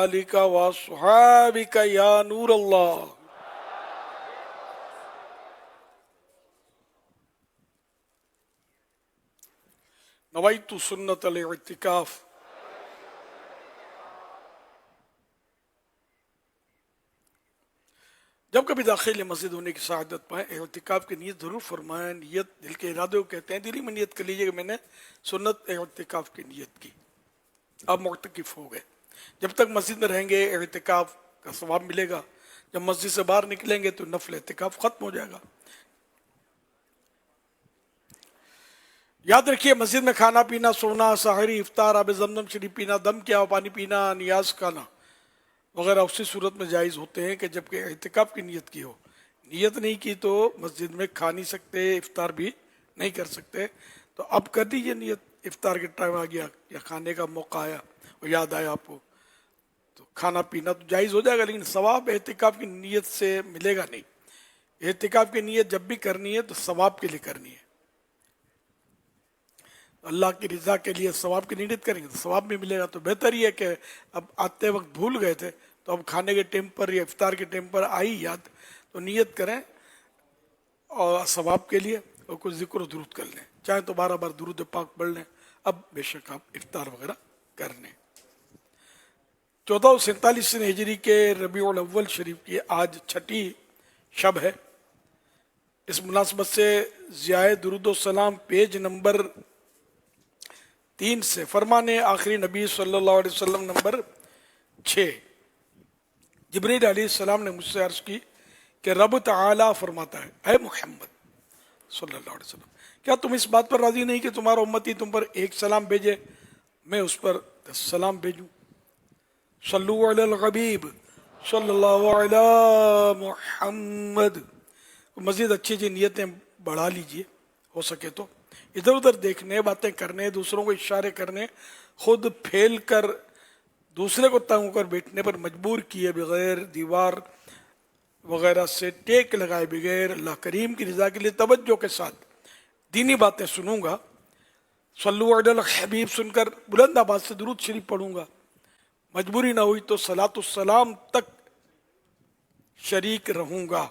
आलिका व सुहाबिका या नूर अल्लाह। नवैतु सुन्नत अल इतिकाफ। जब कभी दाखिल मस्जिद होने की शहादत पाए, एतिकाफ की नीयत ज़रूर फरमाएं। नीयत दिल के इरादे को कहते हैं। दिली में नीयत कर लीजिए कि मैंने सुन्नत एतिकाफ की नीयत की, अब मुअतकिफ हो गए। जब तक मस्जिद में रहेंगे एतिकाफ का सवाब मिलेगा, जब मस्जिद से बाहर निकलेंगे तो नफल एतिकाफ खत्म हो जाएगा। याद रखिए, मस्जिद में खाना पीना, सोना, सहरी, इफ्तार, आब जमजम शरीफ पीना, दम किया पानी पीना, नियाज खाना वगैरह उसी सूरत में जायज़ होते हैं कि जबकि एतिकाफ की नीयत की हो। नीयत नहीं की तो मस्जिद में खा नहीं सकते, इफ्तार भी नहीं कर सकते। तो अब कर दीजिए नीयत, इफ्तार के टाइम आ गया या खाने का मौका आया और याद आया आपको, तो खाना पीना तो जायज़ हो जाएगा, लेकिन सवाब एतिकाफ की नीयत से मिलेगा नहीं। एतिकाफ की नीयत जब भी करनी है तो सवाब के लिए करनी है, अल्लाह की रज़ा के लिए सवाब की नीयत करेंगे तो सवाब भी मिलेगा। तो बेहतर ही है कि अब आते वक्त भूल गए थे तो अब खाने के टाइम पर या इफ्तार के टाइम पर आई याद तो नीयत करें और सवाब के लिए, और कुछ जिक्र दुरूद कर लें, चाहे तो 12 बार दुरूद पाक पढ़ लें। अब बेशक आप इफ्तार वगैरह कर लें। 1447 हिजरी के रबीउल अव्वल शरीफ की आज छठी शब है। इस मुनासबत से ज़ियाए दुरूद सलाम पेज नंबर 3 से फरमाने आखिरी नबी सल्लल्लाहु अलैहि वसल्लम नंबर 6, जिब्रील अलैहिस्सलाम ने मुझसे अर्ज़ की कि रब तआला फरमाता है, ऐ मोहम्मद सल्लल्लाहु अलैहि वसल्लम, क्या तुम इस बात पर राज़ी नहीं कि तुम्हारा उम्मती तुम पर एक सलाम भेजे, मैं उस पर 10 सलाम भेजूँ। सल्लु अलल हबीब सल्लल्लाहु अलैहि मुहम्मद। मज़ीद अच्छी अच्छी नीयतें बढ़ा लीजिए हो सके तो। इधर उधर देखने, बातें करने, दूसरों को इशारे करने, खुद फैल कर दूसरे को तंग कर बैठने पर मजबूर किए बगैर, दीवार वगैरह से टेक लगाए बगैर अल्लाह करीम की रज़ा के लिए तवज्जो के साथ दीनी बातें सुनूंगा। सल्लु अलल हबीब सुनकर बुलंद आवाज़ से दुरूद शरीफ पढ़ूंगा। मजबूरी ना हुई तो सलातुस सलाम तक शरीक रहूंगा।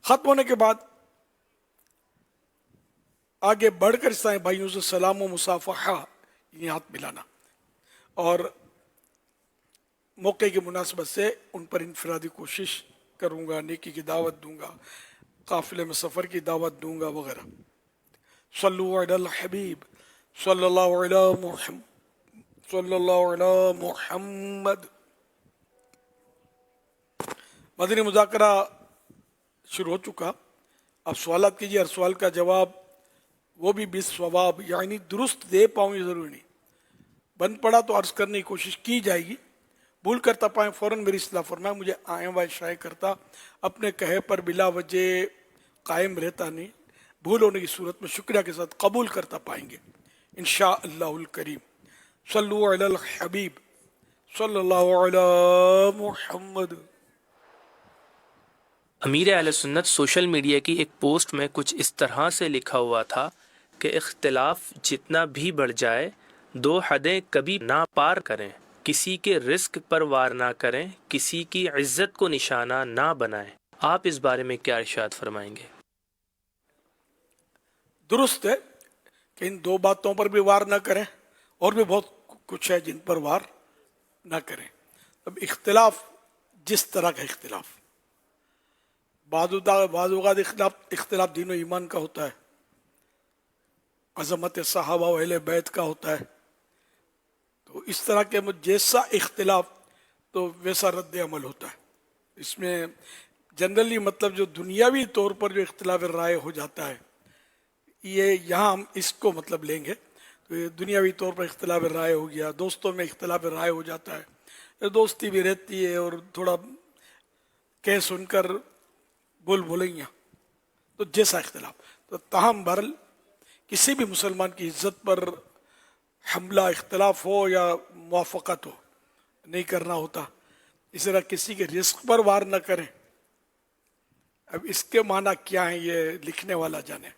खत्म होने के बाद आगे बढ़कर ईसाई भाइयों से सलाम व मुसाफहा, ये हाथ मिलाना, और मौके की मुनासबत से उन पर इनफरादी कोशिश करूँगा, नेकी की दावत दूंगा, काफिले में सफ़र की दावत दूंगा वगैरह। सल्लु अलल हबीब सल्लल्लाहु अलैहि मुहम्मद। मदनी मुज़ाकरा शुरू हो चुका। अब सवालात कीजिए, हर सवाल का जवाब वो भी बिस्सवाब, यानी दुरुस्त दे पाऊँ ये ज़रूरी नहीं। बंद पड़ा तो अर्ज़ करने की कोशिश की जाएगी। भूल करता पाएँ फ़ौरन मेरी इस्लाह फरमाएं। मुझे आए व शाये करता, अपने कहे पर बिला वजह कायम रहता नहीं। भूल होने की सूरत में शुक्रिया के साथ कबूल करता पाएंगे इंशाअल्लाहुल करीम। सल्लु अलल हबीब सल्लल्लाहु अलैहि मुहम्मद। अमीर अहले सुन्नत सोशल मीडिया की एक पोस्ट में कुछ इस तरह से लिखा हुआ था कि इख्तिलाफ जितना भी बढ़ जाए, 2 हदें कभी ना पार करें, किसी के रिस्क पर वार ना करें, किसी की इज्जत को निशाना ना बनाएं। आप इस बारे में क्या इरशाद फरमाएंगे? दुरुस्त है कि इन 2 बातों पर भी वार ना करें, और भी बहुत कुछ है जिन पर वार ना करें। अब इख्तिलाफ, जिस तरह का इख्तिलाफ, बाज़ इख्तिलाफ दीन ईमान का होता है, अज़मत सहाबा व अहले बैत का होता है। तो इस तरह के जैसा इख्तिलाफ तो वैसा रद्द अमल होता है। इसमें जनरली मतलब जो दुनियावी तौर पर जो इख्तिलाफ राय हो जाता है, ये यहाँ हम इसको मतलब लेंगे। तो ये दुनियावी तौर पर इख्तिलाफ राय हो गया, दोस्तों में इख्तिलाफ राय हो जाता है, तो दोस्ती भी रहती है और थोड़ा कह सुनकर बोल बोलेंगे, तो जैसा इख्तिलाफ। तो ताहम बहरल किसी भी मुसलमान की इज्जत पर हमला, इख्तिलाफ हो या मुवाफ़क़त हो, नहीं करना होता। इस तरह किसी के रिस्क पर वार न करें। अब इसके माना क्या है ये लिखने वाला जाने।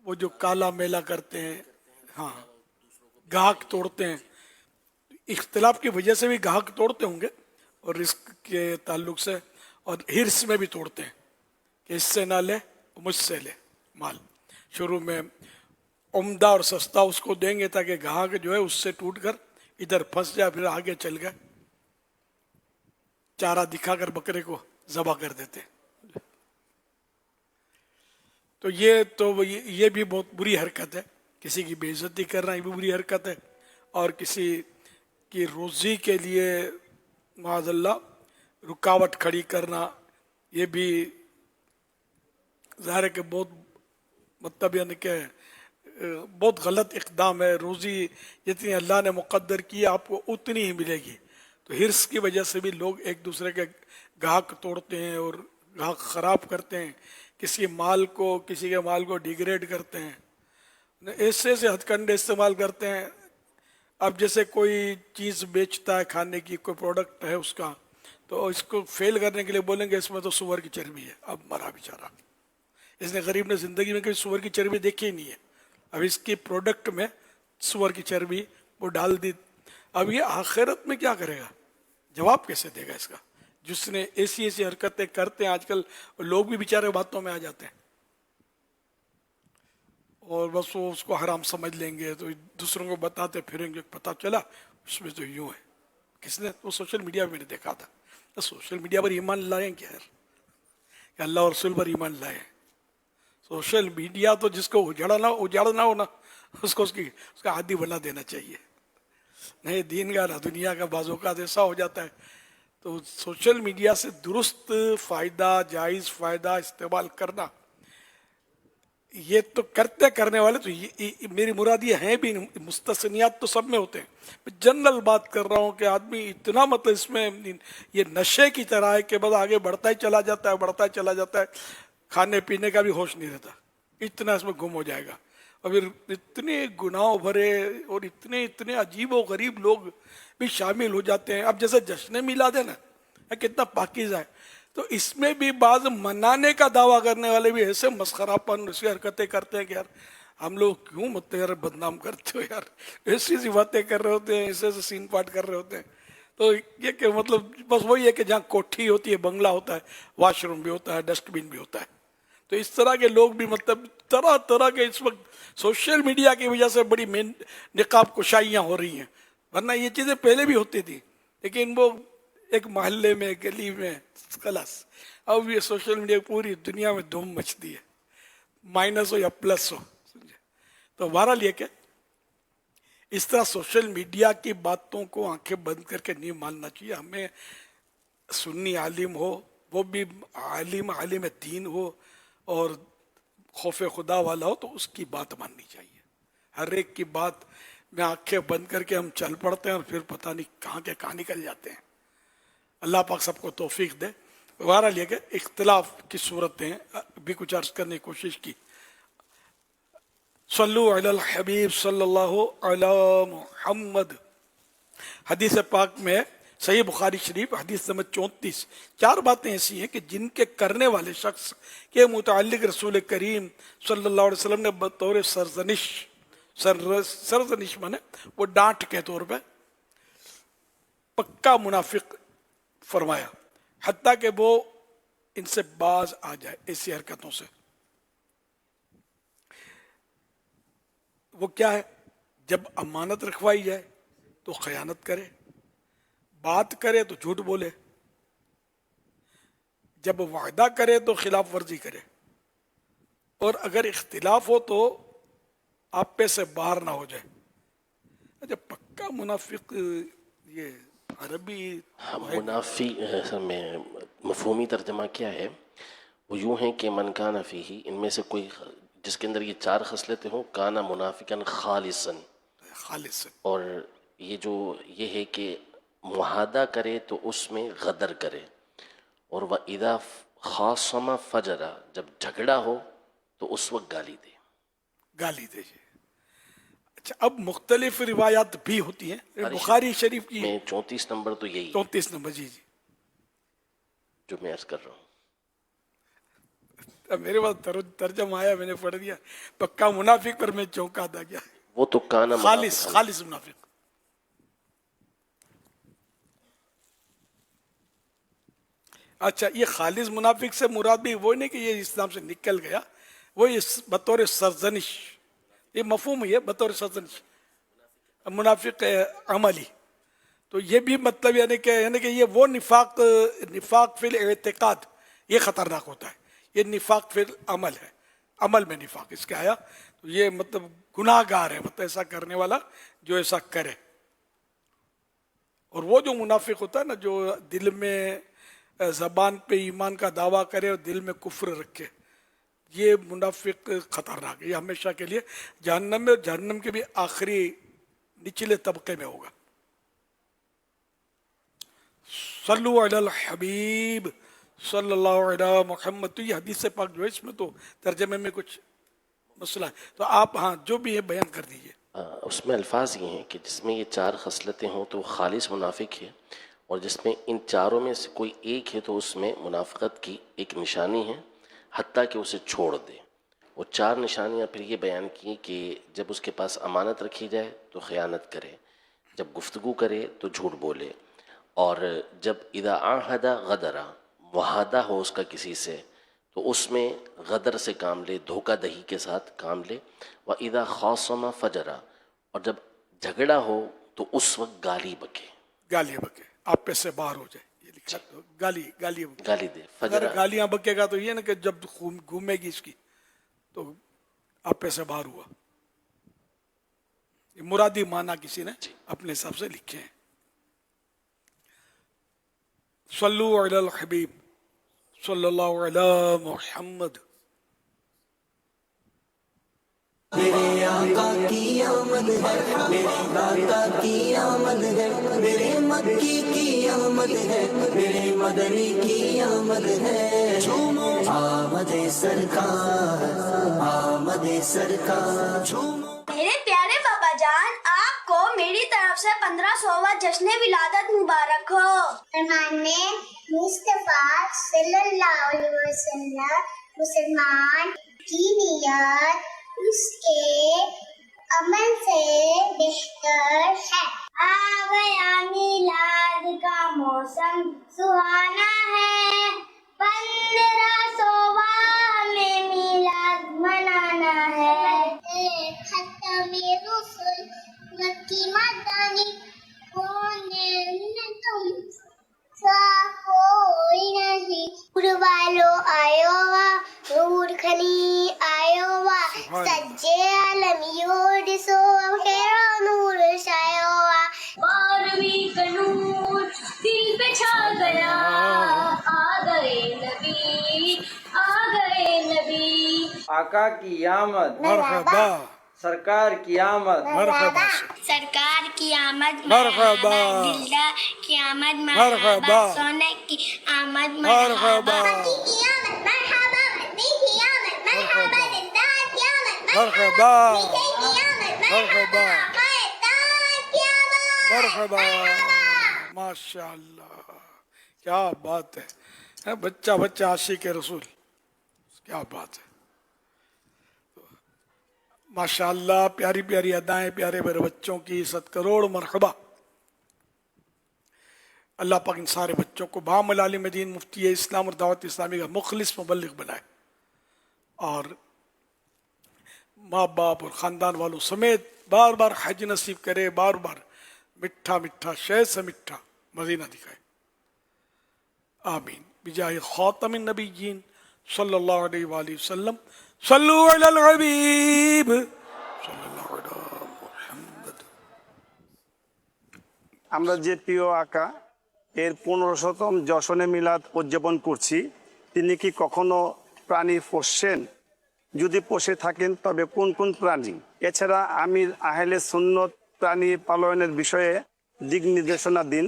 वो وہ جو کالا میلا کرتے ہیں، ہاں گاہک توڑتے ہیں، اختلاف کی وجہ سے بھی گاہک توڑتے ہوں گے، اور رزق کے تعلق سے، اور ہرس میں بھی توڑتے ہیں کہ اس سے نہ لے مجھ سے لے مال. شروع میں عمدہ اور سستا اس کو دیں گے تاکہ گاہک جو ہے اس سے ٹوٹ کر ادھر پھنس جائے، پھر آگے چل گئے، چارہ دکھا کر بکرے کو ذبح کر دیتے. تو یہ بھی بہت بری حرکت ہے. کسی کی بے عزتی کرنا یہ بھی بری حرکت ہے، اور کسی کی روزی کے لیے معاذ اللہ رکاوٹ کھڑی کرنا یہ بھی ظاہر ہے کہ بہت مطلب یعنی کہ بہت غلط اقدام ہے. روزی جتنی اللہ نے مقدر کی آپ کو اتنی ہی ملے گی. تو ہرس کی وجہ سے بھی لوگ ایک دوسرے کے گاہک توڑتے ہیں اور گاہک خراب کرتے ہیں، کسی کے مال کو ڈیگریڈ کرتے ہیں، ایسے ہتھ کنڈے استعمال کرتے ہیں. اب جیسے کوئی چیز بیچتا ہے کھانے کی، کوئی پروڈکٹ ہے اس کا، تو اس کو فیل کرنے کے لیے بولیں گے اس میں تو سور کی چربی ہے. اب مرا بیچارہ، اس نے غریب نے زندگی میں کبھی سور کی چربی دیکھی ہی نہیں ہے، اب اس کی پروڈکٹ میں سور کی چربی وہ ڈال دی. اب یہ آخرت میں کیا کرے گا، جواب کیسے دے گا اس کا، جس نے ایسی حرکتیں کرتے ہیں. آج کل لوگ بھی بیچارے باتوں میں آ جاتے ہیں اور بس وہ اس کو حرام سمجھ لیں گے، تو دوسروں کو بتاتے پھریں گے، پتہ چلا اس میں تو یوں ہے. کس نے؟ وہ سوشل میڈیا میں نے دیکھا تھا. تو سوشل میڈیا پر ایمان لائیں کیا یار، کہ اللہ اور رسول پر ایمان لائیں. سوشل میڈیا تو جس کو اجاڑنا ہو نا، اس کا عادی بنا دینا چاہیے. نہیں دین کا نہ دنیا کا، بعض اوقات ایسا ہو جاتا ہے. تو سوشل میڈیا سے درست فائدہ، جائز فائدہ استعمال کرنا، یہ تو کرنے والے تو میری مراد یہ ہیں بھی، مستثنیات تو سب میں ہوتے ہیں. میں جنرل بات کر رہا ہوں کہ آدمی اتنا مطلب اس میں یہ نشے کی طرح ہے کہ بس آگے بڑھتا ہی چلا جاتا ہے، کھانے پینے کا بھی ہوش نہیں رہتا، اتنا اس میں گم ہو جائے گا. اور پھر اتنے گناہ بھرے اور اتنے عجیب و غریب لوگ بھی شامل ہو جاتے ہیں. اب جیسے جشن میلاد ہے نا، کتنا پاکیزہ ہے، تو اس میں بھی بعض منانے کا دعویٰ کرنے والے بھی ایسے مسخرہ پن ایسی حرکتیں کرتے ہیں کہ یار ہم لوگ کیوں مت یار بدنام کرتے ہو یار، ایسی باتیں کر رہے ہوتے ہیں، ایسے سین پاٹ کر رہے ہوتے ہیں. تو یہ کہ مطلب بس وہی ہے کہ جہاں کوٹھی ہوتی ہے، بنگلہ ہوتا ہے، واش روم بھی ہوتا ہے، ڈسٹ بین بھی ہوتا ہے. تو اس طرح کے لوگ بھی مطلب طرح کے اس وقت سوشل میڈیا کی وجہ سے بڑی نقاب کشائیاں ہو رہی ہیں. ورنہ یہ چیزیں پہلے بھی ہوتی تھی، لیکن وہ ایک محلے میں، گلی میں، خلاص. اب یہ سوشل میڈیا پوری دنیا میں دھوم مچتی ہے، مائنس ہو یا پلس ہو. تو بہرحال یہ کہ اس طرح سوشل میڈیا کی باتوں کو آنکھیں بند کر کے نہیں ماننا چاہیے. ہمیں سنی عالم ہو، وہ بھی عالم دین ہو اور خوف خدا والا ہو، تو اس کی بات ماننی چاہیے. ہر ایک کی بات میں آنکھیں بند کر کے ہم چل پڑتے ہیں اور پھر پتہ نہیں کہاں نکل جاتے ہیں. اللہ پاک سب کو توفیق دے. بہرحال یہ کہ اختلاف کی صورتیں بھی کچھ عرض کرنے کی کوشش کی. صلو علی الحبیب صلی اللہ علی محمد. حدیث پاک میں صحیح بخاری شریف حدیث نمبر 34 4 باتیں ایسی ہیں کہ جن کے کرنے والے شخص کے متعلق رسول کریم صلی اللہ علیہ وسلم نے بطور سرزنش مانے وہ ڈانٹ کے طور پہ پکا منافق فرمایا، حتیٰ کہ وہ ان سے باز آ جائے ایسی حرکتوں سے. وہ کیا ہے؟ جب امانت رکھوائی جائے تو خیانت کرے، بات کرے تو جھوٹ بولے، جب وعدہ کرے تو خلاف ورزی کرے، اور اگر اختلاف ہو تو آپے سے باہر نہ ہو جائے. اچھا پکا منافق یہ عربی منافی میں مفہومی ترجمہ کیا ہے؟ وہ یوں ہیں کہ من کان فیہ، ان میں سے کوئی جس کے اندر یہ 4 خصلتیں ہوں، کانا منافقاً خالصاً. خالص. اور یہ ہے کہ معاہدہ کرے تو اس میں غدر کرے، اور وَإِذَا خَاصَمَ فَجَرَ، جب جھگڑا ہو تو اس وقت گالی دے. اچھا اب مختلف روایات بھی ہوتی ہیں. بخاری شریف کی میں 34 نمبر تو یہی 34 نمبر جی جو میں عرض کر رہا ہوں. अब मेरे पास तर्जमा आया, मैंने पढ़ दिया, पक्का मुनाफिक पर मैं चौंका था क्या। वो तो काना खालिस खालिस मुनाफिक। अच्छा, ये खालिस मुनाफिक से मुराद भी वो नहीं कि ये इस्लाम से निकल गया, वो इस बतौर सरजनिश, ये मफहूम है बतौर सरजनिश मुनाफिक अमली। तो ये भी मतलब यानी कि ये वो निफाक फिल एतिकाद, ये खतरनाक होता है, ये निफाक फिल अमल है, अमल में निफाक इसके आया। तो ये मतलब गुनाहगार है, मतलब ऐसा करने वाला जो ऐसा करे। और वो जो मुनाफिक होता है ना, जो दिल में जबान पे ईमान का दावा करे और दिल में कुफ्र रखे, ये मुनाफिक खतरनाक है, ये हमेशा के लिए जहन्नम में, जहन्नम के भी आखिरी निचले तबके में होगा। सल्लु अलल हबीब सल्लल्लाहु अलैहि मुहम्मद। तो ये हदीस पाक जो है, इसमें तो तर्जमे में कुछ मसला है, तो आप हाँ जो भी है बयान कर दीजिए। उसमें अल्फाज ये हैं कि जिसमें ये चार खसलतें हों तो खालिस मुनाफिक है, और जिसमें इन चारों में से कोई एक है तो उसमें मुनाफिकत की एक निशानी है, हत्ता कि उसे छोड़ दे। वो चार निशानियां फिर ये बयान की कि जब उसके पास अमानत रखी जाए तो ख़यानत करे, जब गुफ्तगू करे तो झूठ बोले, और जब इदा आहदा गदरा, मुआहदा हो उसका किसी से तो उसमें गदर से काम ले, धोखा दही के साथ काम ले। व इदा खासमा फजरा, और जब झगड़ा हो तो उस वक्त गाली बके, गालियां बके, आप पे से बाहर हो जाए, ये लिखा तो गाली गाली गाली दे। अगर फजरा गालियां बकेगा तो ये ना कि जब घूमेगी इसकी तो आप पे से बाहर हुआ। ये मुरादी माना किसी ने अपने हिसाब से लिखे हैं। सल्लु अलल हबीब सल्लल्लाहु अलैहि मुहम्मद। मेरे आका की आमद है, मेरे दाता की आमद है, मेरे मक्की की आमद है, मेरे मदनी की आमद है। झूमो आमदे सरकार, आमदे सरकार, झूमो। मेरे प्यारे बाबा जान, आपको मेरी तरफ से 1500वां जश्न विलादत मुबारक हो। फरमाने मुस्तफा सल्लल्लाहु अलैहि वसल्लम मुसलमान की नियत उसके अमल से बेहतर है। आ गया मिलाद का मौसम सुहाना है, 1500वां हमें मिलाद मनाना है। खत्मे रसूल मक्की मदनी तुम कोई नहीं। वालो आयो वा, नूर खनी आयो वा, सज्जे आलम योड सो हेरो नूर शायो वा। बारहवीं का नूर दिल पे छा गया, आ गए नबी, आ गए नबी। आका की आमद, मरहबा, सरकार की आमद, मरहबा, सरकार की आमद मरहबा, दिलदार की आमद मरहबा, सोने की आमद मरहबा, मक्की की आमद मरहबा, मदनी की आमद मरहबा, दिलदार की आमद मरहबा, मीठे की आमद मरहबा, मयदार की आमद मरहबा। माशाअल्लाह, क्या बात है, बच्चा बच्चा आशिक रसूल, क्या बात है। माशाअल्लाह, प्यारी प्यारी अदाएं, प्यारे प्यारे बच्चों की 7 करोड़ मरहबा। अल्लाह पाक इन सारे बच्चों को बामलाल मदीन मुफ्ती इस्लाम और दावत इस्लामी का मुखलिस मुबल्लिग बनाए, और माँ बाप और ख़ानदान वालों समेत बार बार हज नसीब करे, बार बार मिठा मिठा शहद से मिठा मदीना दिखाए। आमीन। बिजाए खातमिन नबीयीन सल्लल्लाहु अलैहि वसल्लम। सल्लु अलल हबीब सल्लल्लाहु अलैहि मुहम्मद। আমরা যে প্রিয় আকা এর 1500তম যশনে মিলাদ উদযাপন করছি, তিনি কি কখনো প্রাণী পোষেন? যদি পোষে থাকেন তবে কোন কোন প্রাণী? এছাড়া আমির আহলে সুন্নত প্রাণী পালনের বিষয়ে দিক নির্দেশনা দিন।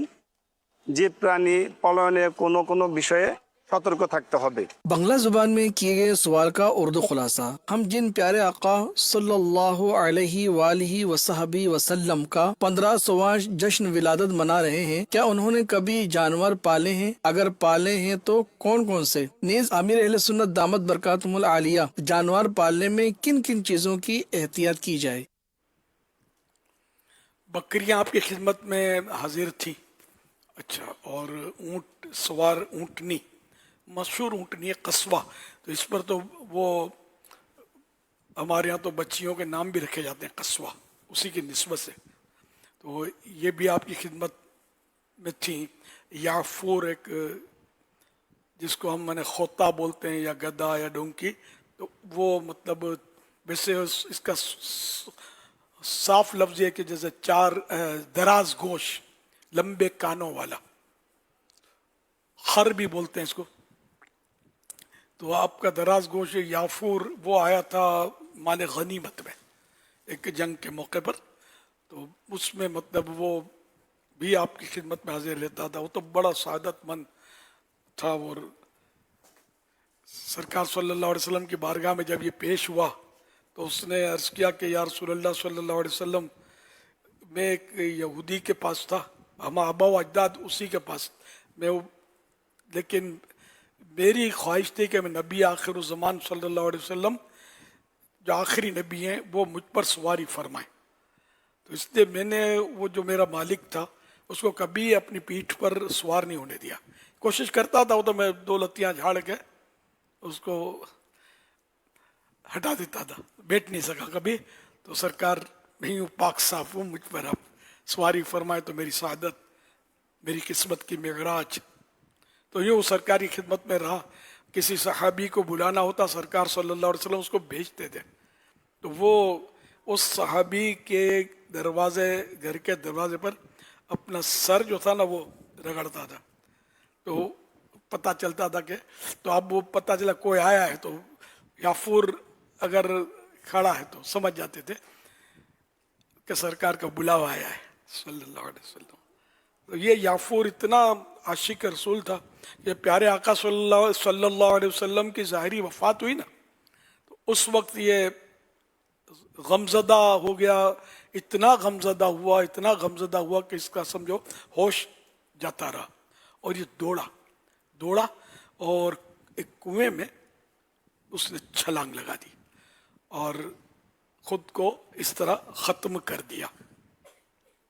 যে প্রাণী পালনের কোনো বিষয়ে সতর্ক থাকতে হবে। بنگلہ زبان میں کیے گئے سوال کا اردو خلاصہ: ہم جن پیارے آقا صلی اللہ علیہ وآلہ وصحبہ وسلم کا 1500واں جشن ولادت منا رہے ہیں، کیا انہوں نے کبھی جانور پالے ہیں؟ اگر پالے ہیں تو کون کون سے؟ نیز امیر اہل سنت دامت برکاتہم العالیہ جانور پالنے میں کن کن چیزوں کی احتیاط کی جائے؟ بکریاں آپ کی خدمت میں حاضر تھیں، اچھا، اور اونٹ سوار اونٹنی، مشہور اونٹنی ہے قصوہ، تو اس پر تو وہ ہمارے ہاں تو بچیوں کے نام بھی رکھے جاتے ہیں قصوہ، اسی کی نسبت سے، تو یہ بھی آپ کی خدمت میں تھیں۔ یافور ایک جس کو ہم خوطہ بولتے ہیں، یا گدا یا ڈونکی، تو وہ مطلب ویسے اس کا صاف لفظ یہ کہ جیسے چار دراز گوش، لمبے کانوں والا، خر بھی بولتے ہیں اس کو، تو آپ کا دراز گوش یافور وہ آیا تھا مال غنیمت میں ایک جنگ کے موقع پر، تو اس میں مطلب وہ بھی آپ کی خدمت میں حاضر لیتا تھا، وہ تو بڑا سعادت مند تھا، اور سرکار صلی اللہ علیہ وسلم کی بارگاہ میں جب یہ پیش ہوا تو اس نے عرض کیا کہ یا رسول اللہ صلی اللہ علیہ وسلم، میں ایک یہودی کے پاس تھا، ہم آبا و اجداد اسی کے پاس، لیکن میری خواہش تھی کہ میں نبی آخر الزمان صلی اللہ علیہ وسلم جو آخری نبی ہیں وہ مجھ پر سواری فرمائیں، تو اس لیے میں نے وہ جو میرا مالک تھا اس کو کبھی اپنی پیٹھ پر سوار نہیں ہونے دیا، کوشش کرتا تھا وہ تو میں دو لتیاں جھاڑ کے اس کو ہٹا دیتا تھا، بیٹھ نہیں سکا کبھی، تو سرکار نہیں ہوں پاک صاف ہوں، مجھ پر آپ سواری فرمائے تو میری سعادت، میری قسمت کی معراج۔ تو یوں سرکاری خدمت میں رہا، کسی صحابی کو بلانا ہوتا سرکار صلی اللہ علیہ وسلم اس کو بھیجتے تھے، تو وہ اس صحابی کے دروازے، گھر کے دروازے پر اپنا سر جو تھا نا وہ رگڑتا تھا، تو پتہ چلتا تھا کہ، تو اب وہ پتہ چلا کوئی آیا ہے تو یافور اگر کھڑا ہے تو سمجھ جاتے تھے کہ سرکار کا بلاوا آیا ہے صلی اللہ علیہ وسلم۔ تو یہ یافور اتنا عاشق رسول تھا کہ پیارے آقا صلی اللہ علیہ وسلم کی ظاہری وفات ہوئی نا، تو اس وقت یہ غمزدہ ہو گیا، اتنا غمزدہ ہوا کہ اس کا سمجھو ہوش جاتا رہا، اور یہ دوڑا اور ایک کنویں میں اس نے چھلانگ لگا دی اور خود کو اس طرح ختم کر دیا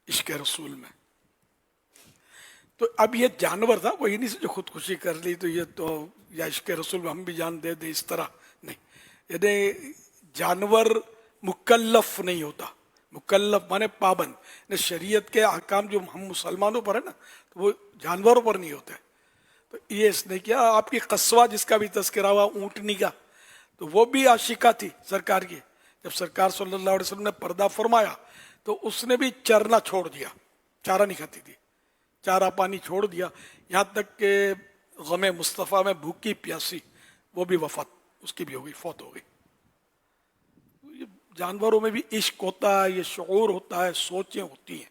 عشق رسول میں۔ تو اب یہ جانور تھا، کوئی نہیں جو خودکشی کر لی تو یہ تو یا عشق رسول میں ہم بھی جان دے دیں اس طرح نہیں، یعنی جانور مکلف نہیں ہوتا، مکلف مانے پابند، شریعت کے احکام جو ہم مسلمانوں پر ہے نا تو وہ جانوروں پر نہیں ہوتے، تو یہ اس نے کیا۔ آپ کی قصوہ جس کا بھی تذکرہ ہوا اونٹنی کا، تو وہ بھی عاشقہ تھی سرکار کی، جب سرکار صلی اللہ علیہ وسلم نے پردہ فرمایا تو اس نے بھی چرنا چھوڑ دیا، چارہ نہیں کھاتی تھی، چارہ پانی چھوڑ دیا، یہاں تک کہ غم مصطفیٰ میں بھوکی پیاسی وہ بھی وفات اس کی بھی ہو گئی، فوت ہو گئی۔ جانوروں میں بھی عشق ہوتا ہے، یہ شعور ہوتا ہے، سوچیں ہوتی ہیں،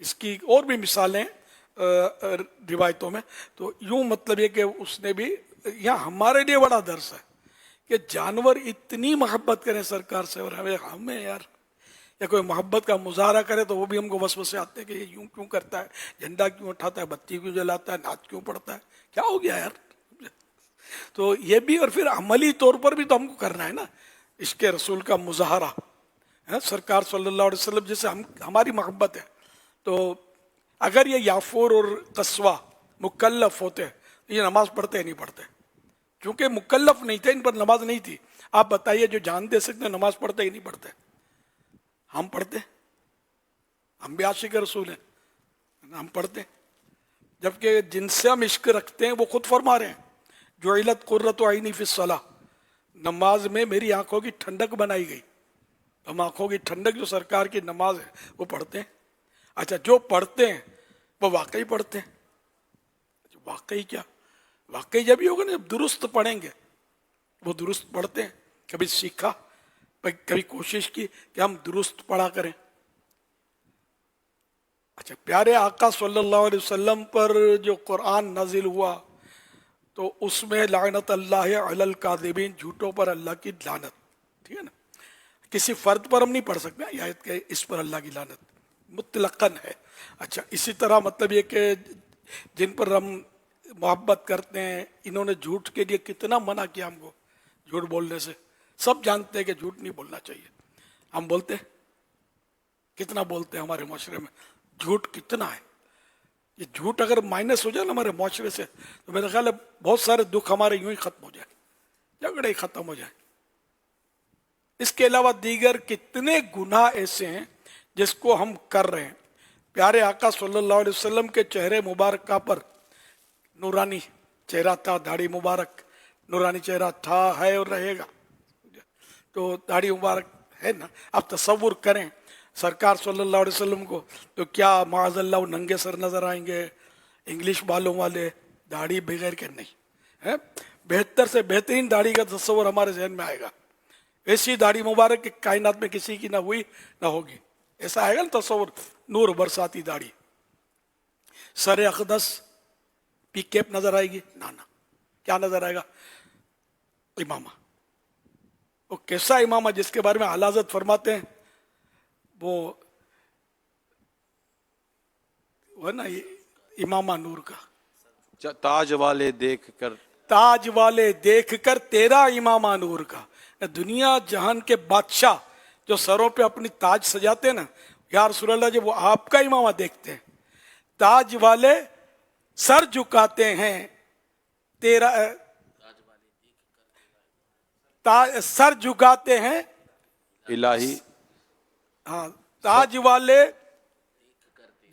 اس کی اور بھی مثالیں روایتوں میں۔ تو یوں مطلب یہ کہ اس نے بھی، یہاں ہمارے لیے بڑا درس ہے کہ جانور اتنی محبت کریں سرکار سے، اور ہمیں یار، یا کوئی محبت کا مظاہرہ کرے تو وہ بھی ہم کو وسوسے آتے ہیں کہ یہ یوں کیوں کرتا ہے، جھنڈا کیوں اٹھاتا ہے، بتی کیوں جلاتا ہے، نعت کیوں پڑھتا ہے، کیا ہو گیا یار۔ تو یہ بھی، اور پھر عملی طور پر بھی تو ہم کو کرنا ہے نا عشق رسول کا مظاہرہ، سرکار صلی اللہ علیہ وسلم جیسے ہماری محبت ہے۔ تو اگر یہ یافور اور قصوہ مکلف ہوتے تو یہ نماز پڑھتے نہیں پڑھتے، کیونکہ مکلف نہیں تھے، ان پر نماز نہیں تھی۔ آپ بتائیے جو جان دے سکتے نماز پڑھتے ہی نہیں پڑھتے، ہم پڑھتے، ہم بھی عاشق رسول ہیں، ہم پڑھتے، جبکہ جن سے ہم عشق رکھتے ہیں وہ خود فرما رہے ہیں جعلت قرۃ عینی فی الصلاۃ، نماز میں میری آنکھوں کی ٹھنڈک بنائی گئی، ہم آنکھوں کی ٹھنڈک جو سرکار کی نماز ہے وہ پڑھتے ہیں۔ اچھا جو پڑھتے ہیں وہ واقعی پڑھتے ہیں، واقعی کیا، واقعی جب یہ ہوگا نا جب درست پڑھیں گے، وہ درست پڑھتے ہیں، کبھی سیکھا، کبھی کوشش کی کہ ہم درست پڑھا کریں۔ اچھا پیارے آقا صلی اللہ علیہ وسلم پر جو قرآن نازل ہوا तो उसमें लानत अल्लाह अलल काज़िबीन, झूठों पर अल्लाह की लानत, ठीक है ना। किसी फर्द पर हम नहीं पढ़ सकते ये आयत के इस पर अल्लाह की लानत मुतलकन है। अच्छा, इसी तरह मतलब ये कि जिन पर हम मोहब्बत करते हैं, इन्होंने झूठ के लिए कितना मना किया हमको, झूठ बोलने से। सब जानते हैं कि झूठ नहीं बोलना चाहिए, हम बोलते हैं, कितना बोलते हैं हमारे माशरे में, झूठ कितना है। ये झूठ अगर माइनस हो जाए ना हमारे माशरे से, तो मेरा ख्याल है बहुत सारे दुख हमारे यूं ही खत्म हो जाए, झगड़े ही खत्म हो जाए। इसके अलावा दीगर कितने गुनाह ऐसे हैं जिसको हम कर रहे हैं। प्यारे आका सल्लल्लाहु अलैहि वसल्लम के चेहरे मुबारक पर नूरानी चेहरा था, दाढ़ी मुबारक, नूरानी चेहरा था, है और रहेगा। तो दाढ़ी मुबारक है ना। आप तसव्वुर करें सरकार सल्लल्लाहु अलैहि वसल्लम को, तो क्या माअज़ल्लाह नंगे सर नजर आएंगे, इंग्लिश बालों वाले, दाढ़ी बगैर के नहीं है। बेहतर से बेहतरीन दाढ़ी का तस्वर हमारे जहन में आएगा। ऐसी दाढ़ी मुबारक की कायनात में किसी की ना हुई ना होगी। ऐसा आएगा ना तस्वर, नूर बरसाती दाढ़ी, सर अक़दस पी कैप नजर आएगी ना, क्या नजर आएगा, इमामा। वो कैसा इमामा जिसके बारे में आला हज़रत फरमाते हैं, वो है ना इमामा नूर का, ताज वाले देख कर, ताज वाले देख कर तेरा इमामा नूर का। दुनिया जहान के बादशाह जो सरों पे अपनी ताज सजाते हैं ना, या रसूल अल्लाह, जब वो आपका इमामा देखते हैं, ताज वाले सर झुकाते हैं तेरा, सर झुकाते हैं इलाही, हाँ, ताज वाले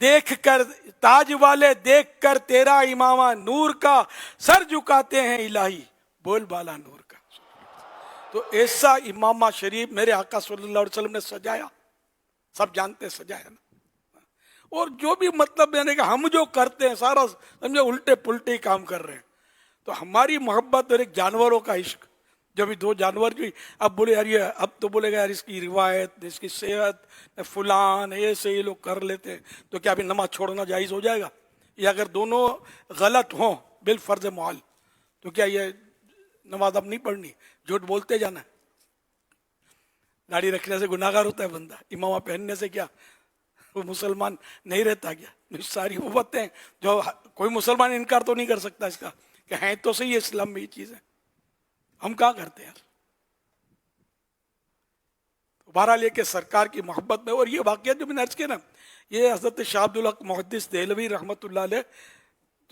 देख कर, ताज वाले देख कर तेरा इमामा नूर का, सर झुकाते हैं इलाही, बोल बाला नूर का। तो ऐसा इमामा शरीफ मेरे आका सल्लल्लाहु अलैहि वसल्लम ने सजाया, सब जानते हैं सजाया ना। और जो भी मतलब यानी कि हम जो करते हैं सारा समझे उल्टे पुल्टे काम कर रहे हैं। तो हमारी मोहब्बत और एक जानवरों का इश्क, जब भी दो जानवर जो अब बोले यार ये, अब तो बोलेगा यार इसकी रिवायत, इसकी सेहत, फुलान ऐसे ये लोग कर लेते हैं, तो क्या अभी नमाज छोड़ना जायज़ हो जाएगा? या अगर दोनों गलत हों बिल फर्ज मुआल, तो क्या ये नमाज अब नहीं पढ़नी, झूठ बोलते जाना? दाढ़ी रखने से गुनाहगार होता है बंदा, इमामा पहनने से क्या वो मुसलमान नहीं रहता क्या? सारी वो बातें जो कोई मुसलमान इनकार तो नहीं कर सकता इसका कि हैं तो सही है इस्लाम में ये चीज़ है, हम क्या करते हैं? बहरहाल लेके सरकार की मोहब्बत में। और ये वाक़या जो मैंने अर्ज किया ना, ये हज़रत शाह अब्दुल हक मुहद्दिस देहलवी रहमतुल्लाह अलैह,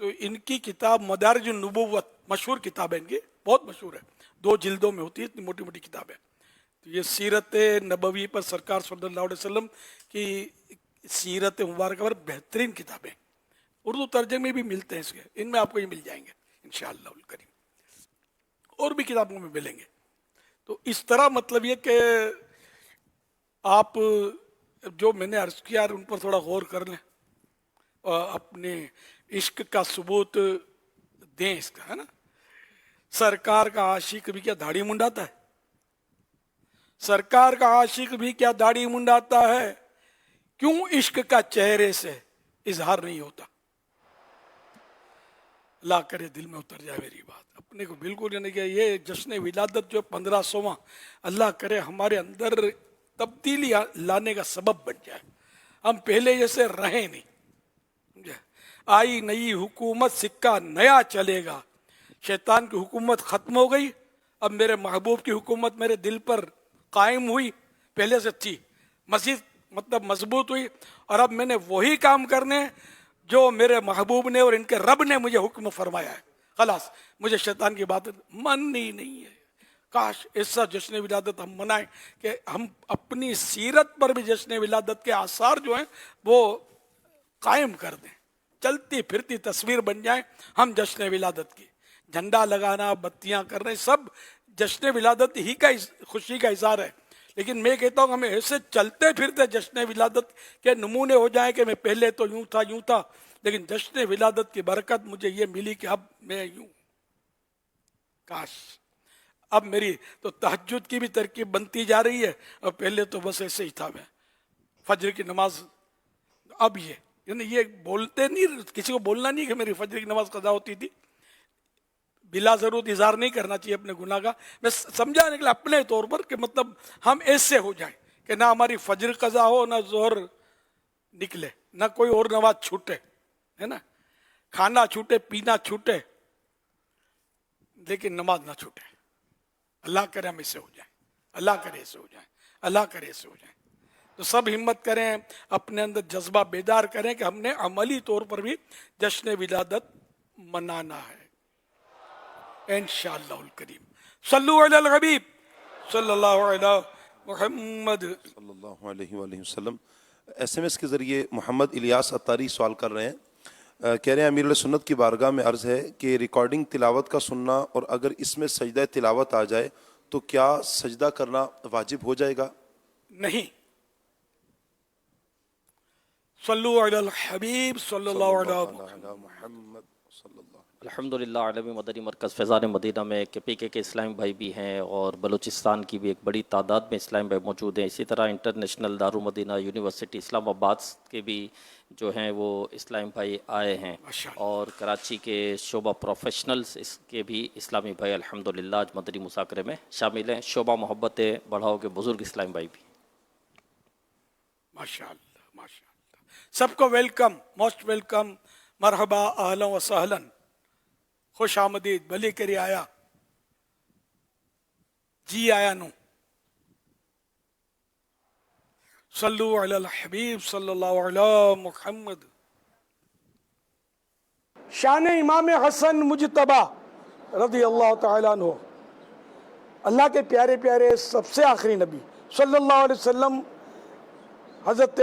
तो इनकी किताब मदारिजुन नबुव्वत, मशहूर किताब है इनकी, बहुत मशहूर है, 2 जिल्दों में होती है, इतनी मोटी मोटी किताब है। तो ये सीरत नबवी पर सरकार सल्लल्लाहु अलैहि वसल्लम की सीरत मुबारक पर बेहतरीन किताबें, उर्दू तर्जमे भी मिलते हैं इसके, इनमें आपको ये मिल जाएंगे इंशाअल्लाह करीम, और भी किताबों में मिलेंगे। तो इस तरह मतलब ये कि आप जो मैंने अर्ज किया उन पर थोड़ा गौर कर लें और अपने इश्क का सबूत दें इसका, है ना। सरकार का आशिक भी क्या दाढ़ी मुंडाता है? सरकार का आशिक भी क्या दाढ़ी मुंडाता है? क्यों इश्क का चेहरे से इजहार नहीं होता? अल्लाह करे दिल में उतर जाए मेरी बात, अपने को बिल्कुल यानी कि ये जश्न विलादत जो 1500वां, अल्लाह करे हमारे अंदर तब्दीली लाने का सबब बन जाए, हम पहले जैसे रहे नहीं। आई नई हुकूमत सिक्का नया चलेगा, शैतान की हुकूमत खत्म हो गई, अब मेरे महबूब की हुकूमत मेरे दिल पर कायम हुई, पहले से थी, मजीद मतलब मजबूत हुई, और अब मैंने वही काम करने जो मेरे महबूब ने और इनके रब ने मुझे हुक्म फरमाया है। खलास, मुझे शैतान की बात मन ही नहीं है। काश ऐसा जश्न विलादत हम मनाएं कि हम अपनी सीरत पर भी जश्न विलादत के आसार जो हैं वो कायम कर दें, चलती फिरती तस्वीर बन जाए हम जश्न विलादत की। झंडा लगाना, बत्तियां करना, सब जश्न विलादत ही का खुशी का इज़हार है। लेकिन मैं कहता हूँ हमें ऐसे चलते फिरते जश्न विलादत के नमूने हो जाए कि मैं पहले तो यूं था, लेकिन जश्न विलादत की बरकत मुझे ये मिली कि अब मैं यूं, काश अब मेरी तो तहज्जुद की भी तरकीब बनती जा रही है, और पहले तो बस ऐसे ही था मैं, फजर की नमाज, अब ये बोलते नहीं, किसी को बोलना नहीं कि मेरी फजर की नमाज कज़ा होती थी, बिला ज़रूरत इजहार नहीं करना चाहिए अपने गुनाह का। मैं समझाने के लिए अपने तौर पर कि मतलब हम ऐसे हो जाए कि ना हमारी फजर कज़ा हो, ना जोहर निकले, ना कोई और नमाज छूटे, है ना, खाना छूटे, पीना छूटे, लेकिन नमाज ना छूटे। अल्लाह करे हम ऐसे हो जाए, अल्लाह करे ऐसे हो जाए, अल्लाह करे ऐसे हो जाए। तो सब हिम्मत करें, अपने अंदर जज्बा बेदार करें कि हमने अमली तौर पर भी जश्न विलादत मनाना है इंशाअल्लाहुल करीम। सल्लु अलल हबीब सल्लल्लाहु अलैहि मुहम्मद सल्लल्लाहु अलैहि वसल्लम। SMS के ज़रिए मोहम्मद इलियास अत्तारी सवाल कर रहे हैं, कह रहे हैं अमीरुल सुन्नत की बारगाह में अर्ज़ है कि रिकॉर्डिंग तिलावत का सुनना और अगर इसमें सजदा तिलावत आ जाए तो क्या सजदा करना वाजिब हो जाएगा? नहीं। सल्लु अलल हबीब सल्लल्लाहु अलैहि मुहम्मद सल्लल्लाहु। अल्हम्दुलिल्लाह आलमी मदनी मरकज़ फैज़ान मदीना में KPK के इस्लामी भाई भी हैं और बलूचिस्तान की भी एक बड़ी तादाद में इस्लामी भाई मौजूद हैं। इसी तरह इंटरनेशनल दारुल मदीना यूनिवर्सिटी इस्लामाबाद के भी जो हैं वो इस्लामी भाई आए हैं और कराची के शोबा प्रोफेशनल्स इसके भी इस्लामी भाई अल्हम्दुलिल्लाह आज मदनी मुज़ाकरे में शामिल हैं। शोबा मोहब्बत बढ़ाओ के बुज़ुर्ग इस्लामी भाई भी। माशाअल्लाह माशाअल्लाह। सबको वेलकम, मोस्ट वेलकम, मरहबा, अहलन व सहलन, खुश आमदीद, भली करी आया, जी आया नू। सल्लु अलल हबीब सल्लल्लाहु अलैहि मुहम्मद। शान इमाम हसन मुजतबा रज़ी अल्लाह तआला अन्हु, अल्लाह के प्यारे प्यारे सबसे आखिरी नबी सल्लल्लाहु अलैहि वसल्लम हज़रत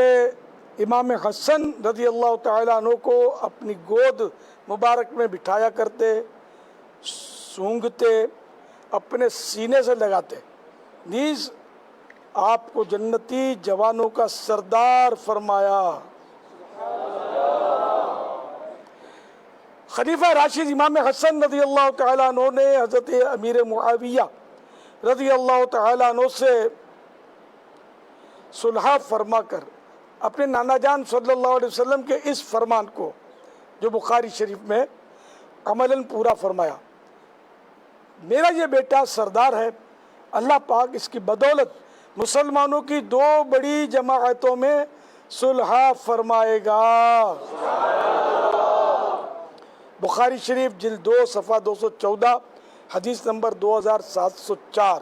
इमाम हसन रज़ी अल्लाह तआला अन्हु को अपनी गोद मुबारक में बिठाया करते, सूंघते, अपने सीने से लगाते। नीज आपको जन्नती जवानों का सरदार फरमाया। खलीफा राशिद इमाम हसन रज़ी अल्लाह तआला अन्हु ने हज़रत अमीर मुआविया रज़ी अल्लाह तआला अन्हु से सुलह फरमा कर अपने नाना जान सल्लल्लाहु अलैहि वसल्लम के इस फरमान को जो बुखारी शरीफ में अमलन पूरा फरमाया, मेरा ये बेटा सरदार है, अल्लाह पाक इसकी बदौलत मुसलमानों की दो बड़ी जमाअतों में सुलह फरमाएगा। बुखारी शरीफ जिल्द 2 सफ़ा 214 हदीस नंबर 2704।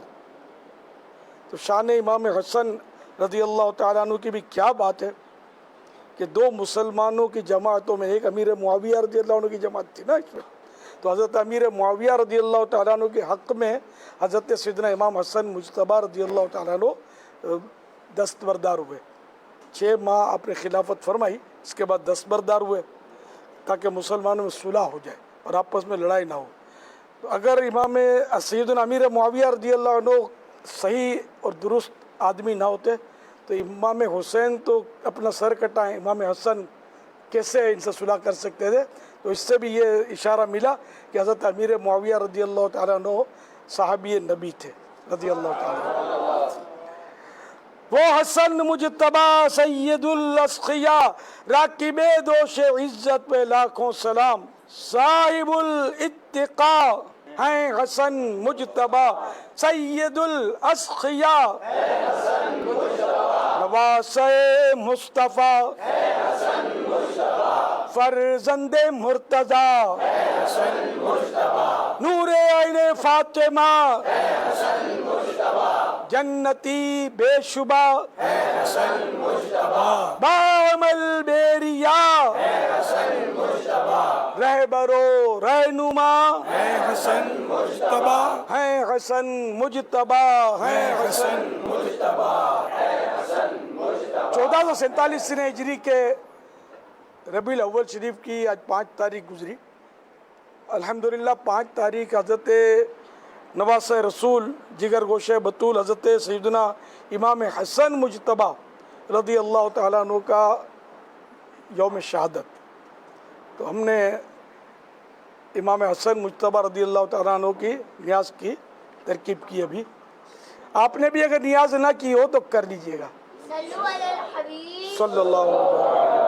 तो शान इमाम हसन रज़ी अल्लाह तआला अन्हु की भी क्या बात है कि दो मुसलमानों की जमातों में एक अमीर मुआविया रज़ी अल्लाह अन्हु की जमात थी ना इसमें, तो हज़रत अमीर मुआविया रज़ी अल्लाह तआला अन्हु के हक़ में हज़रत सैयदना इमाम हसन मुजतबा रज़ी अल्लाह तआला अन्हु दस्तबरदार हुए। 6 माह आपने खिलाफत फरमाई, इसके बाद दस्तबरदार हुए ताकि मुसलमानों में सुलह हो जाए और आपस में लड़ाई ना हो। तो अगर इमाम सैयदना अमीर मुआविया रज़ी अल्लाह अन्हु सही और दुरुस्त आदमी ना होते तो इमाम हुसैन तो अपना सर कटाएं, इमाम हसन कैसे इनसे सुलह कर सकते थे। तो इससे भी ये इशारा मिला कि हज़रत अमीर मुआविया रज़ी अल्लाह तआला अन्हु सहाबी नबी थे रज़ी अल्लाह तआला। वो हसन मुजतबा सैयदुल अस्क़िया राकिबे दोश इज़्ज़त पे लाखों सलाम, साहिबुल इत्तिक़ा हैं हसन मुजतबा सैयदुल अस्क़िया, नवासे मुस्तफ़ा फरज़ंदे मुर्तज़ा, नूरे आइने फातिमा जन्नती बेशुबा, बामल बेरिया रहबरो रहनुमा, है हसन मुजतबा, है हसन मुजतबा। 1447 हिजरी के रबीउल अव्वल शरीफ की आज 5 तारीख गुजरी। अल्हम्दुलिल्लाह 5 तारीख हज़रत नवासे रसूल जिगर गोशे बतूल हज़रत सैयदना इमाम हसन मुजतबा रज़ी अल्लाह तआला अन्हु का यौम शहादत। तो हमने इमाम हसन मुजतबा रज़ी अल्लाह तआला अन्हु की नियाज की तरकीब की। अभी आपने भी अगर नियाज ना की हो तो कर लीजिएगा। सल्लल्लाहु अलैहि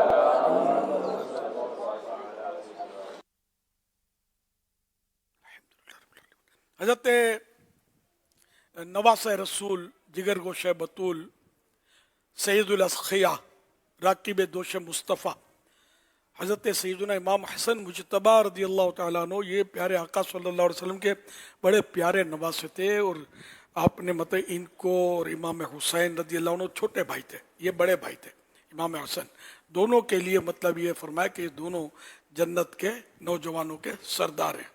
حضرت نواس رسول جگر گوش بطول سید الاسخیہ راکب دوش مصطفیٰ حضرت سیدنا امام حسن مجتبی رضی اللہ تعالیٰ عنہ یہ پیارے آقا صلی اللہ علیہ وسلم کے بڑے پیارے نواسے تھے، اور آپ نے مطلب ان کو اور امام حسین رضی اللہ عنہ چھوٹے بھائی تھے، یہ بڑے بھائی تھے امام حسن، دونوں کے لیے مطلب یہ فرمایا کہ یہ دونوں جنت کے نوجوانوں کے سردار ہیں.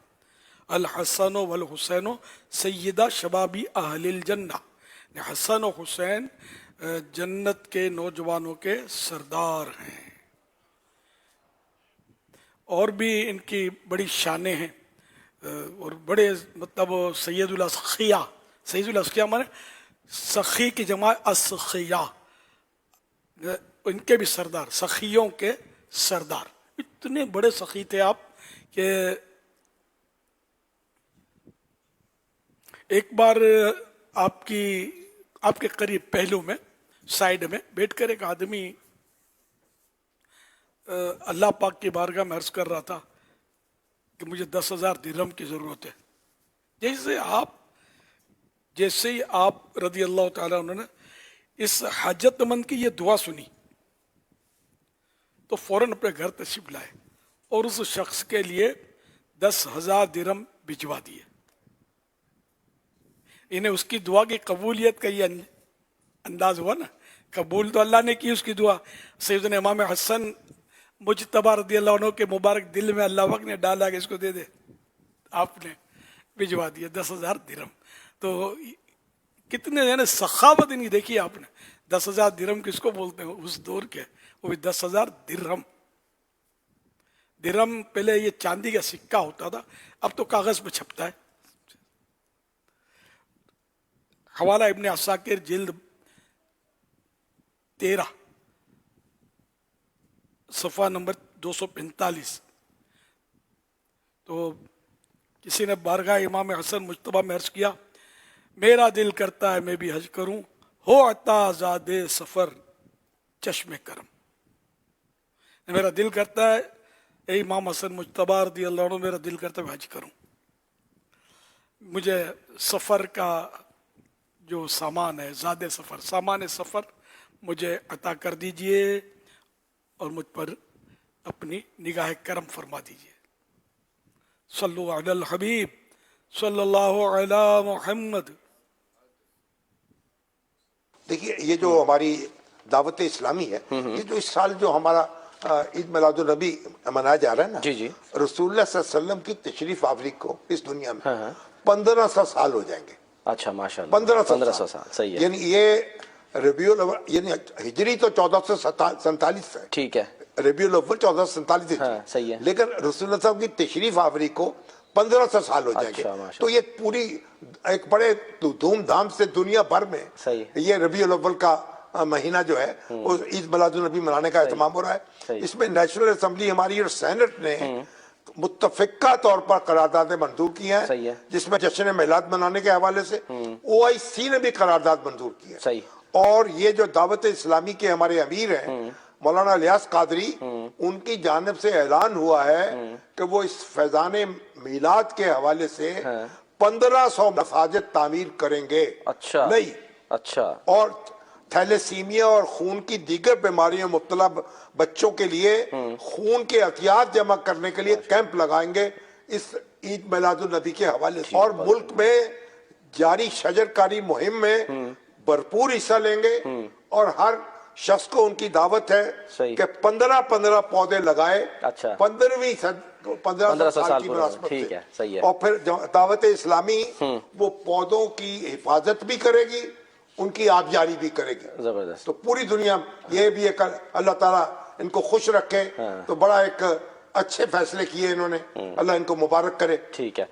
الحسن والحسین سیدہ شبابی اہل الجنہ، حسن و حسین جنت کے نوجوانوں کے سردار ہیں. اور بھی ان کی بڑی شانیں ہیں اور بڑے مطلب سید الاسخیہ، سید الاسخیہ مانے سخی کی جمع اسخیہ، ان کے بھی سردار، سخیوں کے سردار. اتنے بڑے سخی تھے آپ کہ ایک بار آپ کے قریب پہلو میں سائیڈ میں بیٹھ کر ایک آدمی اللہ پاک کی بارگاہ میں عرض کر رہا تھا کہ مجھے 10,000 درہم کی ضرورت ہے. جیسے ہی آپ رضی اللہ تعالیٰ عنہ نے اس حاجت مند کی یہ دعا سنی تو فوراً اپنے گھر تشریف لائے اور اس شخص کے لیے 10,000 درہم بھجوا دیے. انہیں اس کی دعا کی قبولیت کا یہ انداز ہوا نا، قبول تو اللہ نے کی اس کی دعا. سیدنا امام حسن مجتبی رضی اللہ عنہ کے مبارک دل میں اللہ وقت نے ڈالا کہ اس کو دے دے، آپ نے بھجوا دیا 10,000 درہم. تو کتنے سخاوت نہیں دیکھی آپ نے. 10,000 درہم کس کو بولتے ہیں اس دور کے، وہ بھی 10,000 درہم. درہم پہلے یہ چاندی کا سکہ ہوتا تھا، اب تو کاغذ پہ چھپتا ہے. حوالہ ابن عساکر جلد 13 صفحہ نمبر 245. تو کسی نے بارگاہ امام حسن مجتبی میں عرض کیا، میرا دل کرتا ہے میں بھی حج کروں، ہو عطا زاد سفر چشم کرم. میرا دل کرتا ہے اے امام حسن مجتبی رضی اللہ عنہ، میرا دل کرتا ہے میں حج کروں، مجھے سفر کا جو سامان ہے، زاد سفر، سامان سفر مجھے عطا کر دیجئے اور مجھ پر اپنی نگاہ کرم فرما دیجئے. صلو علی الحبیب صلی اللہ علی محمد. دیکھیے یہ جو ہماری دعوت اسلامی ہے، یہ جو اس سال جو ہمارا عید میلاد النبی منایا جا رہا ہے نا، رسول اللہ صلی اللہ علیہ وسلم کی تشریف آوری کو اس دنیا میں 1500 سال ہو جائیں گے. اچھا ماشاء اللہ، 1500 سال صحیح ہے. یعنی یہ ربیع الاول، یعنی ہجری تو 1447 ہے، ٹھیک ہے، ربیع الاول 1447 صحیح ہے، لیکن رسول اللہ صلی اللہ علیہ وسلم کی تشریف آوری کو 1500 سال ہو جائیں گے. تو یہ پوری ایک بڑے دھوم دھام سے دنیا بھر میں یہ ربیع الاول کا مہینہ جو ہے وہ عید میلاد النبی منانے کا اہتمام ہو رہا ہے. اس میں نیشنل اسمبلی ہماری اور سینٹ نے متفقہ طور پر قراردادیں منظور کی ہیں، جس میں جشن میلاد منانے کے حوالے سے OIC نے بھی قرارداد منظور کی ہے. اور یہ جو دعوت اسلامی کے ہمارے امیر ہیں مولانا الیاس قادری، ان کی جانب سے اعلان ہوا ہے کہ وہ اس فیضان میلاد کے حوالے سے 1500 مساجد تعمیر کریں گے. اچھا نہیں، اچھا، اور تھیلیسیمیا اور خون کی دیگر بیماریوں مبتلا بچوں کے لیے خون کے عطیات جمع کرنے کے لیے کیمپ لگائیں گے اس عید میلاد النبی کے حوالے سے. اور ملک میں جاری شجرکاری مہم میں بھرپور حصہ لیں گے اور ہر شخص کو ان کی دعوت ہے کہ 15 پودے لگائے 15 سال کی مناسبت سے. اور پھر دعوت اسلامی وہ پودوں کی حفاظت بھی کرے گی، ان کی آبیاری بھی کرے گی. زبردست. تو پوری دنیا یہ بھی ایک اللہ تعالیٰ ان کو خوش رکھے. تو بڑا ایک اچھے فیصلے کیے انہوں نے، اللہ ان کو مبارک کرے. ٹھیک ہے.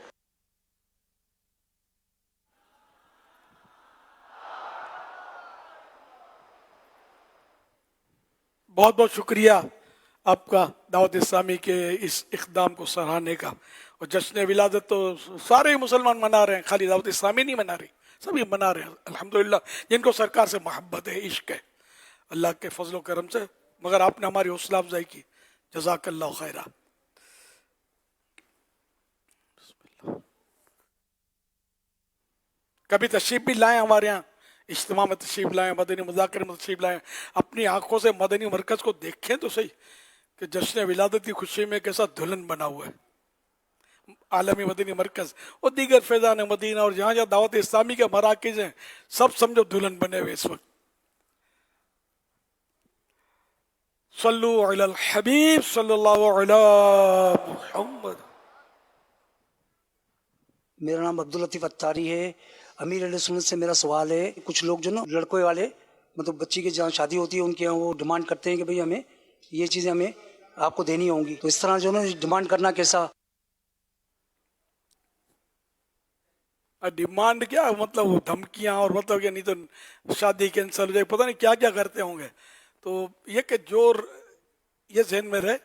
بہت بہت شکریہ آپ کا دعوت اسلامی کے اس اقدام کو سراہنے کا. اور جشن ولادت تو سارے مسلمان منا رہے ہیں، خالی دعوت اسلامی نہیں منا رہی، سبھی منا رہے ہیں الحمدللہ، جن کو سرکار سے محبت ہے، عشق ہے اللہ کے فضل و کرم سے. مگر آپ نے ہماری حوصلہ افزائی کی، جزاک اللہ خیرہ. कभी तशरीफ भी लाएं हमारे यहाँ, इज्तिमा में तशरीफ लाएं, मदनी मुज़ाकरे में तशरीफ लाएं, अपनी आंखों से मदनी मरकज़ को देखें तो सही कि जश्न विलादत की खुशी में कैसा दुल्हन बना हुआ है आलमी मदनी मरकज़ और दीगर फैज़ान मदीना और जहाँ जहाँ दावत इस्लामी के मराकिज़ हैं सब समझो दुल्हन बने हुए इस वक्त। सल्लु अलल हबीब सल्लल्लाहु अलैहि मुहम्मद। मेरा नाम अब्दुल लतीफ़ अत्तारी है। अमीर अहले सुन्नत से मेरा सवाल है, कुछ लोग जो ना लड़कों वाले मतलब बच्ची की जहाँ शादी होती है उनके यहाँ वो डिमांड करते हैं कि भाई हमें ये चीज़ें हमें आपको देनी होंगी, तो इस तरह जो ना डिमांड करना कैसा? डिमांड क्या मतलब वो धमकियां और मतलब कि नहीं तो शादी कैंसिल हो जाए, पता नहीं क्या क्या करते होंगे। तो ये कि जो ये ज़हन में रहे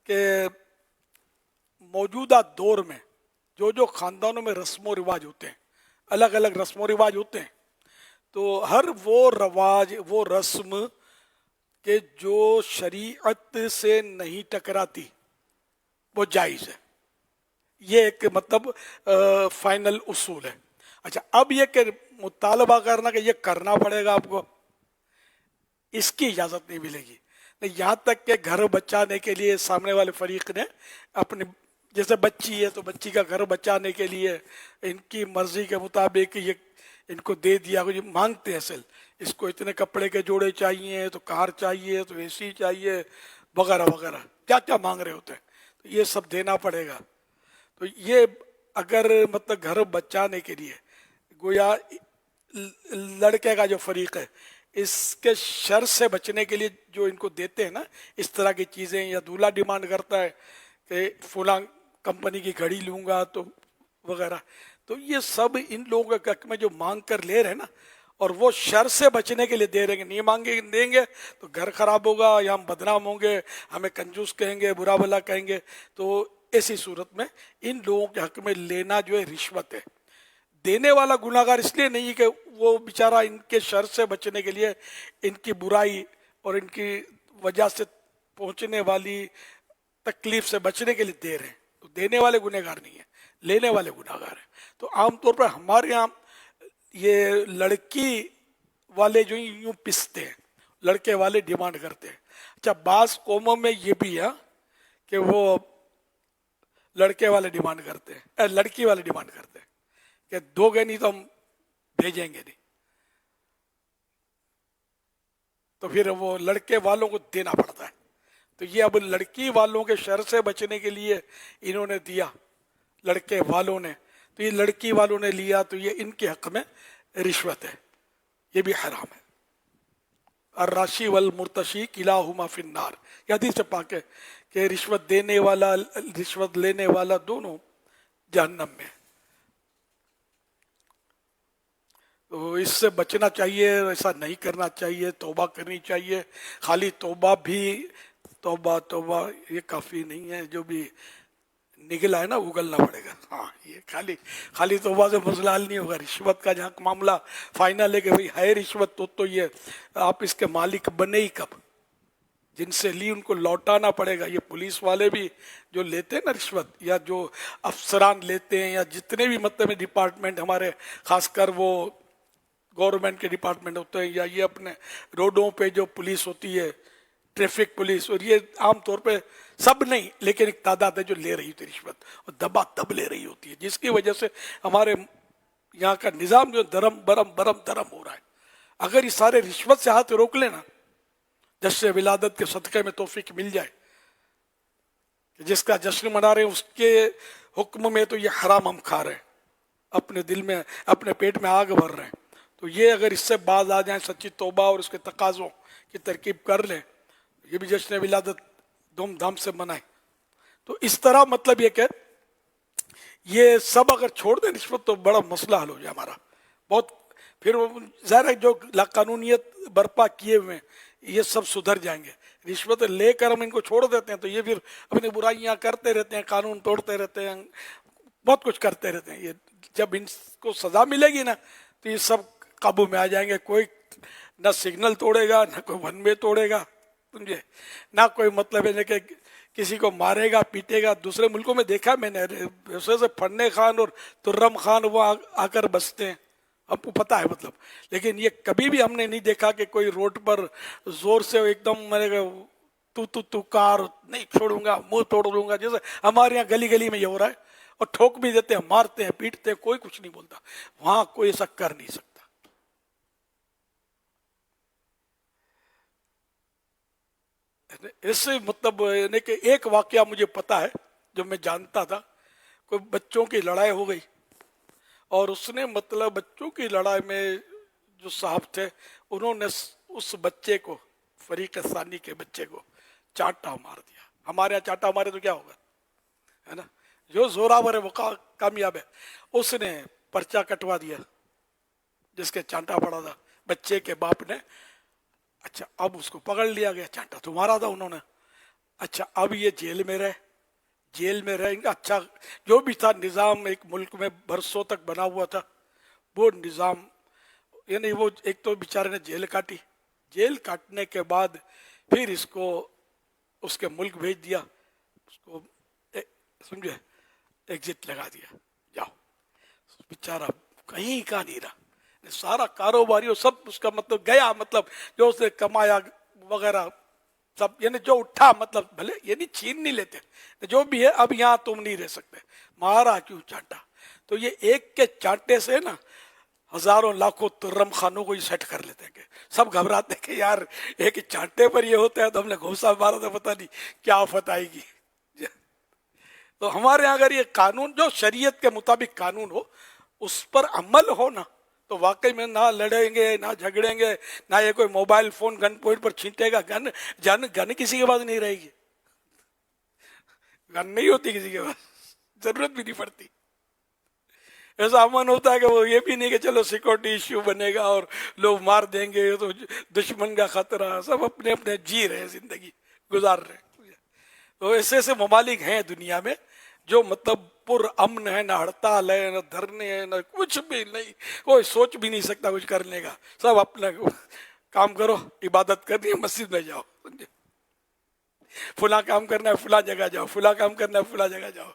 कि मौजूदा दौर में जो जो ख़ानदानों में रस्म रिवाज होते हैं, अलग अलग रस्म रिवाज होते हैं, तो हर वो रवाज वो रस्म के जो शरीयत से नहीं टकराती वो जायज़ है। ये एक मतलब फाइनल उसूल है। अच्छा, अब ये कि मुतालबा करना कि ये करना पड़ेगा आपको, इसकी इजाज़त नहीं मिलेगी। नहीं, यहाँ तक कि घर बचाने के लिए सामने वाले फरीक ने अपने जैसे बच्ची है तो बच्ची का घर बचाने के लिए इनकी मर्जी के मुताबिक ये इनको दे दिया, ये मांगते हैं असल, इसको इतने कपड़े के जोड़े चाहिए, तो कार चाहिए, तो एसी चाहिए, वगैरह वगैरह क्या क्या मांग रहे होते हैं, तो ये सब देना पड़ेगा। तो ये अगर मतलब घर बचाने के लिए गोया लड़के का जो फरीक है इसके शर से बचने के लिए जो इनको देते हैं ना इस तरह की चीज़ें, या दूल्हा डिमांड करता है कि फलां कंपनी की घड़ी लूँगा तो वगैरह, तो ये सब इन लोगों के हक में जो मांग कर ले रहे हैं ना, और वो शर से बचने के लिए दे रहे हैं। नहीं मांगे देंगे तो घर खराब होगा या हम बदनाम होंगे, हमें कंजूस कहेंगे, बुरा भला कहेंगे। तो ऐसी सूरत में इन लोगों के हक में लेना जो है रिश्वत है। देने वाला गुनाहगार इसलिए नहीं कि वो बेचारा इनके शर से बचने के लिए इनकी बुराई और इनकी वजह से पहुंचने वाली तकलीफ से बचने के लिए दे रहे हैं, तो देने वाले गुनहगार नहीं है, लेने वाले गुनाहगार हैं। तो आमतौर पर हमारे यहाँ ये लड़की वाले जो यूँ पिसते हैं, लड़के वाले डिमांड करते हैं। अच्छा, बास कौमों में ये भी है कि वो लड़के वाले डिमांड करते हैं, लड़की वाले डिमांड करते हैं कि दोगे नहीं तो हम भेजेंगे नहीं, तो फिर वो लड़के वालों को देना पड़ता है। तो ये अब लड़की वालों के शर से बचने के लिए इन्होंने दिया, लड़के वालों ने, तो ये लड़की वालों ने लिया, तो ये इनके हक में रिश्वत है, ये भी हराम है। अर्राशी वल मुर्तशी किलाहुमा फिन्नार, हदीस पाक है कि रिश्वत देने वाला रिश्वत लेने वाला दोनों जहन्नम में। तो इससे बचना चाहिए, ऐसा नहीं करना चाहिए, तौबा करनी चाहिए। खाली तौबा भी तौबा तौबा ये काफ़ी नहीं है, जो भी निकला है ना उगलना पड़ेगा। हाँ, ये खाली तौबा से मसला हल नहीं होगा। रिश्वत का जहाँ मामला फाइनल है कि भाई है रिश्वत, तो ये आप इसके मालिक बने ही कब, जिनसे ली उनको लौटाना पड़ेगा। ये पुलिस वाले भी जो लेते हैं ना रिश्वत, या जो अफसरान लेते हैं, या जितने भी मतलब डिपार्टमेंट हमारे, खासकर वो गवर्नमेंट के डिपार्टमेंट होते हैं, या ये अपने रोडों पे जो पुलिस होती है, ट्रैफिक पुलिस, और ये आम तौर पे सब नहीं लेकिन एक तादाद है जो ले रही होती है रिश्वत, और दबा तब ले रही होती है, जिसकी वजह से हमारे यहाँ का निज़ाम जो दरम दरम हो रहा है। अगर ये सारे रिश्वत से हाथ रोक लेना, जश्न विलादत के सदक़े में तौफीक मिल जाए, जिसका जश्न मना रहे हैं उसके हुक्म में तो ये हराम हम खा रहे हैं, अपने दिल में अपने पेट में आग भर रहे हैं। तो ये अगर इससे बाज आ जाए, सच्ची तौबा और उसके तकाज़ों की तरकीब कर लें, ये भी जश्न विलादत धूमधाम से मनाए। तो इस तरह मतलब ये कि ये सब अगर छोड़ दें रिश्वत, तो बड़ा मसला हल हो जाए हमारा बहुत। फिर ज़ाहिर है जो लाकानूनियत बर्पा किए हुए हैं ये सब सुधर जाएंगे। रिश्वत लेकर हम इनको छोड़ देते हैं तो ये फिर अपनी बुराइयां करते रहते हैं, कानून तोड़ते रहते हैं, बहुत कुछ करते रहते हैं। ये जब इनको सज़ा मिलेगी ना तो ये सब काबू में आ जाएंगे। कोई ना सिग्नल तोड़ेगा, ना कोई वन वे तोड़ेगा, समझे, ना कोई मतलब है कि किसी को मारेगा पीटेगा। दूसरे मुल्कों में देखा मैंने, वैसे से फन्ने खान और तुर्रम खान वो आकर बसते हैं, हमको पता है मतलब, लेकिन ये कभी भी हमने नहीं देखा कि कोई रोड पर जोर से एकदम मेरे तू कार नहीं छोड़ूंगा, मुंह तोड़ लूंगा, जैसे हमारे यहाँ गली गली में ये हो रहा है, और ठोक भी देते हैं, मारते हैं, पीटते हैं, कोई कुछ नहीं बोलता। वहां कोई ऐसा कर नहीं सकता। इससे मतलब यानी कि एक वाकया मुझे पता है जो मैं जानता था, कोई बच्चों की लड़ाई हो गई और उसने मतलब बच्चों की लड़ाई में जो साहब थे उन्होंने उस बच्चे को, फरीक सानी के बच्चे को चांटा मार दिया। हमारे यहाँ चांटा मारे तो क्या होगा, है ना, जो जोरावर है वो कामयाब है। उसने पर्चा कटवा दिया जिसके चांटा पड़ा था, बच्चे के बाप ने। अच्छा, अब उसको पकड़ लिया गया, चांटा तो मारा था उन्होंने। अच्छा, अब ये जेल में रहेंगे। अच्छा, जो भी था निज़ाम एक मुल्क में बरसों तक बना हुआ था, वो निज़ाम यानी वो एक तो बेचारे ने जेल काटी, जेल काटने के बाद फिर इसको उसके मुल्क भेज दिया, उसको समझे एग्जिट लगा दिया, जाओ। बेचारा कहीं का नहीं रहा, सारा कारोबारी सब उसका मतलब गया, मतलब जो उसने कमाया वगैरह सब, यानी जो उठा, मतलब भले यानी छीन नहीं लेते, जो भी है अब यहाँ तुम नहीं रह सकते, मारा क्यों चांटा। तो ये एक के चांटे से ना हजारों लाखों तुर्रम खानों को ही सेट कर लेते हैं। सब घबराते हैं कि यार एक चांटे पर ये होता है, तो हमने घोंसा मारा तो पता नहीं क्या आफत आएगी। तो हमारे यहाँ अगर ये कानून जो शरीयत के मुताबिक कानून हो, उस पर अमल हो ना, तो वाकई में ना लड़ेंगे, ना झगड़ेंगे, ना ये कोई मोबाइल फोन गन पॉइंट पर छींटेगा। गन किसी के पास नहीं रहेगी, गन नहीं होती किसी के पास, जरूरत भी नहीं पड़ती। ऐसा अमन होता है कि वो ये भी नहीं कि चलो सिक्योरिटी इश्यू बनेगा और लोग मार देंगे तो दुश्मन का खतरा, सब अपने अपने जी रहे, जिंदगी गुजार रहे। तो ऐसे ऐसे ममालिक हैं दुनिया में जो मतलब पुर अमन है, ना हड़ताल है, ना धरने है, ना कुछ भी नहीं, कोई सोच भी नहीं सकता कुछ करने का। सब अपना काम करो, इबादत करनी है मस्जिद में जाओ, समझे, फुला काम करना है फुला जगह जाओ, फुला काम करना है फुला जगह जाओ,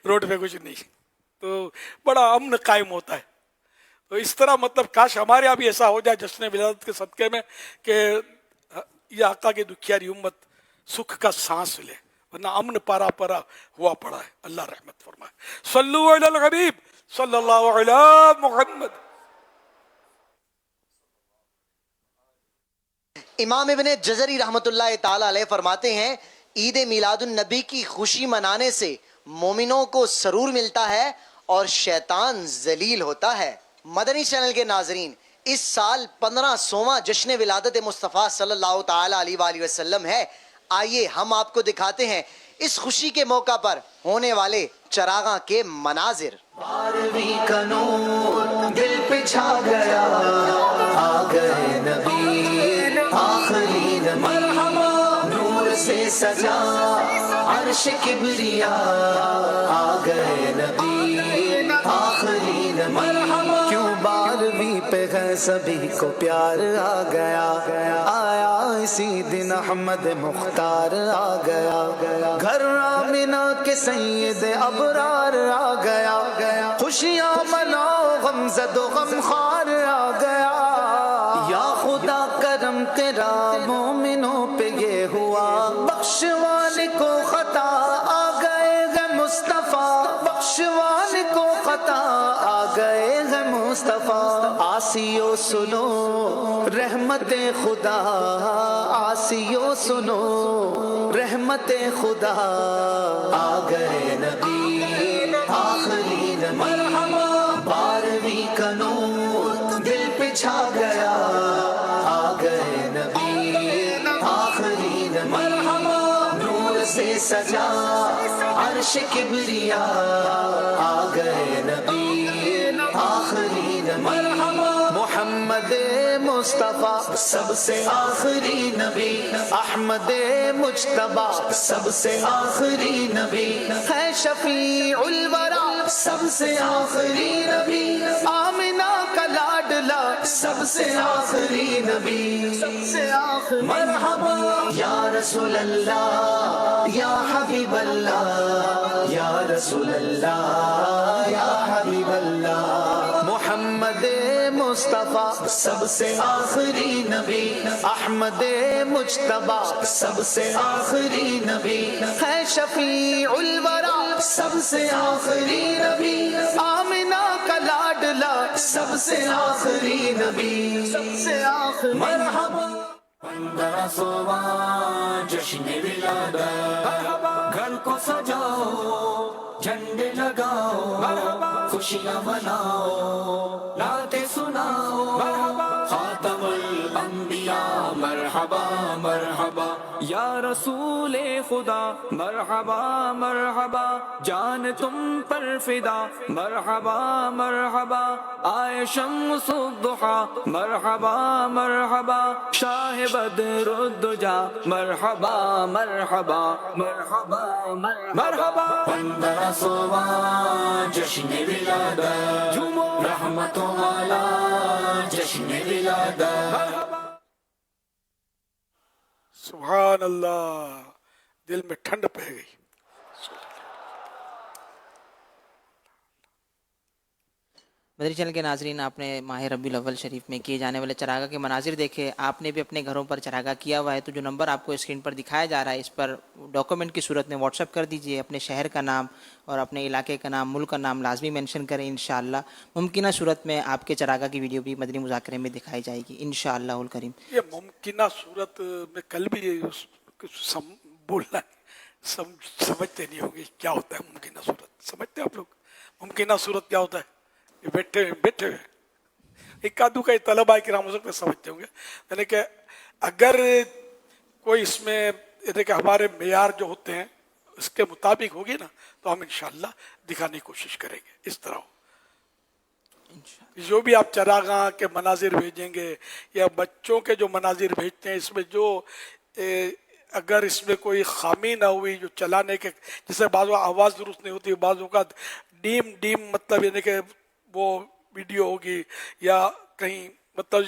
रोड पे कुछ नहीं। तो बड़ा अमन कायम होता है। तो इस तरह मतलब काश हमारे यहाँ भी ऐसा हो जाए जश्न विलादत के सदक़े में कि ये आका की दुखियारी उम्मत सुख का सांस ले, वरना अमन पारा पारा हुआ पड़ा है। अल्लाह रहमत फरमाए। सल्लु अलल हबीब सल्लल्लाहु अलैहि मुहम्मद। इमाम इब्ने जज़री रहमतुल्लाह ताला अलैह फरमाते हैं, ईद मिलादुन नबी की खुशी मनाने से मोमिनों को सरूर मिलता है और शैतान जलील होता है। मदनी चैनल के नाजरीन, इस साल 1500वां जश्न विलादत मुस्तफ़ा सल्लल्लाहु ताला अलैहि वसल्लम है। आइए हम आपको दिखाते हैं इस खुशी के मौका पर होने वाले चरागा के मनाजिर। बारहवीं का नूर दिल पे छा गया, आ गए नबी आखिरी नबी, नूर से सजा अर्श किबरिया, आ गए नबी आखिरी नबी। क्यों 12वीं पे है सभी को प्यार आ गया, आया इसी दिन अहमद मुख्तार आ गया, घर आमिना के सैयद अबरार आ गया, खुशियाँ मनाओ गमज़दो गमखार आ गया। या खुदा करम तेरा मोमिनों पे ये हुआ, बख्शवाने को खता आ गए है मुस्तफ़ा, बख्शवाने को खता आ गए है मुस्तफ़ा। आसियो सुनो रहमत खुदा, आसियो सुनो रहमत खुदा, आ गए नबी आखिरी नबी। 12वीं का नूर दिल पे छा गया, आ गए नबी आखिरी नबी, नूर से सजा अर्श किबरिया, आ गए नबी आखिरी नबी। मोहम्मद मुस्तफ़ा सबसे आखिरी नबी, अहमद मुज्तबा सबसे आखिरी नबी, है शफीउल वरा सबसे आखिरी नबी, आमिना का लाडला सबसे आखिरी नबी, सबसे आखिरी। मरहबा या रसूल अल्लाह या हबीब अल्लाह, या रसूल अल्लाह या हबीब अल्लाह। मोहम्मद مصطفیٰ سب سے آخری نبی، احمد مجتبیٰ سب سے آخری نبی، ہے شفیع الورا سب سے آخری نبی، آمنہ کا لاڈلا سب سے آخری نبی، سب سے آخری مرحبا 15واں جشن ولادت، گھر کو سجاؤ جھنڈے لگاؤ خوشیاں مناؤ نعتیں سناؤ خاتم الانبیاء مرحبا مرحبا یا رسول خدا مرحبا مرحبا جان تم پر فدا مرحبا مرحبا آئے شمس الضحیٰ مرحبا مرحبا شاہ بدر الدجا مرحبا مرحبا مرحبا مرحبا 15واں جشن ولادت، جھومو رحمتوں والا جشن ولادت. سبحان اللہ، دل میں ٹھنڈ پہ گئی. مدری چینل کے ناظرین، آپ نے ماہ ربیع الاول شریف میں کیے جانے والے چراغاہ کے مناظر دیکھے. آپ نے بھی اپنے گھروں پر چراغاہ کیا ہوا ہے تو جو نمبر آپ کو اسکرین پر دکھایا جا رہا ہے اس پر ڈاکومنٹ کی صورت میں واٹس ایپ کر دیجئے. اپنے شہر کا نام اور اپنے علاقے کا نام، ملک کا نام لازمی مینشن کریں. انشاءاللہ ممکنہ صورت میں آپ کے چراغاہ کی ویڈیو بھی مدنی مذاکرے میں دکھائی جائے گی انشاءاللہ الکریم. یہ ممکنہ صورت میں کل بھی بولنا سمجھتے نہیں ہوں گے کیا ہوتا ہے ممکنہ صورت. سمجھتے ہیں آپ لوگ ممکنہ صورت کیا ہوتا ہے؟ یہ بیٹھے ہوئے ایک آدھو کا طلبہ کرام ہو سکتے سمجھتے ہوں گے. یعنی کہ اگر کوئی اس میں یعنی کہ ہمارے معیار جو ہوتے ہیں اس کے مطابق ہوگی نا تو ہم انشاءاللہ دکھانے کی کوشش کریں گے. اس طرح جو بھی آپ چراغاں کے مناظر بھیجیں گے یا بچوں کے جو مناظر بھیجتے ہیں اس میں جو اگر اس میں کوئی خامی نہ ہوئی جو چلانے کے، جیسے بعض اوقات آواز درست نہیں ہوتی، بعض اوقات ڈیم مطلب یعنی کہ وہ ویڈیو ہوگی یا کہیں مطلب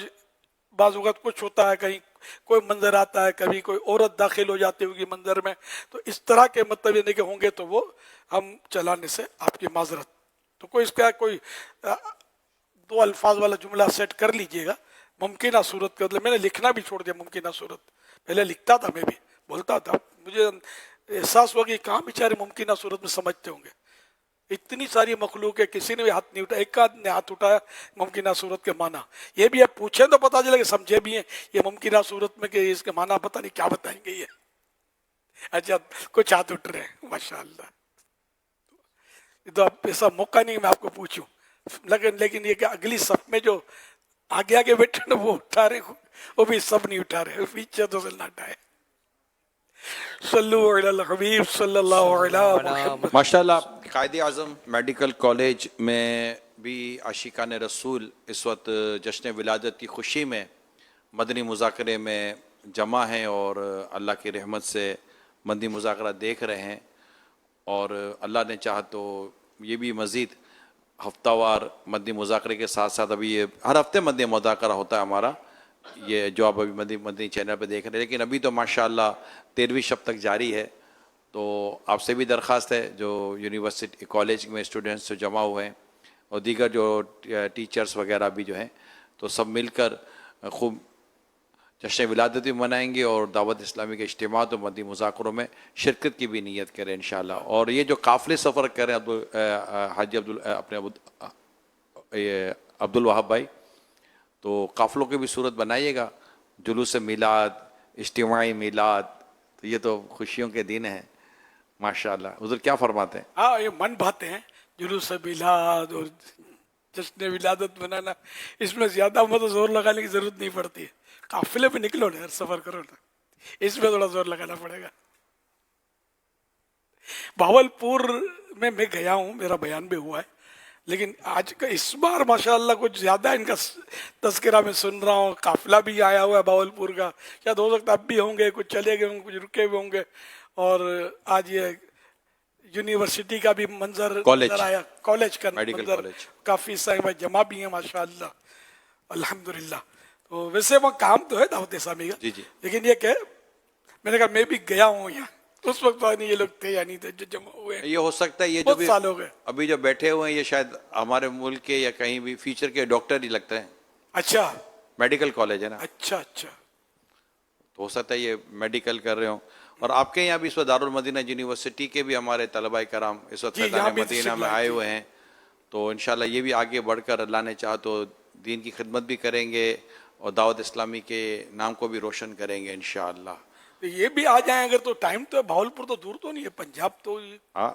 بعض اوقات کچھ ہوتا ہے، کہیں کوئی منظر آتا ہے، کبھی کوئی عورت داخل ہو جاتی ہوگی منظر میں، تو اس طرح کے مطلب یعنی کہ ہوں گے تو وہ ہم چلانے سے آپ کی معذرت. تو کوئی اس کا کوئی 2 الفاظ والا جملہ سیٹ کر لیجئے گا. ممکنہ صورت کا مطلب میں نے لکھنا بھی چھوڑ دیا. ممکنہ صورت پہلے لکھتا تھا، میں بھی بولتا تھا، مجھے احساس ہوا کہ کہاں بیچارے ممکنہ صورت میں سمجھتے ہوں گے. اتنی ساری مخلوق ہے، کسی نے بھی ہاتھ نہیں اٹھایا، ایک آدھ نے ہاتھ اٹھایا ممکنہ صورت کے معنی. یہ بھی آپ پوچھیں تو پتہ چلے کہ سمجھے بھی ہیں یہ ممکنہ صورت میں کہ اس کے معنی پتہ نہیں کیا بتائیں گے یہ. اچھا کچھ ہاتھ اٹھ رہے ہیں ماشاءاللہ. تو اب ایسا موقع نہیں میں آپ کو پوچھوں، لیکن یہ کہ اگلی صف میں جو آگے بیٹھے نا وہ اٹھا رہے، وہ بھی سب نہیں اٹھا رہے، پیچھے تو سے نہ اٹھائے. صلو علی الحبیب صلی اللہ علیہ وسلم. ماشاءاللہ قائد اعظم میڈیکل کالج میں بھی عاشقان رسول اس وقت جشن ولادت کی خوشی میں مدنی مذاکرے میں جمع ہیں اور اللہ کی رحمت سے مدنی مذاکرہ دیکھ رہے ہیں. اور اللہ نے چاہا تو یہ بھی مزید ہفتہ وار مدنی مذاکرے کے ساتھ ساتھ ابھی یہ ہر ہفتے مدنی مذاکرہ ہوتا ہے ہمارا، یہ جو آپ ابھی مدنی چینل پہ دیکھ رہے ہیں. لیکن ابھی تو ماشاءاللہ 13ویں شب تک جاری ہے. تو آپ سے بھی درخواست ہے جو یونیورسٹی کالج میں اسٹوڈنٹس جو جمع ہوئے ہیں اور دیگر جو ٹیچرز وغیرہ بھی جو ہیں تو سب مل کر خوب جشن ولادت بھی منائیں گے اور دعوت اسلامی کے اجتماعات اور مدنی مذاکروں میں شرکت کی بھی نیت کریں انشاءاللہ. اور یہ جو قافلے سفر کریں حاجی اپنے عبد الوہاب بھائی، تو قافلوں کی بھی صورت بنائیے گا، جلوس میلاد، اجتماعی میلاد، تو یہ تو خوشیوں کے دن ہیں ماشاءاللہ. حضور کیا فرماتے ہیں؟ ہاں یہ من باتیں ہیں، جلوس میلاد اور جشن ولادت منانا، اس میں زیادہ مطلب زور لگانے کی ضرورت نہیں پڑتی ہے. قافلے پہ نکلو نا، سفر کرو نا، اس میں تھوڑا زور لگانا پڑے گا. بھاولپور میں گیا ہوں، میرا بیان بھی ہوا ہے، لیکن آج کا اس بار ماشاءاللہ کچھ زیادہ ان کا تذکرہ میں سن رہا ہوں. قافلہ بھی آیا ہوا ہے بھاولپور کا، شاید ہو سکتا اب بھی ہوں گے، کچھ چلے گئے ہوں گے، کچھ رکے ہوئے ہوں گے. اور آج یہ یونیورسٹی کا بھی منظر نظر آیا، کالج کا منظر، کافی صاحب جمع بھی ہیں ماشاءاللہ الحمدللہ. تو ویسے وہ کام تو ہے دعوت اسلامی کا، لیکن یہ کہ میں نے کہا میں بھی گیا ہوں یہاں، اس وقت نہیں یہ لوگ تھے یا نہیں تھے جو جمع ہوئے. یہ ہو سکتا ہے یہ جو بھی ابھی جو بیٹھے ہوئے ہیں یہ شاید ہمارے ملک کے یا کہیں بھی فیچر کے ڈاکٹر ہی لگتے ہیں. अच्छा, मेडिकल कॉलेज है ना, अच्छा अच्छा, तो हो सकता है ये मेडिकल कर रहे हो। और आपके यहाँ भी इस वक्त दारुल मदीना यूनिवर्सिटी के भी हमारे तलबाए कराम इस वक्त जी, फैज़ान यहाँ भी मदीना में तशरीफ आए लाए, हुए हैं, तो इंशाल्लाह ये भी आगे बढ़कर अल्लाह ने चाहा तो दीन की खिदमत भी करेंगे और दावत इस्लामी के नाम को भी रोशन करेंगे इंशाअल्लाह। तो ये भी आ जाए अगर, तो टाइम तो है, भावलपुर तो दूर तो नहीं है, पंजाब तो हाँ,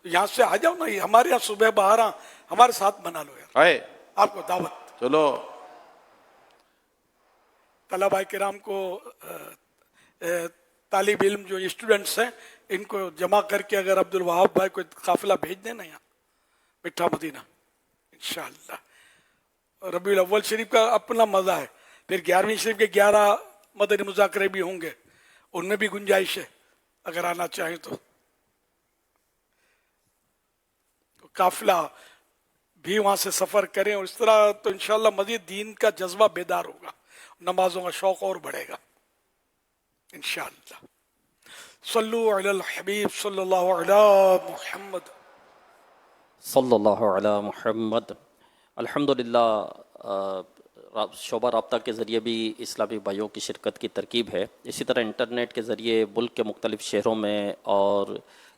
तो यहाँ से आ जाओ ना, ये हमारे यहाँ सुबह 12 हमारे साथ बना लो यार, आए आपको दावत। चलो। तलबा किराम को तालिब इल्म जो स्टूडेंट्स हैं इनको जमा करके अगर अब्दुल वहाब भाई को काफिला भेज देना यहाँ मिठा मदीना इंशाअल्लाह। रबीउल अव्वल शरीफ का अपना मजा है, फिर 11वीं शरीफ के 11 मदनी मुज़ाकरे भी होंगे, उनमें भी गुंजाइश है अगर आना चाहें तो काफिला भी वहां से सफर करें, और इस तरह तो इंशाअल्लाह मज़ीद दीन का जज्बा बेदार होगा, नमाजों का शौक और बढ़ेगा इंशाअल्लाह। सल्लु अलल हबीब सल्लल्लाहु अलैहि मुहम्मद सल्लल्लाहु अलैहि मुहम्मद। अल्हम्दुलिल्लाह शोबा राब्ता के ज़रिए भी इस्लामी भाइयों की शिरकत की तरकीब है। इसी तरह इंटरनेट के ज़रिए मुल्क के मुख्तलिफ़ शहरों में और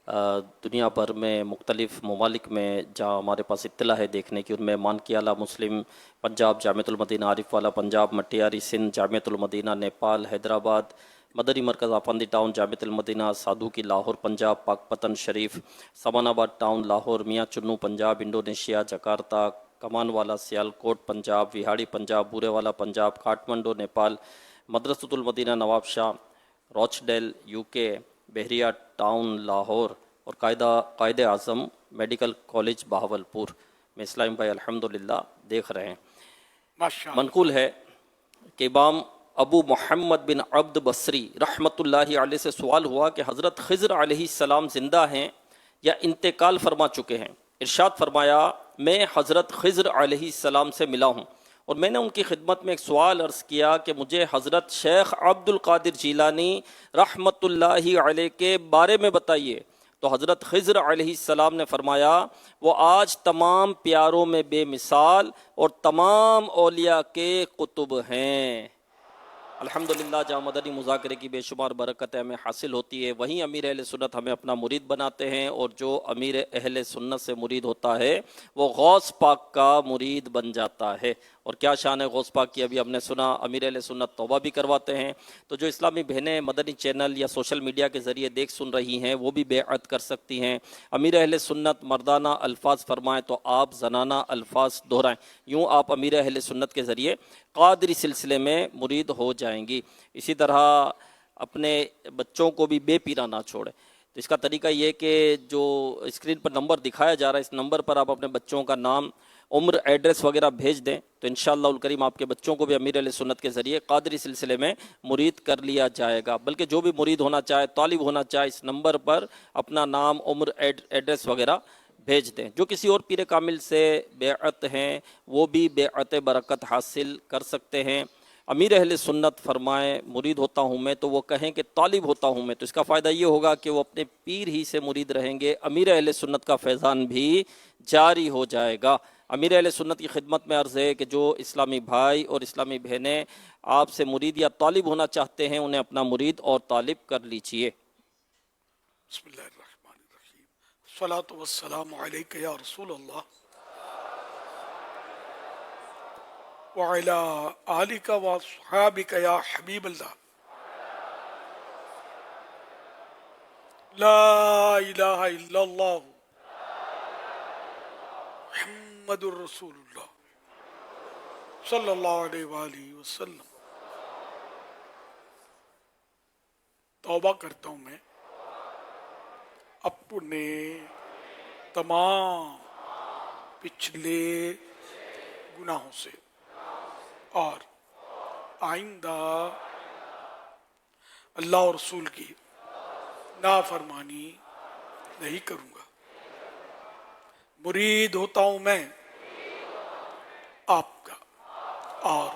दुनिया भर में मुख्तलिफ़ ममालिक में जहाँ हमारे पास इत्तला है देखने की, उनमें मानकी आला मुस्लिम Punjab, Jamiatul Madina Arifwala Punjab, Matiari Sindh, Jamiatul Madina Nepal, Hyderabad, Madni Markaz Afandi town, Jamiatul Madina Sadhoke Lahore Punjab, Pakpattan Sharif, Samanabad town Lahore, Mian Channu Punjab, Indonesia Jakarta, Kamanwala Sialkot Punjab, Vehari Punjab, Burewala Punjab, Kathmandu Nepal, Madrasatul Madina Nawabshah, Rochdale UK, Bahria town Lahore और कायदे आज़म मेडिकल कॉलेज बहावलपुर में इस्लाम भाई अल्हम्दुलिल्लाह देख रहे हैं। माशाअल्लाह। मनकूल है कि इमाम अबू मोहम्मद बिन अब्द बसरी रहमतुल्लाहि अलैह से सवाल हुआ कि हज़रत खिज़र अलैहिस्सलाम ज़िंदा हैं या इंतकाल फरमा चुके हैं। इरशाद फरमाया, मैं हज़रत खिज़र अलैहिस्सलाम से मिला हूँ और मैंने उनकी खिदमत में एक सवाल अर्ज़ किया कि मुझे हज़रत शेख अब्दुल कादिर जीलानी रहमतुल्लाहि अलैह के बारे में बताइए। तो हज़रत खिज़र अलैहिस्सलाम ने फरमाया, वो आज तमाम प्यारों में बेमिसाल और तमाम औलिया के कुतुब हैं। अल्हम्दुलिल्लाह जहाँ मदनी मुज़ाकरे की बेशुमार बरकत हमें हासिल होती है, वहीं अमीर अहले सुन्नत हमें अपना मुरीद बनाते हैं, और जो अमीर अहले सुन्नत से मुरीद होता है वो गौस पाक का मुरीद बन जाता है। और क्या शान है गौस पाक की, अभी हमने सुना अमीर अहले सुन्नत तौबा भी करवाते हैं। तो जो इस्लामी बहनें मदनी चैनल या सोशल मीडिया के ज़रिए देख सुन रही हैं वो भी बेअत कर सकती हैं। अमीर अहले सुन्नत मर्दाना अल्फाज फरमाएँ तो आप जनाना अल्फाज दोहराएँ, यूँ आप अमीर अहले सुन्नत के ज़रिए क़ादरी सिलसिले में मुरीद हो जाएंगी। इसी तरह अपने बच्चों को भी बेपीरा ना छोड़ें। तो इसका तरीका ये कि जो स्क्रीन पर नंबर दिखाया जा रहा है, इस नंबर पर आप अपने बच्चों का नाम, उम्र, एड्रेस वगैरह भेज दें, तो इंशाअल्लाह उल करीम आपके बच्चों को भी अमीर अहले सुन्नत के ज़रिए क़ादरी सिलसिले में मुरीद कर लिया जाएगा। बल्कि जो भी मुरीद होना चाहे, तालिब होना चाहे, इस नंबर पर अपना नाम, उम्र, एड्रेस वगैरह भेज दें। जो किसी और पीर कामिल से बेअत हैं वो भी बेअत बरकत हासिल कर सकते हैं। अमीर अहले सुन्नत फरमाएँ मुरीद होता हूँ मैं, तो वो कहें कि तालिब होता हूँ मैं, तो इसका फ़ायदा ये होगा कि वो अपने पीर ही से मुरीद रहेंगे, अमीर अहले सुन्नत का फैज़ान भी जारी हो जाएगा। अमीर अहले सुन्नत की खिदमत में अर्ज़ है कि जो इस्लामी भाई और इस्लामी बहनें आपसे मुरीद या तालिब होना चाहते हैं, उन्हें अपना मुरीद और तालिब कर लीजिए। बिस्मिल्लाहिर्रहमानिर्रहीम, सलातु वस्सलामु अलैका या रसूलल्लाह व अला आलिका व अस्हाबिका या हबीबल्लाह, ला इलाहा इल्लल्लाह मुहम्मदुर रसूलुल्लाह सल्लल्लाहु अलैहि वसल्लम। तौबा करता हूँ मैं अपने तमाम पिछले गुनाहों से और आइंदा अल्लाह और रसूल की नाफरमानी नहीं करूँगा। मुरीद होता हूँ मैं आपका और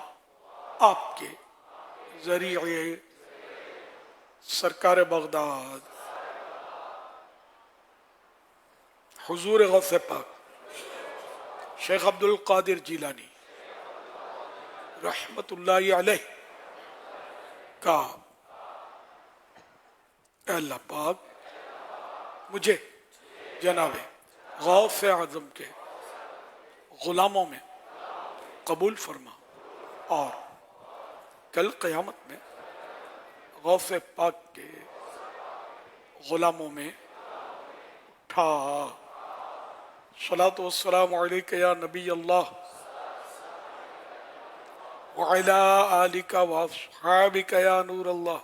आपके ज़रिए सरकार बगदाद हुजूर गौसे पाक शेख अब्दुल कादिर जीलानी रहमतुल्लाहि अलैह का अल्लाह पाक मुझे जनाबे गौस आज़म के गुलामों में कबूल फरमा और कल क़यामत में गौस पाक के गुलामों में उठा। सलातो वस्सलामु अलैका या नबी अल्लाह व अला आलिका व अस्हाबिका या नूर अल्लाह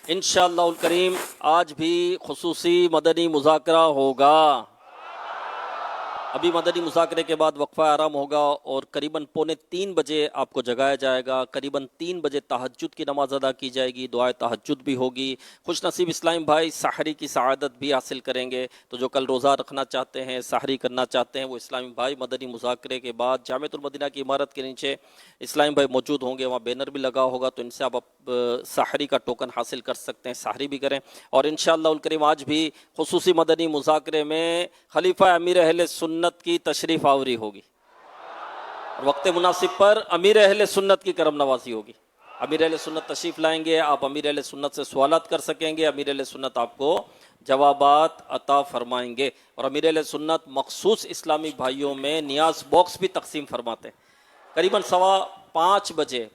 इंशाअल्लाह करीम आज भी खुसूसी मदनी मुज़ाकरा होगा। अभी मदनी मुज़ाकरे के बाद वक्फ़ा आराम होगा और करीबन 2:45 बजे आपको जगाया जाएगा। करीबन 3 बजे तहज्जुद की नमाज अदा की जाएगी, दुआए तहज्जुद भी होगी। खुश नसीब इस्लामी भाई सहरी की सआदत भी हासिल करेंगे। तो जो कल रोज़ा रखना चाहते हैं, सहरी करना चाहते हैं, वो इस्लामी भाई मदनी मुज़ाकरे के बाद जामिअतुल मदीना की इमारत के नीचे इस्लामी भाई मौजूद होंगे। वहाँ बैनर भी लगा होगा, तो इनसे आप सहरी का टोकन हासिल कर सकते हैं, सहरी भी करें। और इंशाअल्लाह उल करीम आज भी खुसूसी मदनी मुज़ाकरे में खलीफा अमीर अहले सुन्नत की तशरीफ आवरी होगी और वक्त मुनासिब पर अमीर अहले सुन्नत की करम नवाजी होगी। अमीर अहले सुन्नत तशरीफ लाएंगे, आप अमीर अहले सुन्नत से सवालात कर सकेंगे। अमीर अहले सुन्नत आपको जवाबात अता फरमाएंगे। और अमीर अहले सुन्नत मखसूस इस्लामी भाइयों में नियाज बॉक्स भी तकसीम फरमाते हैं। करीबन 5:15 बजे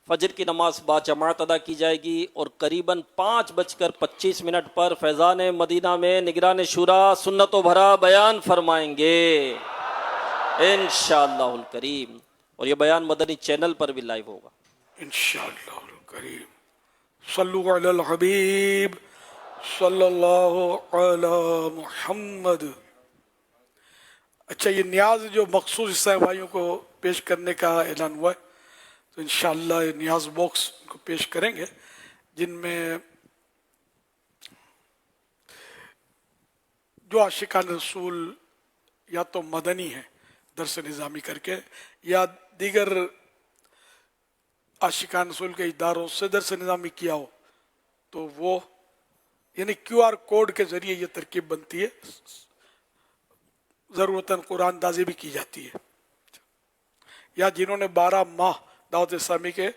फजर की नमाज बाजमात अदा की जाएगी और करीबन 5:25 पर फैज़ान मदीना में निगरान शुरा सुन्नतों भरा बयान फरमाएंगे इंशाअल्लाहुल करीम। और ये बयान मदनी चैनल पर भी लाइव होगा इंशाअल्लाहुल करीम। सल्लु अलल हबीब सल्लल्लाहु अला मुहम्मद। अच्छा, ये न्याज जो मखसूस इस्लामी भाइयों को पेश करने का ऐलान हुआ है, तो इंशाअल्लाह ये न्याज बॉक्स को पेश करेंगे, जिनमें जो आशिकान रसूल या तो मदनी है दरस निज़ामी करके, या दीगर आशिकान रसूल के इदारों से दरस निज़ामी किया हो, तो वो यानी QR कोड के ज़रिए ये तरकीब बनती है। ज़रूरतन कुरान दाज़ी भी की जाती है। या जिन्होंने 12 माह दावत इस्लामी के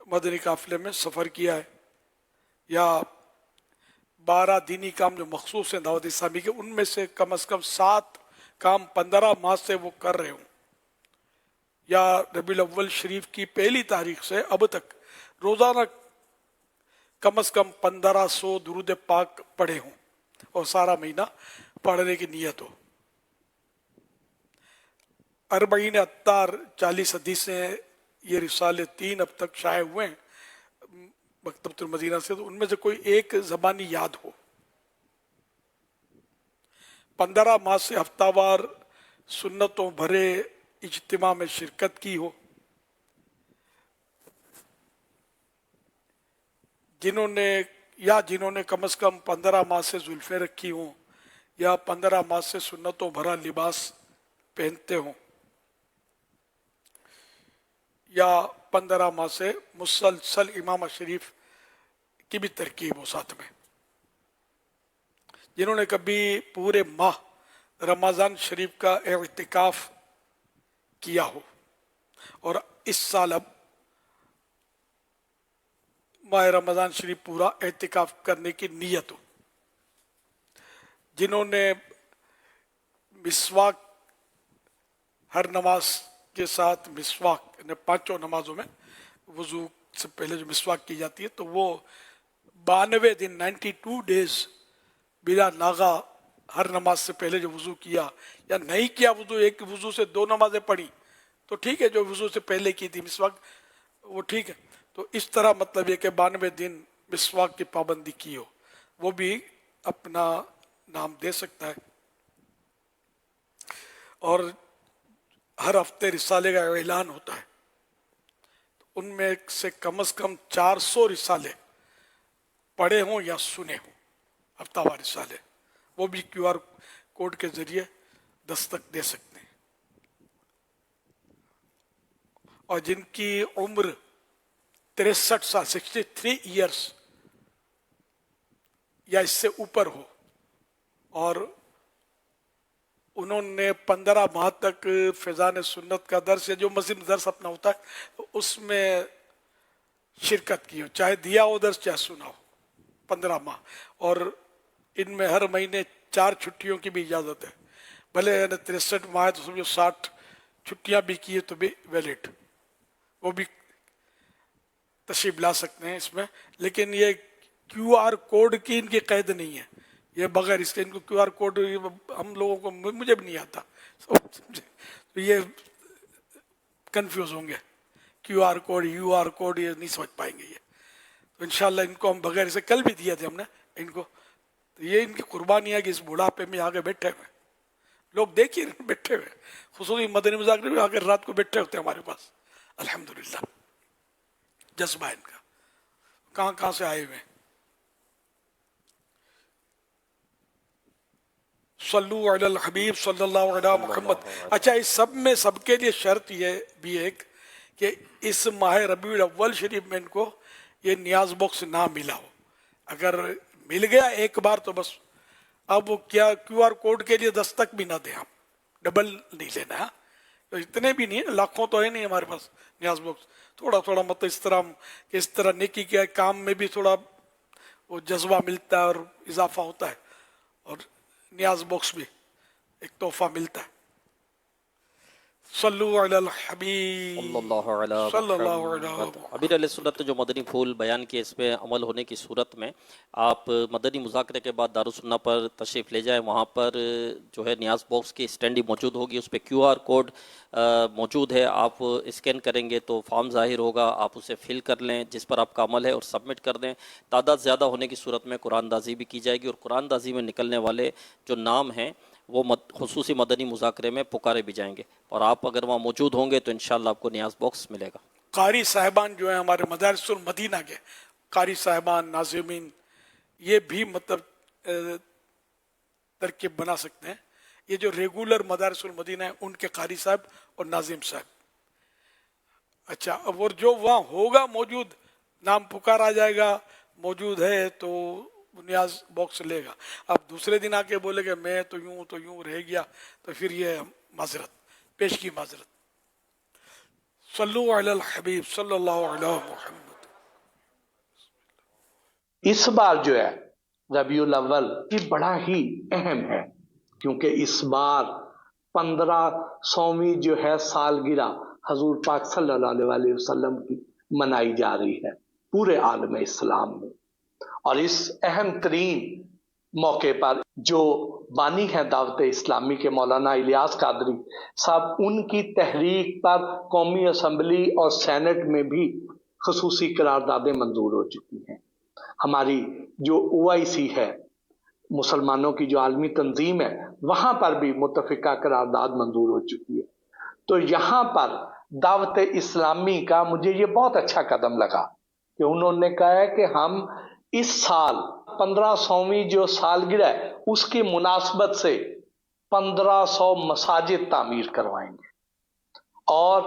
मदनी काफिले में सफ़र किया है, या 12 दीनी काम जो मखसूस हैं दावत इस्लामी के, उनमें से कम 7 काम 15 माह से वो कर रहे हों, या रबीउल अव्वल शरीफ की पहली तारीख से अब तक रोज़ाना कम 1500 दुरूद पाक पढ़े हों और सारा महीना पढ़ने की नीयत हो। 40 अत्तार 40 हदीसें ये रिसाले 3 अब तक शाये हुए हैं मकतबतुल मदीना से, तो उनमें से कोई एक ज़बानी याद हो। 15 माह से हफ्तावार सुन्नतों भरे इज्तिमा में शिरकत की हो। जिन्होंने कम से कम 15 माह से जुल्फे रखी हों, या 15 माह से सुन्नतों भरा लिबास पहनते हों, या 15 माह से मुसलसल इमाम शरीफ की भी तरकीब हो साथ में। जिन्होंने कभी पूरे माह रमज़ान शरीफ का एतिकाफ किया हो और इस साल अब माह रमज़ान शरीफ पूरा एतिकाफ करने की नीयत हो। जिन्होंने मिसवाक हर नमाज के साथ मिसवाक 5 नमाजों में वज़ू से पहले जो मिसवाक की जाती है, तो वो 92 दिन 92 डेज बिला नागा हर नमाज से पहले जो वज़ू किया या नहीं किया वज़ू, एक वज़ू से 2 नमाजें पढ़ी तो ठीक है, जो वज़ू से पहले की थी मिसवाक वो ठीक है। तो इस तरह मतलब ये कि 92 दिन मिसवाक की पाबंदी की हो, वो भी अपना नाम दे सकता है। और हर हफ्ते रिसाले का ऐलान होता है, तो उनमें से कम 400 रिसाले पढ़े हों या सुने हों, हफ्तावार रिसाले, वो भी QR कोड के जरिए दस्तक दे सकते हैं। और जिनकी उम्र 63 साल 63 ईयर्स या इससे ऊपर हो और उन्होंने 15 माह तक फैज़ान सुन्नत का दर्स या जो मस्जिद में दर्स अपना होता है उसमें शिरकत की हो, चाहे दिया हो दर्स चाहे सुना हो, 15 माह। और इनमें हर महीने 4 छुट्टियों की भी इजाज़त है, भले 63 माह है तो समझो 60 छुट्टियां भी की है तो भी वैलिड, वो भी तशरीफ ला सकते हैं इसमें। लेकिन ये QR कोड की इनकी कैद नहीं है, ये बगैर इसके इनको QR कोड हम लोगों को, मुझे भी नहीं आता, तो ये कंफ्यूज होंगे, QR कोड UR कोड ये नहीं समझ पाएंगे ये। तो इंशाल्लाह इनको हम बगैर इसे, कल भी दिए थे हमने इनको, तो ये इनकी कुर्बानी है कि इस बुढ़ापे में आगे बैठे हुए लोग, देखिए बैठे हुए, खुसूसी मदनी मुज़ाकरे में आकर रात को बैठे होते हैं हमारे पास, अल्हम्दुलिल्लाह जज्बा इनका, कहाँ कहाँ से आए हुए। सल्लु अलल हबीब सल्लल्लाहु अलैहि मुहम्मद। अच्छा, इस सब में सबके लिए शर्त ये भी एक कि इस माह रबीउल अव्वल शरीफ में इनको ये नियाज बॉक्स ना मिला हो, अगर मिल गया एक बार तो बस, अब वो क्या QR कोड के लिए दस्तक भी ना दे, हम डबल नहीं लेना है, तो इतने भी नहीं है, लाखों तो है नहीं हमारे पास नियाज बॉक्स, थोड़ा थोड़ा मतलब इस तरह नेकी के काम में भी थोड़ा वो जज्बा मिलता है और इजाफा होता है, और नियाज बॉक्स भी एक तोहफा मिलता है। सल्लु अलल हबीब सल्लल्लाहु अलैहि। अमीर अहले सुन्नत जो मदनी फूल बयान किए, इसमें अमल होने की सूरत में आप मदनी मुज़ाकरे के बाद दारुस्सुन्ना पर तशरीफ़ ले जाएं, वहाँ पर जो है नियाज बॉक्स की स्टैंडी मौजूद होगी, उस पर QR कोड मौजूद है, आप स्कैन करेंगे तो फॉर्म ज़ाहिर होगा, आप उसे फिल कर लें जिस पर आपका अमल है और सबमिट कर दें। तादाद ज़्यादा होने की सूरत में कुरानदाजी भी की जाएगी, और कुरानदाजी में निकलने वाले जो नाम हैं वो खुसूसी मदनी मुज़ाकरे में पुकारे भी जाएंगे, और आप अगर वहाँ मौजूद होंगे तो इंशाअल्लाह आपको नियाज बॉक्स मिलेगा। कारी साहिबान जो है हमारे मदारिसुल मदीना के कारी साहिबान नाज़िमीन, ये भी मतलब तरकीब बना सकते हैं, ये जो रेगुलर मदारिसुल मदीना है उनके कारी साहब और नाजिम साहब। अच्छा, अब और जो वहाँ होगा मौजूद, नाम पुकार आ जाएगा, मौजूद है तो नियाज बॉक्स लेगा। अब दूसरे दिन आके बोलेगा मैं तो यूं रह गया, तो फिर ये माजरत पेश की माजरत। सल्लु अलल हबीब सल्लल्लाहु अलैहि मुहम्मद। इस बार जो है रबीउल अव्वल ये बड़ा ही अहम है, क्योंकि इस बार 1500वीं जो है सालगिरह हजूर पाक सल्लल्लाहु अलैहि वसल्लम की मनाई जा रही है पूरे आलम इस्लाम में। और इस अहम तरीन मौके पर जो बानी है दावत इस्लामी के मौलाना इलियास कादरी साहब, उनकी तहरीक पर कौमी असम्बली और सेनेट में भी खसूसी करारदादें मंजूर हो चुकी हैं। हमारी जो OIC है, मुसलमानों की जो आलमी तंजीम है, वहां पर भी मुतफिका करारदाद मंजूर हो चुकी है। तो यहाँ पर दावत इस्लामी का मुझे ये बहुत अच्छा कदम लगा कि उन्होंने कहा है कि हम इस साल 1500वीं जो सालगिरह है उसकी मुनासबत से 1500 मसाजिद तामीर करवाएंगे, और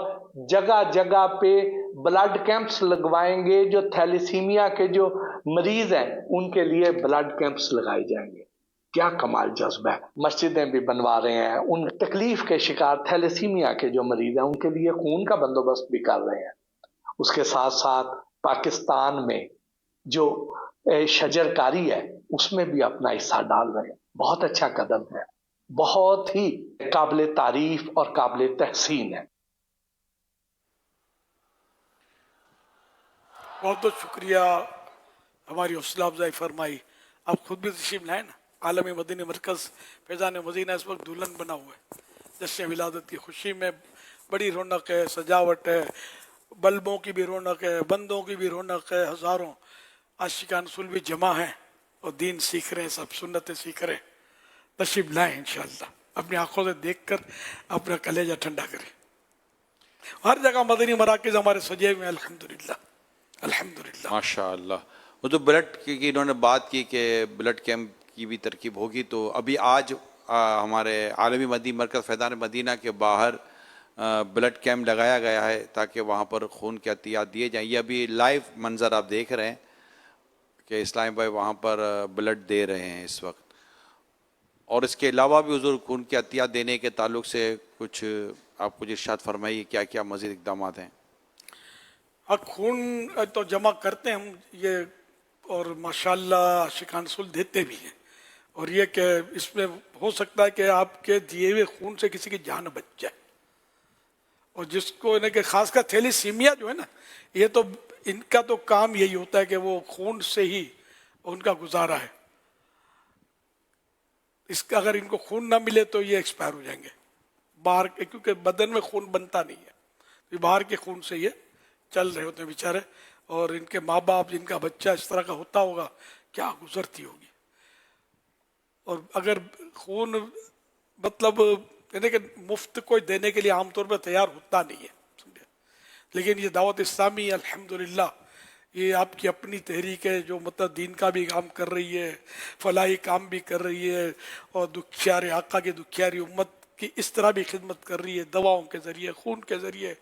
जगह जगह पे ब्लड कैंप्स लगवाएंगे। जो थैलेसीमिया के जो मरीज हैं उनके लिए ब्लड कैंप्स लगाए जाएंगे। क्या कमाल जज्बा है। मस्जिदें भी बनवा रहे हैं, उन तकलीफ के शिकार थैलेसीमिया के जो मरीज हैं उनके लिए खून का बंदोबस्त भी कर रहे हैं। उसके साथ साथ पाकिस्तान में जो शजरकारी है उसमें भी अपना हिस्सा डाल रहे हैं। बहुत अच्छा कदम है, बहुत ही काबिल तारीफ और काबिल तहसीन है। बहुत बहुत शुक्रिया, हमारी हौसला अफजाई फरमाई। आप खुद भी तशरीफ लाए ना। आलमी मदनी मरकज़ फैज़ान मदीना इस वक्त दुल्हन बना हुआ है, जश्न विलादत की खुशी में बड़ी रौनक है, सजावट है, बल्बों की भी रौनक है, बंदों की भी रौनक है, हज़ारों आशिकान रसूल भी जमा हैं और दीन सीख रहे हैं, सब सुन्नतें सीख रहे हैं। तशरीफ लाएँ इंशाअल्लाह, अपनी आंखों से देखकर अपना कलेजा ठंडा करें। हर जगह मदनी मराकिज़ हमारे सजे हुए हैं, अल्हम्दुलिल्लाह अल्हम्दुलिल्लाह माशाअल्लाह। वो तो ब्लड की इन्होंने बात की कि ब्लड कैंप की भी तरकीब होगी, तो अभी आज हमारे आलमी मदनी मरकज़ फैज़ान मदीना के बाहर ब्लड कैंप लगाया गया है ताकि वहाँ पर खून के अतियात दिए जाएँ। ये अभी लाइव मंज़र आप देख रहे हैं कि इस्लामी भाई वहाँ पर ब्लड दे रहे हैं इस वक्त। اور اس کے علاوہ بھی حضور خون کی عطیہ دینے کے تعلق سے کچھ آپ کچھ ارشاد فرمائیے، کیا کیا مزید اقدامات ہیں؟ خون تو جمع کرتے ہیں ہم یہ، اور ماشاءاللہ عاشقان رسول دیتے بھی ہیں، اور یہ کہ اس میں ہو سکتا ہے کہ آپ کے دیے ہوئے خون سے کسی کی جان بچ جائے، اور جس کو انہیں کہ خاص کر تھیلی سیمیا جو ہے نا، یہ تو ان کا تو کام یہی ہوتا ہے کہ وہ خون سے ہی ان کا گزارا ہے، اس کا اگر ان کو خون نہ ملے تو یہ ایکسپائر ہو جائیں گے باہر کے، کیونکہ بدن میں خون بنتا نہیں ہے، تو باہر کے خون سے یہ چل رہے ہوتے ہیں بیچارے، اور ان کے ماں باپ جن کا بچہ اس طرح کا ہوتا ہوگا کیا گزرتی ہوگی، اور اگر خون مطلب یعنی کہ مفت کوئی دینے کے لیے عام طور پہ تیار ہوتا نہیں ہے، لیکن یہ دعوت اسلامی الحمدللہ یہ آپ کی اپنی تحریک ہے جو مطلب دین کا بھی کام کر رہی ہے، فلاحی کام بھی کر رہی ہے، اور دکھیار آقا کی دکھیاری امت کی اس طرح بھی خدمت کر رہی ہے، دواؤں کے ذریعے، خون کے ذریعے،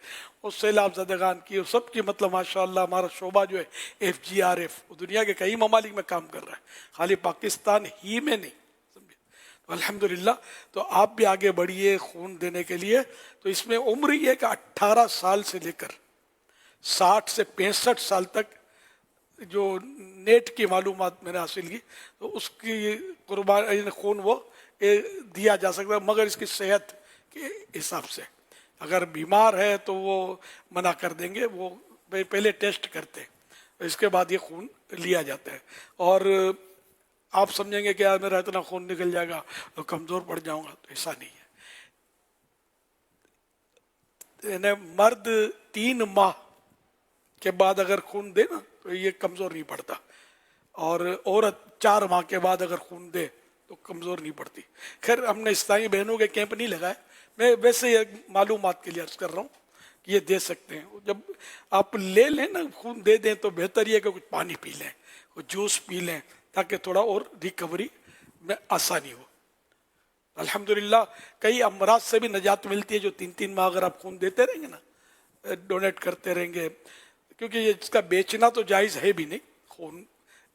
اور سیلاب زدگان کی، اور سب کی مطلب ماشاءاللہ ہمارا شعبہ جو ہے FGRF وہ دنیا کے کئی ممالک میں کام کر رہا ہے، خالی پاکستان ہی میں نہیں، تو الحمدللہ تو آپ بھی آگے بڑھیے خون دینے کے لیے۔ تو اس میں عمر یہ ہے کہ 18 سال سے لے کر 60 سے 65 سال تک جو نیٹ کی معلومات میں نے حاصل کی، تو اس کی قربان خون وہ دیا جا سکتا ہے، مگر اس کی صحت کے حساب سے، اگر بیمار ہے تو وہ منع کر دیں گے، وہ پہلے ٹیسٹ کرتے ہیں، اس کے بعد یہ خون لیا جاتا ہے، اور آپ سمجھیں گے کہ یار میرا اتنا خون نکل جائے گا تو کمزور پڑ جاؤں گا، تو ایسا نہیں ہے، یعنی مرد 3 ماہ کے بعد اگر خون دے نا تو یہ کمزور نہیں پڑتا، اور عورت 4 ماہ کے بعد اگر خون دے تو کمزور نہیں پڑتی۔ خیر ہم نے اسلامی بہنوں کے کیمپ نہیں لگائے، میں ویسے یہ معلومات کے لیے عرض کر رہا ہوں کہ یہ دے سکتے ہیں، جب آپ لے لیں نا خون دے دیں تو بہتر یہ کہ کچھ پانی پی لیں، کچھ جوس پی لیں، تاکہ تھوڑا اور ریکوری میں آسانی ہو۔ الحمدللہ کئی امراض سے بھی نجات ملتی ہے جو 3 ماہ اگر آپ خون دیتے رہیں گے نا، ڈونیٹ کرتے رہیں گے، کیونکہ یہ اس کا بیچنا تو جائز ہے بھی نہیں، خون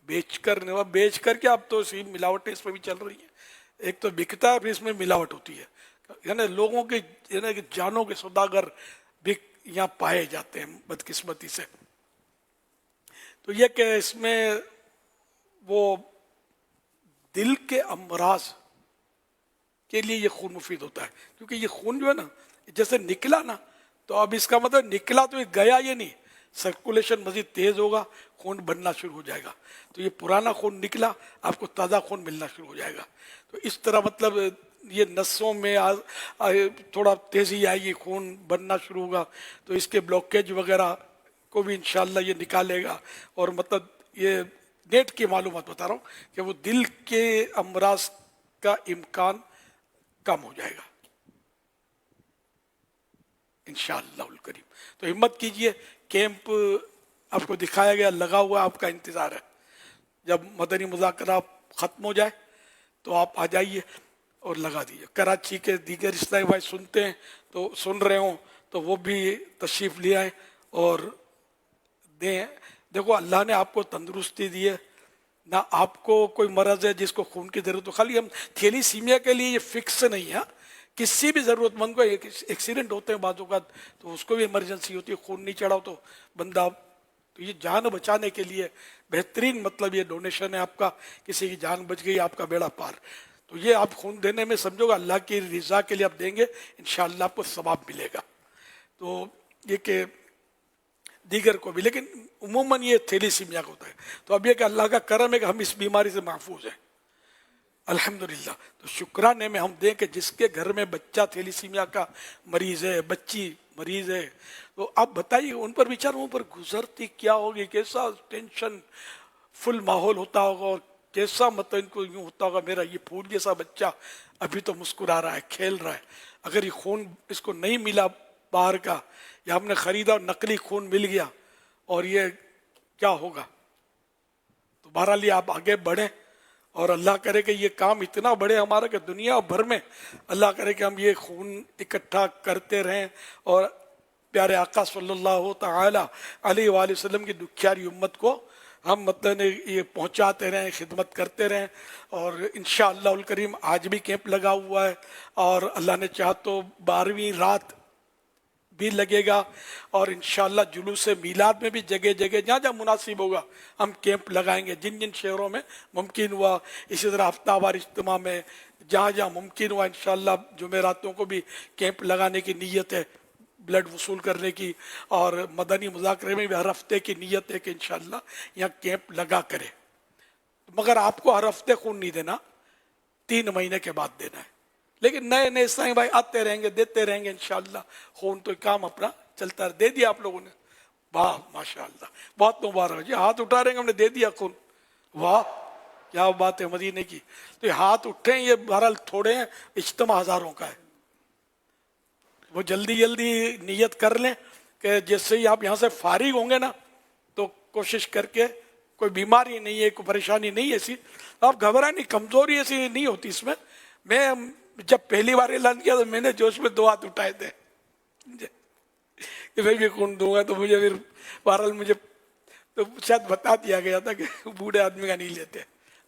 بیچ کر کے اب تو اسی ملاوٹیں اس میں بھی چل رہی ہیں، ایک تو بکتا ہے پھر اس میں ملاوٹ ہوتی ہے، یعنی لوگوں کی یعنی جانوں کے سوداگر بھی یہاں پائے جاتے ہیں بدقسمتی سے۔ تو یہ کہ اس میں وہ دل کے امراض کے لیے یہ خون مفید ہوتا ہے، کیونکہ یہ خون جو ہے نا جیسے نکلا نا، تو اب اس کا مطلب نکلا تو یہ گیا یہ نہیں، سرکولیشن مزید تیز ہوگا، خون بننا شروع ہو جائے گا، تو یہ پرانا خون نکلا، آپ کو تازہ خون ملنا شروع ہو جائے گا، تو اس طرح مطلب یہ نسوں میں تھوڑا تیزی آئے گی، خون بننا شروع ہوگا، تو اس کے بلوکیج وغیرہ کو بھی انشاءاللہ یہ نکالے گا، اور مطلب یہ نیٹ کی معلومات بتا رہا ہوں کہ وہ دل کے امراض کا امکان کم ہو جائے گا انشاءاللہ الکریم۔ تو ہمت کیجئے، کیمپ آپ کو دکھایا گیا، لگا ہوا آپ کا انتظار ہے، جب مدنی مذاکرہ ختم ہو جائے تو آپ آ جائیے اور لگا دیجیے۔ کراچی کے دیگر اسلامی بھائی سنتے ہیں تو سن رہے ہوں تو وہ بھی تشریف لے آئیں اور دیں۔ دیکھو اللہ نے آپ کو تندرستی دی ہے، نہ آپ کو کوئی مرض ہے جس کو خون کی ضرورت ہو، خالی ہم تھیلی سیمیا کے لیے یہ فکس نہیں ہے، کسی بھی ضرورت مند کو ایکسیڈنٹ ہوتے ہیں بعض اوقات تو اس کو بھی ایمرجنسی ہوتی ہے، خون نہیں چڑھاؤ تو بندہ، تو یہ جان بچانے کے لیے بہترین مطلب یہ ڈونیشن ہے آپ کا، کسی کی جان بچ گئی آپ کا بیڑا پار، تو یہ آپ خون دینے میں سمجھو گا اللہ کی رضا کے لیے آپ دیں گے، انشاءاللہ آپ کو ثواب ملے گا۔ تو یہ کہ دیگر کو بھی، لیکن عموماً یہ تھیلی سیمیا کا ہوتا ہے، تو اب یہ کہ اللہ کا کرم ہے کہ ہم اس بیماری سے محفوظ ہیں الحمدللہ۔ تو شکرانے میں ہم دیں کہ جس کے گھر میں بچہ تھیلی سیمیا کا مریض ہے، بچی مریض ہے، تو آپ بتائیے ان پر بیچاروں پر گزرتی کیا ہوگی، کیسا ٹینشن فل ماحول ہوتا ہوگا، اور کیسا مطلب ان کو یوں ہوتا ہوگا میرا یہ پھول جیسا بچہ ابھی تو مسکرا رہا ہے، کھیل رہا ہے، اگر یہ خون اس کو نہیں ملا باہر کا، یا ہم نے خریدا اور نقلی خون مل گیا، اور یہ کیا ہوگا۔ تو بہرحال آپ آگے بڑھیں، اور اللہ کرے کہ یہ کام اتنا بڑھے ہمارا کہ دنیا بھر میں اللہ کرے کہ ہم یہ خون اکٹھا کرتے رہیں، اور پیارے آقا صلی اللہ تعالی علیہ وآلہ وسلم کی دکھیاری امت کو ہم مطلب یہ پہنچاتے رہیں، خدمت کرتے رہیں، اور انشاءاللہ الکریم آج بھی کیمپ لگا ہوا ہے، اور اللہ نے چاہا تو 12ویں رات بھی لگے گا، اور انشاءاللہ جلوس میلاد میں بھی جگہ جگہ جہاں جہاں مناسب ہوگا ہم کیمپ لگائیں گے، جن جن شہروں میں ممکن ہوا. اسی طرح ہفتہ وار اجتماع میں جہاں جہاں ممکن ہوا انشاءاللہ جمعراتوں کو بھی کیمپ لگانے کی نیت ہے، بلڈ وصول کرنے کی، اور مدنی مذاکرے میں بھی ہر ہفتے کی نیت ہے کہ انشاءاللہ یہاں کیمپ لگا کرے. مگر آپ کو ہر ہفتے خون نہیں دینا، 3 مہینے کے بعد دینا ہے. لیکن نئے نئے سائیں بھائی آتے رہیں گے، دیتے رہیں گے انشاءاللہ. خون تو کام اپنا چلتا دے دیا آپ لوگوں نے، واہ ماشاءاللہ، بہت مبارک جی. ہاتھ اٹھا رہے ہیں، ہم نے دے دیا خون، واہ کیا بات ہے مدینے کی. تو یہ ہاتھ اٹھے یہ بہرحال تھوڑے ہیں، اجتماع ہزاروں کا ہے. وہ جلدی جلدی نیت کر لیں کہ جیسے ہی آپ یہاں سے فارغ ہوں گے نا تو کوشش کر کے، کوئی بیماری نہیں ہے، کوئی پریشانی نہیں ہے ایسی، آپ گھبرائیں نہیں، کمزوری ایسی نہیں ہوتی اس میں. میں جب پہلی بار اعلان کیا تو میں نے جوش میں 2 ہاتھ اٹھائے تھے کہ میں بھی خون دوں گا. تو مجھے پھر بہرحال مجھے تو شاید بتا دیا گیا تھا کہ بوڑھے آدمی کا نہیں لیتے.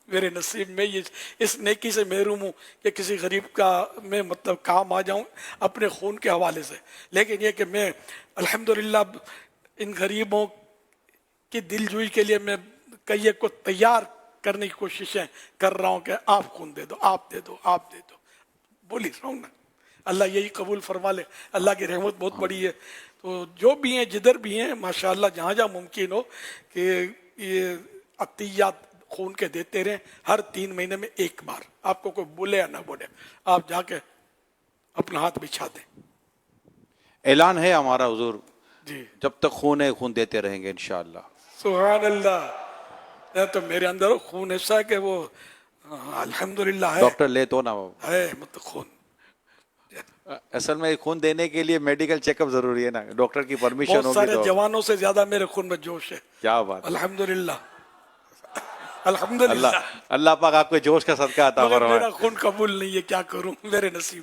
میرے نصیب میں یہ اس نیکی سے محروم ہوں کہ کسی غریب کا میں مطلب کام آ جاؤں اپنے خون کے حوالے سے. لیکن یہ کہ میں الحمدللہ ان غریبوں کی دل جوئی کے لیے میں کئی کو تیار کرنے کی کوششیں کر رہا ہوں کہ آپ خون دے دو، آپ دے دو، آپ دے دو. بولی رہا ہوں نا، اللہ یہی قبول فرما لے. اللہ کی رحمت بہت بڑی ہے. تو جو بھی ہیں جدھر بھی ہیں ماشاءاللہ جہاں جہاں ممکن ہو کہ یہ عطیات خون کے دیتے رہیں. ہر 3 مہینے میں 1 بار، آپ کو کوئی بولے یا نہ بولے، آپ جا کے اپنا ہاتھ بچھا دیں. اعلان ہے ہمارا حضور، جی جب تک خون ہے خون دیتے رہیں گے انشاءاللہ. سبحان اللہ. تو میرے اندر خون ایسا ہے کہ وہ الحمدللہ ہے، ڈاکٹر لے تو نہ ہو ہے مطلب خون. اصل میں خون دینے کے لیے میڈیکل چیک اپ ضروری ہے نا، ڈاکٹر کی پرمیشن بہت ہوگی سارے تو. جوانوں سے زیادہ میرے خون میں جوش ہے. کیا بات، الحمدللہ الحمدللہ. اللہ پاک آپ کو جوش کا صدقہ عطا مگر فرمائے. میرا خون قبول نہیں ہے، کیا کروں، میرے نصیب.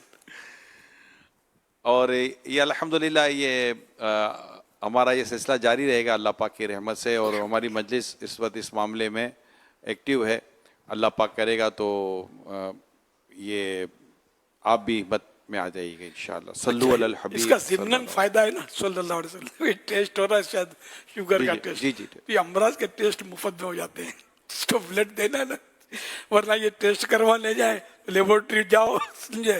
اور یہ الحمدللہ یہ ہمارا یہ سلسلہ جاری رہے گا اللہ پاک کی رحمت سے. اور ہماری مجلس اس وقت اس معاملے میں ایکٹیو ہے. اللہ پاک کرے گا تو یہ آپ بھی ہمت میں آ جائیے گا انشاءاللہ. صلو علی الحبیب. اس کا ضمناً فائدہ ہے نا صلی اللہ علیہ وسلم. ٹیسٹ ہو رہا ہے شاید شوگر کا ٹیسٹ. جی یہ امراض کے ٹیسٹ مفت میں ہو جاتے ہیں. جس کو بلڈ دینا ہے نا، ورنہ یہ ٹیسٹ کروانے جائیں لیبورٹری جاؤ سمجھے،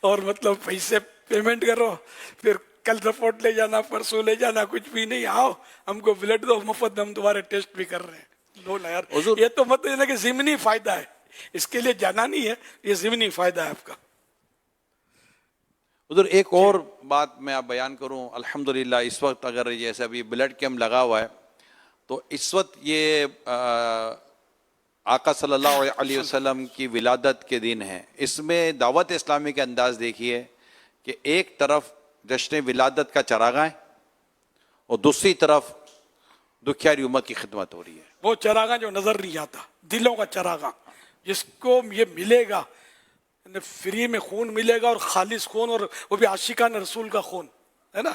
اور مطلب پیسے پیمنٹ کرو، پھر کل رپورٹ لے جانا، پرسوں لے جانا، کچھ بھی نہیں. آؤ ہم کو بلڈ دو مفت میں، ہم تمہارے ٹیسٹ بھی کر رہے ہیں. لو نا یار، یہ تو مطلب کہ ضمنی فائدہ ہے، اس کے لیے جانا نہیں ہے، یہ ضمنی فائدہ ہے آپ کا. ادھر ایک اور بات میں آپ بیان کروں. الحمدللہ اس وقت اگر جیسے ابھی بلڈ کیمپ لگا ہوا ہے تو اس وقت یہ آقا صلی اللہ علیہ وسلم کی ولادت کے دن ہے. اس میں دعوت اسلامی کے انداز دیکھیے کہ ایک طرف جشن ولادت کا چراغاں ہے اور دوسری طرف دکھیاری امت کی خدمت ہو رہی ہے. وہ چراغاں جو نظر نہیں آتا، دلوں کا چراغاں، جس کو یہ ملے گا فری میں خون ملے گا، اور خالص خون، اور وہ بھی عاشقان رسول کا خون ہے نا.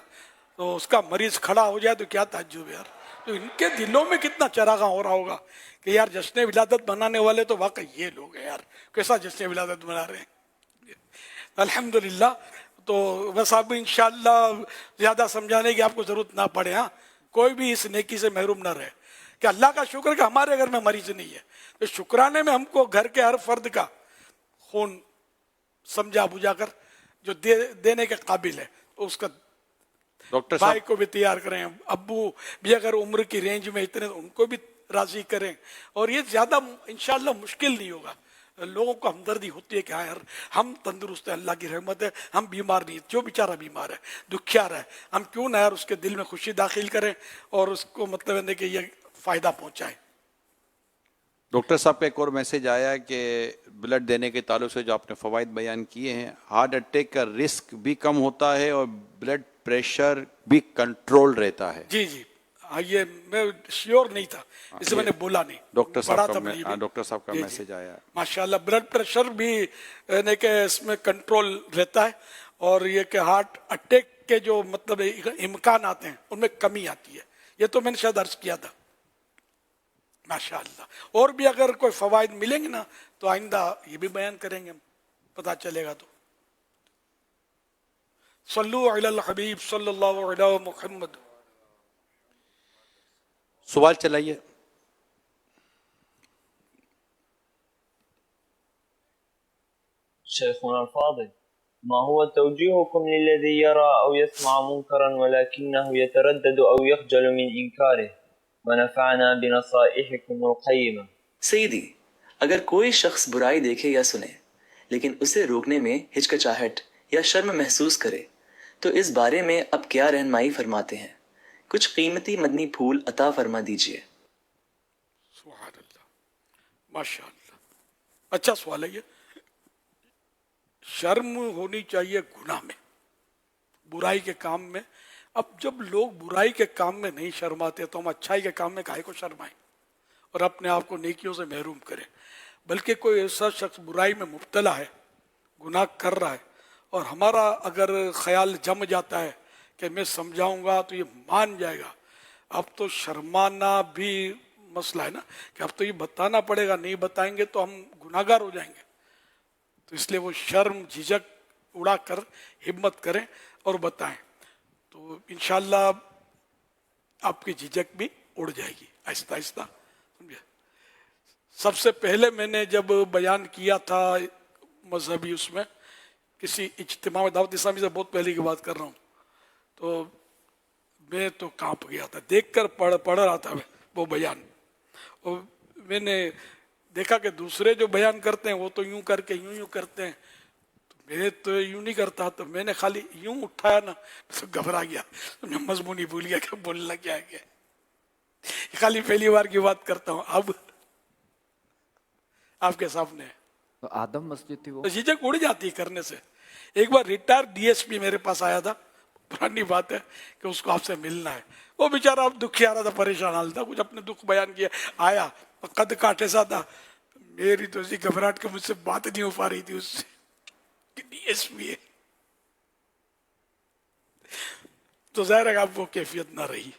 تو اس کا مریض کھڑا ہو جائے تو کیا تعجب ہے یار. تو ان کے دلوں میں کتنا چراغاں ہو رہا ہوگا کہ یار جشن ولادت بنانے والے تو واقعی یہ لوگ ہیں یار، کیسا جشن ولادت بنا رہے ہیں. الحمدللہ. تو بس آپ انشاءاللہ زیادہ سمجھانے کی آپ کو ضرورت نہ پڑے. ہاں کوئی بھی اس نیکی سے محروم نہ رہے کہ اللہ کا شکر کہ ہمارے گھر میں مریض نہیں ہے. تو شکرانے میں ہم کو گھر کے ہر فرد کا خون سمجھا بجھا کر جو دینے کے قابل ہے اس کا ڈاکٹر بھائی کو بھی تیار کریں، ابو بھی اگر عمر کی رینج میں اتنے ان کو بھی راضی کریں. اور یہ زیادہ انشاءاللہ مشکل نہیں ہوگا. لوگوں کو ہمدردی ہوتی ہے کہ ہاں یار ہم تندرست ہیں، اللہ کی رحمت ہے، ہم بیمار نہیں. جو بیچارہ بیمار ہے، دکھیار ہے، ہم کیوں نہ یار اس کے دل میں خوشی داخل کریں اور اس کو مطلب ہے کہ یہ فائدہ پہنچائیں. ڈاکٹر صاحب کا ایک اور میسج آیا ہے کہ بلڈ دینے کے تعلق سے جو آپ نے فوائد بیان کیے ہیں، ہارٹ اٹیک کا رسک بھی کم ہوتا ہے اور بلڈ پریشر بھی کنٹرول رہتا ہے. جی جی یہ میں شیور نہیں تھا، اس سے میں نے بولا نہیں. ڈاکٹر صاحب کا میسج آیا ہے. ماشاءاللہ بلڈ پریشر بھی یعنی کہ اس میں کنٹرول رہتا ہے، اور یہ کہ ہارٹ اٹیک کے جو مطلب امکانات ہیں ان میں کمی آتی ہے. یہ تو میں نے شاید عرض کیا تھا. माशाअल्लाह। और भी अगर कोई फवाइद मिलेंगे ना तो आइंदा ये भी बयान करेंगे हम, पता चलेगा तो। सल्लु अलल हबीब सल्लल्लाहु अलैहि मुहम्मद। सवाल चलाइए। شيخنا الفاضل، ما هو توجيهكم للذي يرى أو يسمع منكرا ولكنه يتردد أو يخجل من إنكاره ونفعنا بنصائحكم القيمة؟ سیدی، اگر کوئی شخص برائی دیکھے یا سنے لیکن اسے روکنے میں ہچکچاہٹ یا شرم محسوس کرے تو اس بارے میں اب کیا رہنمائی فرماتے ہیں؟ کچھ قیمتی مدنی پھول عطا فرما دیجئے۔ سبحان اللہ، ماشاء اللہ، اچھا سوال ہے یہ۔ شرم ہونی چاہیے گناہ میں، برائی کے کام میں۔ اب جب لوگ برائی کے کام میں نہیں شرماتے تو ہم اچھائی کے کام میں کاہے کو شرمائیں اور اپنے آپ کو نیکیوں سے محروم کریں؟ بلکہ کوئی ایسا شخص برائی میں مبتلا ہے، گناہ کر رہا ہے، اور ہمارا اگر خیال جم جاتا ہے کہ میں سمجھاؤں گا تو یہ مان جائے گا، اب تو شرمانا بھی مسئلہ ہے نا، کہ اب تو یہ بتانا پڑے گا، نہیں بتائیں گے تو ہم گناہ گار ہو جائیں گے۔ تو اس لیے وہ شرم جھجک اڑا کر ہمت کریں اور بتائیں، تو انشاءاللہ آپ کی جھجک بھی اڑ جائے گی آہستہ آہستہ، سمجھے۔ سب سے پہلے میں نے جب بیان کیا تھا مذہبی اس میں کسی اجتماع میں، دعوت اسلامی سے بہت پہلے کی بات کر رہا ہوں، تو میں تو کانپ گیا تھا، دیکھ کر پڑھ رہا تھا وہ بیان، اور میں نے دیکھا کہ دوسرے جو بیان کرتے ہیں وہ تو یوں کر کے یوں کرتے ہیں، تو میں تو یوں نہیں کرتا، تو میں نے خالی یوں اٹھایا نا تو گھبرا گیا، میں مضمون ہی بھول گیا کہ بولنا کیا ہے۔ خالی پہلی بار کی بات کرتا ہوں، اب آپ کے سامنے آدم مسجد تھی وہ، جھجک اڑ جاتی کرنے سے۔ ایک بار ریٹائر ڈی ایس پی میرے پاس آیا تھا، پرانی بات ہے کہ اس کو آپ سے ملنا ہے، وہ بیچارہ اب دکھی آ رہا تھا، پریشان حال تھا، کچھ اپنے دکھ بیان کیا، آیا قد کاٹے سا تھا، میری تو اسی گھبراہٹ کے مجھ سے بات نہیں ہو پا رہی تھی اس سے کہ ڈی ایس پی ہے، تو ظاہر ہے اب وہ کیفیت نہ رہی۔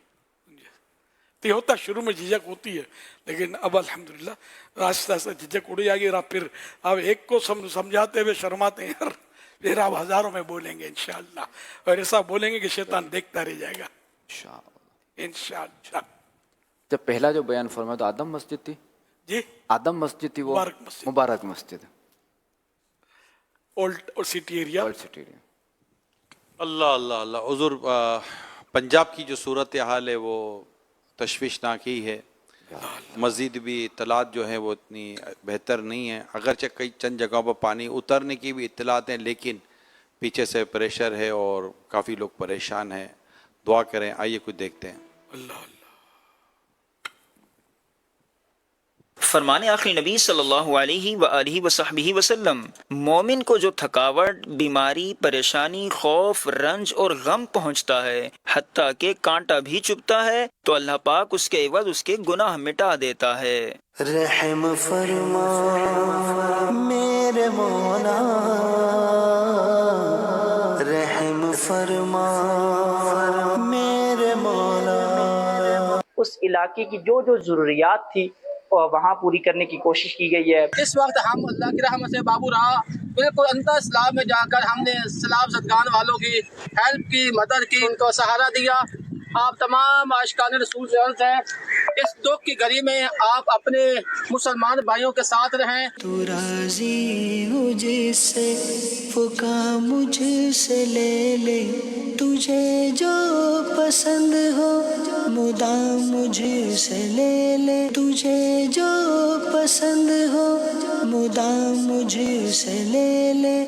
تو یہ ہوتا، شروع میں جھجک ہوتی ہے، لیکن اب الحمدللہ آہستہ آہستہ جھجک اڑ جائے گی، پھر آپ ایک کو سمجھاتے ہوئے شرماتے ہیں، پھر آپ ہزاروں میں بولیں گے انشاءاللہ، اور ایسا بولیں گے کہ شیطان دیکھتا رہ جائے گا انشاءاللہ۔ جب پہلا جو بیان فرمایا تو آدم مسجد تھی جی، آدم مسجد تھی وہ، مبارک مسجد، اولڈ سٹی ایریا۔ اللہ اللہ اللہ، حضور پنجاب کی جو صورتحال ہے وہ تشویشناک ہی ہے، مزید بھی اطلاعات جو ہیں وہ اتنی بہتر نہیں ہیں، اگرچہ کئی چند جگہوں پر پانی اترنے کی بھی اطلاعات ہیں، لیکن پیچھے سے پریشر ہے اور کافی لوگ پریشان ہیں، دعا کریں۔ آئیے کچھ دیکھتے ہیں۔ اللہ فرمان آخری نبی صلی اللہ علیہ وآلہ وصحبہ وسلم، مومن کو جو تھکاوٹ، بیماری، پریشانی، خوف، رنج اور غم پہنچتا ہے، حتیٰ کہ کانٹا بھی چبھتا ہے، تو اللہ پاک اس کے عوض اس کے گناہ مٹا دیتا ہے۔ رحم فرما میرے مولا، رحم فرما میرے مولا۔ اس علاقے کی جو ضروریات تھی وہاں پوری کرنے کی کوشش کی گئی ہے۔ اس وقت ہم اللہ کی رحمت سے بابو رہا بالکل انتہا اسلام میں جا کر ہم نے سلام صدقان والوں کی ہیلپ کی، مدد کی، ان کو سہارا دیا۔ آپ تمام عاشقان رسول سے عرض ہے، اس دکھ کی گھڑی میں آپ اپنے مسلمان بھائیوں کے ساتھ رہیں۔ تو راضی ہو جس سے وہ کام مجھ سے لے لے، تجھے جو پسند ہو مدام مجھ سے لے لے، تجھے جو پسند ہو مدام مجھ سے لے لے۔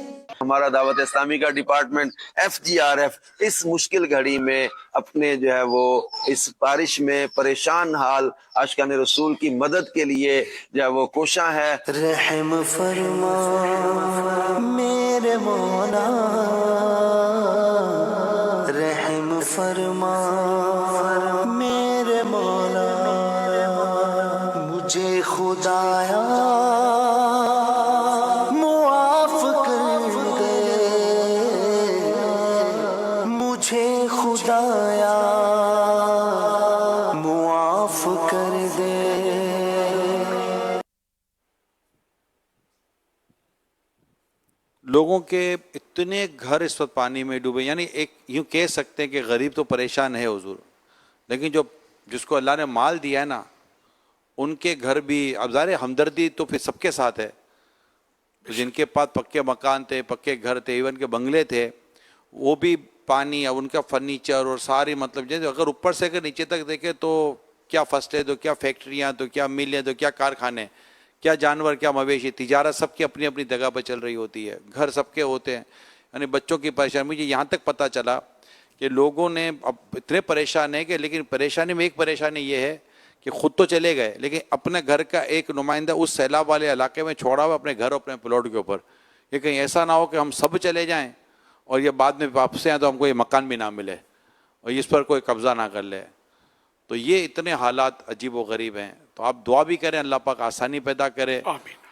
ہمارا دعوت اسلامی کا ڈپارٹمنٹ FGRF اس مشکل گھڑی میں اپنے جو ہے وہ اس بارش میں پریشان حال عاشقان رسول کی مدد کے لیے جو ہے وہ کوشاں ہے۔ رحم فرما میرے مولا، رحم فرما میرے مولا، مجھے خدایا معاف کر دے، مجھے خدایا معاف کر دے۔ لوگوں کے اتنے گھر اس وقت پانی میں ڈوبے، یعنی ایک یوں کہہ سکتے ہیں کہ غریب تو پریشان ہے حضور، لیکن جس کو اللہ نے مال دیا ہے نا ان کے گھر بھی، اب ظاہر ہمدردی تو پھر سب کے ساتھ ہے، جن کے پاس پکے مکان تھے، پکے گھر تھے، ایون کے بنگلے تھے، وہ بھی پانی، اب ان کا فرنیچر اور ساری مطلب جیسے اگر اوپر سے اگر نیچے تک دیکھیں تو کیا فصلیں، تو کیا فیکٹریاں، تو کیا ملیں، تو کیا کارخانے، کیا جانور، کیا مویشی، تجارت سب کی اپنی اپنی جگہ پہ چل رہی ہوتی ہے، گھر سب کے ہوتے ہیں، یعنی بچوں کی پریشانی. مجھے یہاں تک پتہ چلا کہ لوگوں نے اب اتنے پریشان ہیں کہ، لیکن پریشانی میں ایک پریشانی یہ ہے کہ خود تو چلے گئے لیکن اپنے گھر کا ایک نمائندہ اس سیلاب والے علاقے میں چھوڑا ہوا اپنے گھر، اپنے پلاٹ کے اوپر، کہ کہیں ایسا نہ ہو کہ ہم سب چلے جائیں اور یہ بعد میں واپس آئیں تو ہم کو یہ مکان بھی نہ ملے اور اس پر کوئی قبضہ نہ کر لے. تو یہ اتنے حالات عجیب و غریب ہیں. تو آپ دعا بھی کریں اللہ پاک آسانی پیدا کرے،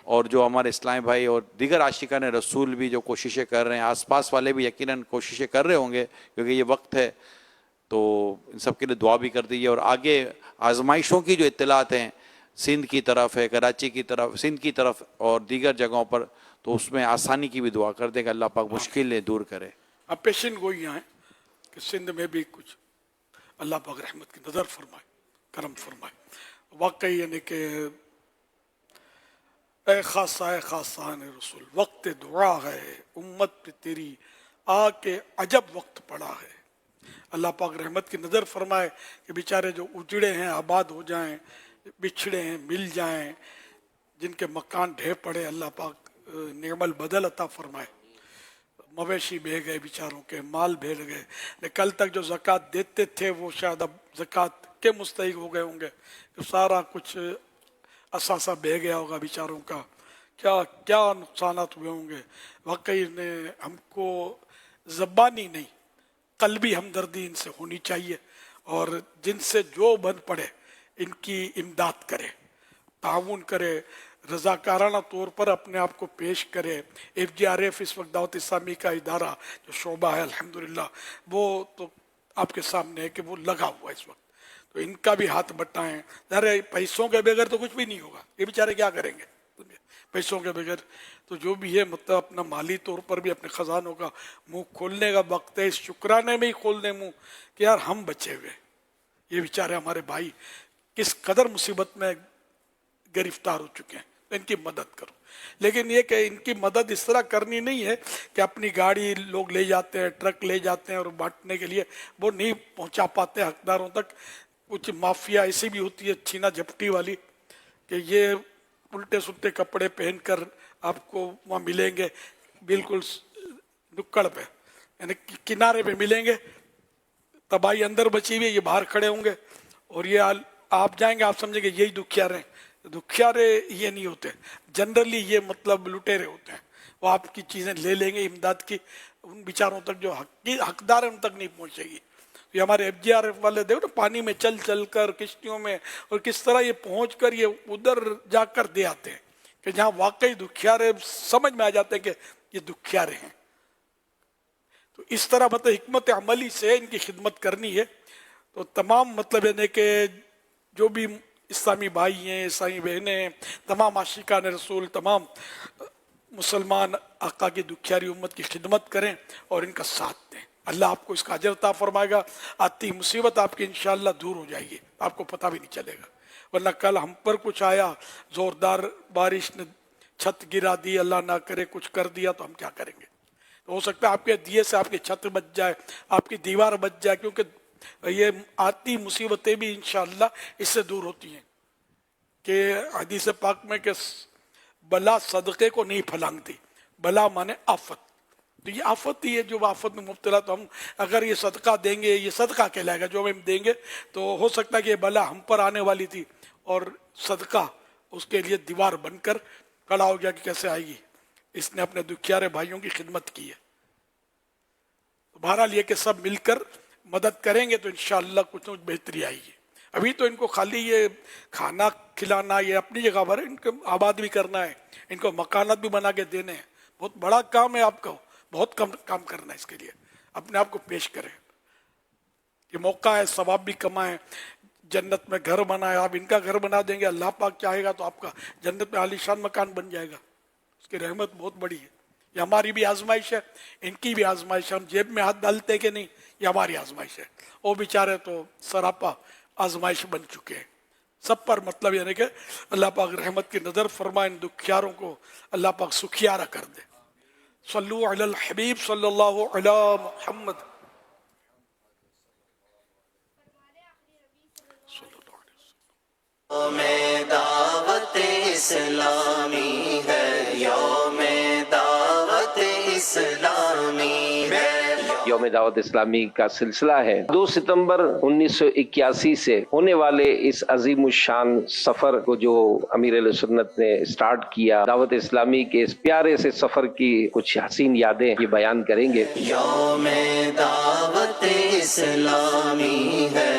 اور جو ہمارے اسلامی بھائی اور دیگر عاشقان رسول بھی جو کوششیں کر رہے ہیں، آس پاس والے بھی یقیناً کوششیں کر رہے ہوں گے کیونکہ یہ وقت ہے، تو ان سب کے لیے دعا بھی کر دیجیے. اور آگے آزمائشوں کی جو اطلاعات ہیں سندھ کی طرف ہے، کراچی کی طرف، سندھ کی طرف اور دیگر جگہوں پر، تو اس میں آسانی کی بھی دعا کر دیں کہ اللہ پاک مشکلیں دور کرے. اب پیشن گوئیاں ہیں کہ سندھ میں بھی کچھ اللہ پاک رحمت کی نظر فرمائے، کرم فرمائے. واقعی یعنی کہ اے خاصان رسول، وقت دعا ہے امت پہ تیری آ کے عجب وقت پڑا ہے. اللہ پاک رحمت کی نظر فرمائے کہ بیچارے جو اجڑے ہیں آباد ہو جائیں، بچھڑے ہیں مل جائیں، جن کے مکان ڈھے پڑے اللہ پاک نعم البدل عطا فرمائے. مویشی بہ گئے بیچاروں کے، مال بھیڑ گئے، کل تک جو زکوٰۃ دیتے تھے وہ شاید اب زکوٰۃ کے مستحق ہو گئے ہوں گے، تو سارا کچھ اثاثہ بہ گیا ہوگا بیچاروں کا، کیا نقصانات ہوئے ہوں گے. واقعی نے ہم کو زبانی نہیں قلبی ہمدردی ان سے ہونی چاہیے، اور جن سے جو بن پڑے ان کی امداد کرے، تعاون کرے، رضاکارانہ طور پر اپنے آپ کو پیش کرے. FGRF اس وقت دعوت اسلامی کا ادارہ جو شعبہ ہے الحمدللہ، وہ تو آپ کے سامنے ہے کہ وہ لگا ہوا ہے اس وقت، تو ان کا بھی ہاتھ بٹائیں. ظاہر پیسوں کے بغیر تو کچھ بھی نہیں ہوگا، یہ بیچارے کیا کریں گے پیسوں کے بغیر. تو جو بھی ہے مطلب اپنا مالی طور پر بھی اپنے خزانوں کا منہ کھولنے کا وقت ہے. اس شکرانے میں ہی کھول دیں منہ کہ یار ہم بچے ہوئے، یہ بیچارے ہمارے بھائی کس قدر مصیبت میں گرفتار ہو چکے ہیں، تو ان کی مدد کرو. لیکن یہ کہ ان کی مدد اس طرح کرنی نہیں ہے کہ اپنی گاڑی لوگ لے جاتے ہیں، ٹرک لے جاتے ہیں اور بانٹنے کے لیے وہ نہیں پہنچا پاتے حقداروں تک. کچھ مافیا ایسی بھی ہوتی ہے چھینا جھپٹی والی کہ یہ الٹے سلٹے کپڑے پہن کر آپ کو وہاں ملیں گے، بالکل نکڑ پہ یعنی کنارے پہ ملیں گے، تباہی اندر بچی ہوئی، یہ باہر کھڑے ہوں گے اور یہ آپ جائیں گے آپ سمجھیں گے یہی دکھیارے ہیں. دکھیارے یہ نہیں ہوتے، جنرلی یہ مطلب لٹیرے ہوتے ہیں. وہ آپ کی چیزیں لے لیں گے، امداد کی ان بیچاروں تک جو حقدار ہیں ان تک نہیں پہنچے گی. یہ ہمارے FGRF والے دیکھو نا پانی میں چل چل کر کشتیوں میں، اور کس طرح یہ پہنچ کر یہ ادھر جا کر دے آتے ہیں کہ جہاں واقعی دکھیارے سمجھ میں آ جاتے ہیں کہ یہ دکھیارے ہیں. تو اس طرح مطلب حکمت عملی سے ان کی خدمت کرنی ہے. تو تمام مطلب یعنی کہ جو بھی اسلامی بھائی ہیں، اسلامی بہنیں ہیں، تمام عاشقان رسول، تمام مسلمان آقا کی دکھیاری امت کی خدمت کریں اور ان کا ساتھ دیں. اللہ آپ کو اس کا اجر عطا فرمائے گا. آتی مصیبت آپ کی انشاءاللہ دور ہو جائے گی، آپ کو پتہ بھی نہیں چلے گا. ورنہ کل ہم پر کچھ آیا، زوردار بارش نے چھت گرا دی، اللہ نہ کرے کچھ کر دیا، تو ہم کیا کریں گے؟ تو ہو سکتا ہے آپ کے دیے سے آپ کی چھت بچ جائے، آپ کی دیوار بچ جائے، کیونکہ یہ آتی مصیبتیں بھی انشاءاللہ اس سے دور ہوتی ہیں. کہ حدیث پاک میں کہ بلا صدقے کو نہیں پھلانگتی، بلا مانے آفت. تو یہ آفت ہی ہے جو آفت میں مبتلا. تو ہم اگر یہ صدقہ دیں گے، یہ صدقہ کہلائے گا جو ہم دیں گے، تو ہو سکتا ہے کہ یہ بلا ہم پر آنے والی تھی اور صدقہ اس کے لیے دیوار بن کر کھڑا ہو گیا کہ کیسے آئے گی. اس نے اپنے دکھیارے بھائیوں کی خدمت کی ہے. بہرحال یہ کہ سب مل کر مدد کریں گے تو انشاءاللہ کچھ بہتری آئے گی. ابھی تو ان کو خالی یہ کھانا کھلانا یہ اپنی جگہ پر ہے، ان کو آباد بھی کرنا ہے، ان کو مکانات بھی بنا کے دینے ہیں. بہت بڑا کام ہے آپ کو، بہت کم کام کرنا ہے. اس کے لیے اپنے آپ کو پیش کریں. یہ موقع ہے، ثواب بھی کمائیں، جنت میں گھر بنائے. آپ ان کا گھر بنا دیں گے، اللہ پاک چاہے گا تو آپ کا جنت میں عالیشان مکان بن جائے گا. اس کی رحمت بہت بڑی ہے. ये हमारी भी आजमाइश है, इनकी भी आजमाइश है। हम जेब में हाथ डालते कि नहीं, ये हमारी आजमाइश है। वो बेचारे तो सरापा आजमाइश बन चुके हैं सब पर। मतलब यानी कि अल्लाह पाक रहमत की नज़र फरमाए, इन दुखियारों को अल्लाह पाक सुखियारा कर दे। सल्लु अलल हबीब सल्लल्लाहु अला मुहम्मद। में दावत इस्लामी है, यौम दावत इस्लामी है। यौम दावत इस्लामी का सिलसिला है। 2 सितंबर 1981 से होने वाले इस अजीम शान सफर को जो अमीर सुन्नत ने स्टार्ट किया, दावत इस्लामी के इस प्यारे से सफर की कुछ हसीन यादें ये बयान करेंगे। यौम दावत इस्लामी है।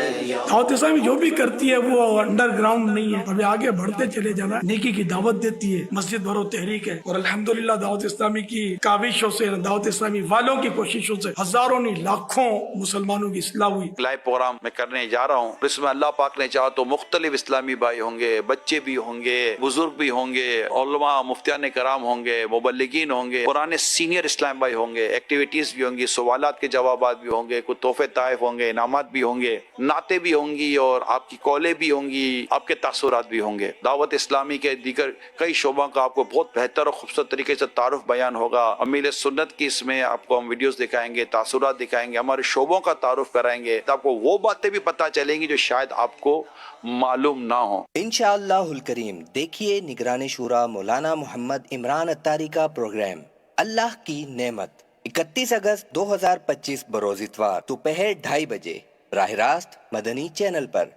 दावत इस्लामी जो भी करती है वो अंडरग्राउंड नहीं है, अभी आगे बढ़ते चले जाना, नेकी की दावत देती है, मस्जिद भरो तहरीक है। और अल्हम्दुलिल्लाह दावत इस्लामी की काविशों से, दावत इस्लामी वालों की कोशिशों से हजारों नहीं लाखों मुसलमानों की इस्लाह हुई। लाइव प्रोग्राम में करने जा रहा हूँ, इसमें अल्लाह पाक ने चाहा तो मुख्तलिफ इस्लामी भाई होंगे, बच्चे भी होंगे, बुजुर्ग भी होंगे, उलमा मुफ्तियान कराम होंगे, मुबल्लिगीन होंगे, पुराने सीनियर इस्लाम भाई होंगे, एक्टिविटीज भी होंगी, सवालात के जवाबात भी होंगे, कुछ तोहफे ताइफ होंगे, इनामात भी होंगे, नाते भी होंगी और आपकी कॉलें भी होंगी, आपके तासुरात भी होंगे। दावत इस्लामी के दीगर कई शोबों का आपको बहुत बेहतर और खूबसूरत तरीके से तारुफ बयान होगा। अमीर सुन्नत की इसमें आपको हम वीडियोस दिखाएंगे, तासुरात दिखाएंगे, हमारे शोबों का तारुफ कराएंगे, तो आपको वो बातें भी पता चलेंगी जो शायद आपको मालूम ना हो। इंशाअल्लाहुल करीम देखिए निगरान शूरा मौलाना मोहम्मद इमरान अत्तारी का प्रोग्राम अल्लाह की नेमत 31 अगस्त 2025 बरोज इतवार दोपहर 2:30 बजे राह रास्त मदनी चैनल पर।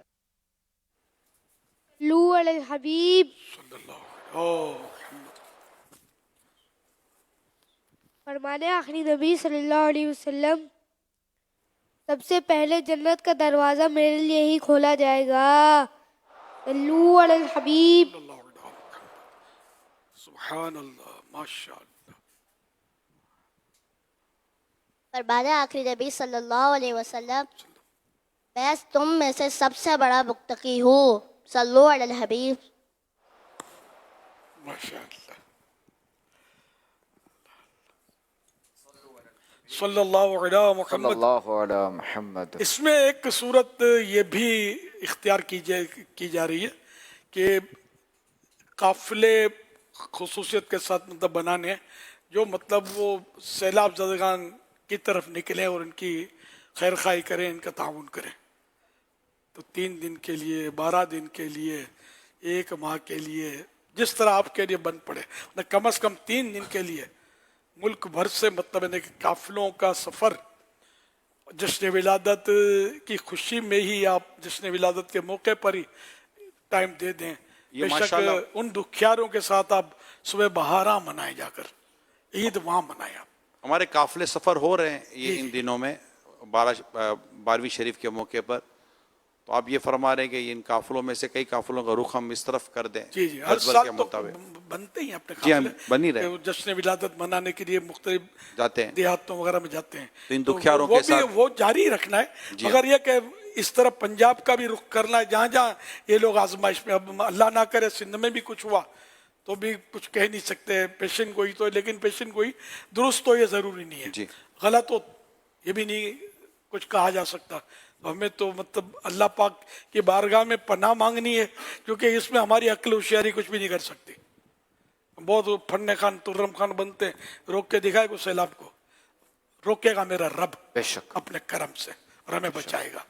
लू अलल हबीब फरमाने आखिरी नबी सल्लल्लाहु अलैहि वसल्लम, सबसे पहले जन्नत का दरवाजा मेरे लिए ही खोला जाएगा। लू अलल हबीब। सुभान अल्लाह, माशाअल्लाह। फरमाने आखिरी नबी सल्लल्लाहु अलैहि वसल्लम, मैं तुम में से सबसे बड़ा मुत्तकी हूँ। सल्लु अलल हबीब। माशाअल्लाह। सल्लल्लाहु अलैहि मुहम्मद। इसमें एक सूरत ये भी इख्तियार की जा रही है कि काफिले खुसूसियत के साथ मतलब बनाने, जो मतलब वो सैलाब ज़दगान की तरफ निकले और इनकी खैर खाई करें, इनका ताउन करें। तो 3 दिन के लिए, 12 दिन के लिए, 1 माह के लिए, जिस तरह आपके लिए बन पड़े, न कम से कम 3 दिन के लिए मुल्क भर से मतलब काफिलों का सफ़र जश्न विलादत की खुशी में ही आप जश्न विलादत के मौके पर ही टाइम दे दें। बेशक उन दुखियारों के साथ आप सुबह बहारा मनाए, जाकर ईद वहाँ मनाए आप। हमारे काफिले सफ़र हो रहे हैं ये इन दिनों में 12वीं शरीफ के मौके पर। तो आप ये फरमा रहे हैं कि इन काफिलों में से कई काफिलों का रुख हम इस तरफ कर दें। जी जी, हर साल तो बनते ही अपने जी, हम बन ही रहे, जश्न विलादत मनाने के लिए मुख्तलिफ जाते हैं, देहातों वगैरह में जाते हैं। तो इन दुखियारों के साथ वो जारी रखना है, मगर ये कि इस तरह पंजाब का भी रुख करना है, जहाँ जहाँ ये लोग आजमाइश में, अब अल्लाह ना करे सिंध में भी कुछ हुआ तो भी कुछ कह नहीं सकते, पेशन गोई तो, लेकिन पेशन गोई दुरुस्त तो ये ज़रूरी नहीं है, गलत हो ये भी नहीं कुछ कहा जा सकता। तो हमें तो मतलब अल्लाह पाक की बारगाह में पनाह मांगनी है, क्योंकि इसमें हमारी अक्ल होशियारी कुछ भी नहीं कर सकती। बहुत फन्ने खान तुर्रम खान बनते हैं, रोक के दिखाए को सैलाब को, रोकेगा मेरा रब बेशक अपने करम से और हमें बचाएगा।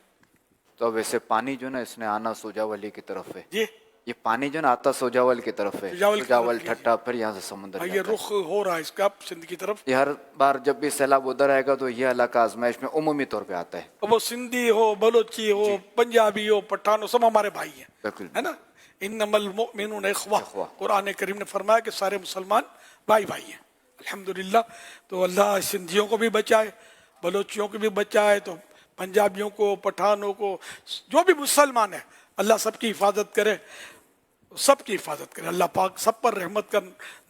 तो वैसे पानी जो ना इसने आना सोजावली की तरफ है जी, ये पानी जो ना आता सोजावल की तरफ है, सोजावल ठट्टा, फिर यहाँ से समुद्र ये रुख हो रहा है इसका सिंध की तरफ। ये हर बार जब भी सैलाब उधर आएगा तो ये इलाका आजमाइश में उमूमी तौर पे आता है। वो सिंधी हो, बलोची हो, पंजाबी हो, पठान हो, सब हमारे भाई हैं, है ना। इन्नमल मुमिनून इख्वा, कुरान करीम ने फरमाया कि सारे मुसलमान भाई भाई हैं। अल्हम्दुलिल्लाह। तो अल्लाह सिंधियों को भी बचाए, बलोचियों को भी बचाए, तो पंजाबियों को, पठानों को, जो भी मुसलमान है, अल्लाह सबकी हिफाजत करे, सबकी हिफाजत करे। अल्लाह पाक सब पर रहमत का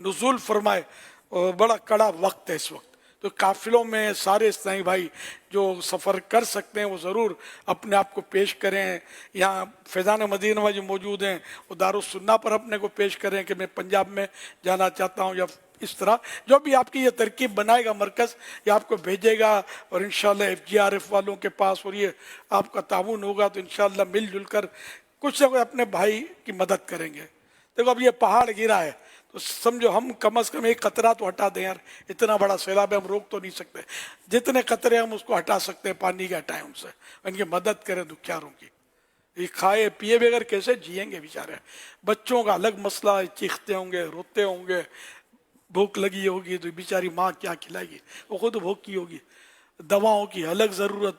नुज़ूल फरमाए। और बड़ा कड़ा वक्त है इस वक्त, तो काफिलों में सारे इस्लामी भाई जो सफ़र कर सकते हैं वो ज़रूर अपने आप को पेश करें। यहाँ फैज़ान मदीना जो मौजूद हैं वो दारुस सुन्ना पर अपने को पेश करें कि मैं पंजाब में जाना चाहता हूँ या اس طرح جو بھی آپ کی یہ ترکیب بنائے گا مرکز، یہ آپ کو بھیجے گا، اور انشاءاللہ FGRF والوں کے پاس، اور یہ آپ کا تعاون ہوگا تو انشاءاللہ مل جل کر کچھ نہ کچھ اپنے بھائی کی مدد کریں گے۔ دیکھو اب یہ پہاڑ گرا ہے تو سمجھو ہم کم از کم ایک قطرہ تو ہٹا دیں یار، اتنا بڑا سیلاب ہے، ہم روک تو نہیں سکتے، جتنے قطرے ہم اس کو ہٹا سکتے ہیں پانی کے ہٹائیں ان سے، ان کی مدد کریں دکھیاروں کی۔ یہ کھائے پیے بغیر کیسے جئیں گے بیچارے؟ بچوں کا الگ مسئلہ، چیختے ہوں گے، روتے ہوں گے، بھوک لگی ہوگی تو بیچاری ماں کیا کھلائے گی، وہ خود بھوکی ہوگی۔ دواؤں کی الگ ضرورت،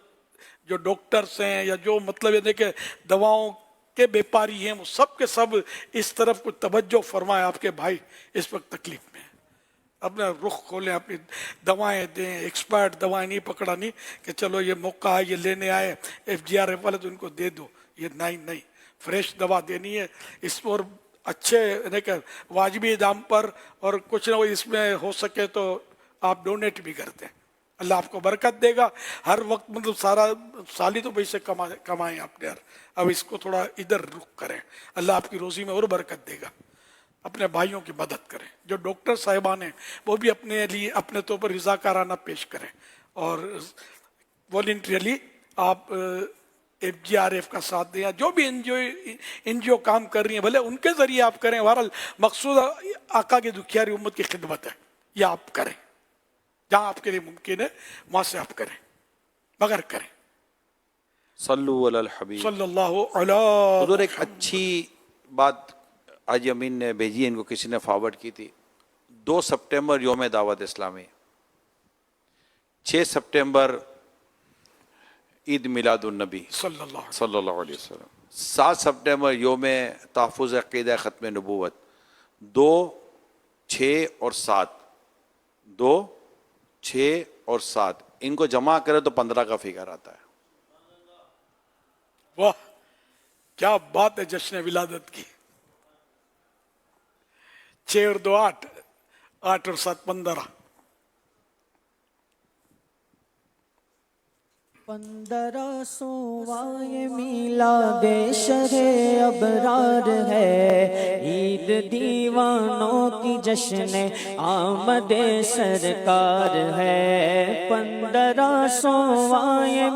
جو ڈاکٹرز ہیں یا جو مطلب یہ کہ دواؤں کے بیپاری ہیں، وہ سب کے سب اس طرف کچھ توجہ فرمائے۔ آپ کے بھائی اس وقت تکلیف میں ہیں، اپنا رخ کھولیں، اپنی دوائیں دیں، ایکسپائرڈ دوائیں نہیں پکڑانی کہ چلو یہ موقع ہے، یہ لینے آئے FGRF والے تو ان کو دے دو، یہ نہیں، فریش دوا دینی ہے اس پر اچھے یعنی کہ واجبی دام پر، اور کچھ نہ اس میں ہو سکے تو آپ ڈونیٹ بھی کرتے ہیں، اللہ آپ کو برکت دے گا۔ ہر وقت مطلب سارا سال ہی تو پیسے کمائیں آپ نے، اب اس کو تھوڑا ادھر رخ کریں، اللہ آپ کی روزی میں اور برکت دے گا۔ اپنے بھائیوں کی مدد کریں، جو ڈاکٹر صاحبان ہیں وہ بھی اپنے لیے اپنے طور پر رضاکارانہ پیش کریں، اور والنٹریلی آپ FGRF کا ساتھ دیں، جو بھی این جی او کام کر رہی ہیں بھلے ان کے ذریعے آپ کریں، بہرحال مقصود آقا کی دکھیاری امت کی خدمت ہے، یہ آپ کریں، جہاں آپ کے لیے ممکن ہے وہاں سے آپ کریں، مگر کریں۔ صلو علی الحبیب صلی اللہ علیہ حضور۔ ایک اچھی بات آج امین نے بھیجی ہے، ان کو کسی نے فارورڈ کی تھی۔ 2 سپٹمبر یوم دعوت اسلامی، 6 سپٹمبر عید میلاد النبی صلی اللہ علیہ وسلم، 7 سپٹمبر یوم تحفظ عقیدہ ختم نبوت، 2، 6 اور 7، 2، 6 اور 7 ان کو جمع کرے تو 15 کا فگر آتا ہے۔ واہ کیا بات ہے جشن ولادت کی! 6 اور 2 8، 8 اور 7 15۔ 1500 میلاد شہ ابرار ہے، عید دیوانوں کی جشن آمد سرکار ہے۔ 1500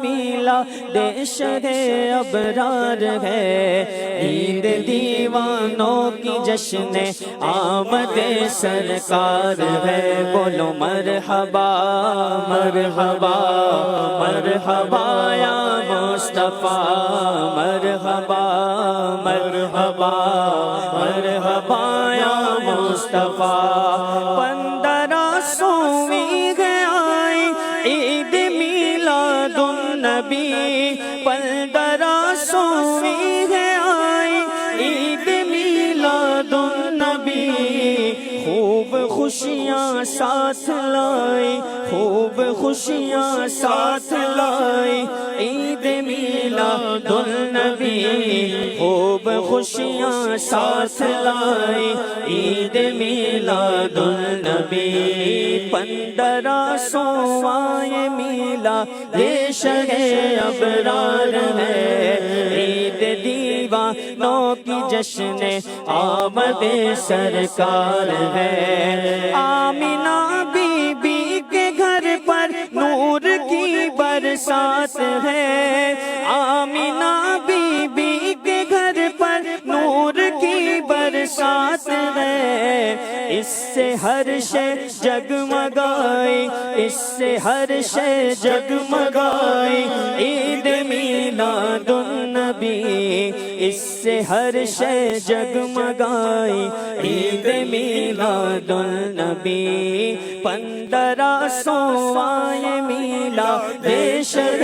میلاد شہ ابرار ہے، عید دیوانوں کی جشن آمد سرکار ہے۔ بولو مرحبا مرحبا مرحبا یا مصطفیٰ، مرحبا مرحبا مرحبا یا مصطفیٰ۔ 1500ویں آئی عید میلاد النبی، 1500ویں آئی عید میلاد النبی، خوب خوشیاں ساتھ لائی، خوب خوشیاں ساتھ لائی عید میلاد النبی، خوب خوشیاں ساتھ لائی عید میلاد النبی۔ 1500 میلاد شہ ابرار ہے، عید دیوانوں کی جشن آمد سرکار ہے۔ آمینہ بی بی کے گھر پر نور کی برسات ہے، آمینہ بی بی کے گھر پر نور کی برسات ہے۔ اس سے ہر شے جگمگائی، اس سے ہر شے جگمگائی عید میلاد النبی، اس سے ہر شے جگمگائی عید میلاد النبی۔ 1500 میلاد شہ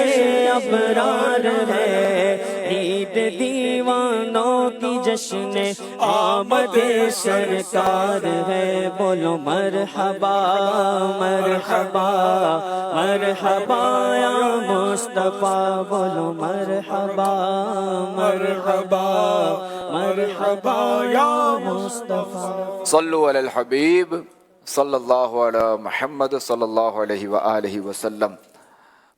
ابرار ہے، عید دیوانوں کی جشن آمد سرکار ہے۔ بولو مرحبا مرحبا مرحبا یا مصطفیٰ، بولو مرحبا مرحبا مرحبا یا مصطفیٰ۔ صلو علی الحبیب صلی اللہ علی محمد صلی اللہ علیہ وآلہ وسلم۔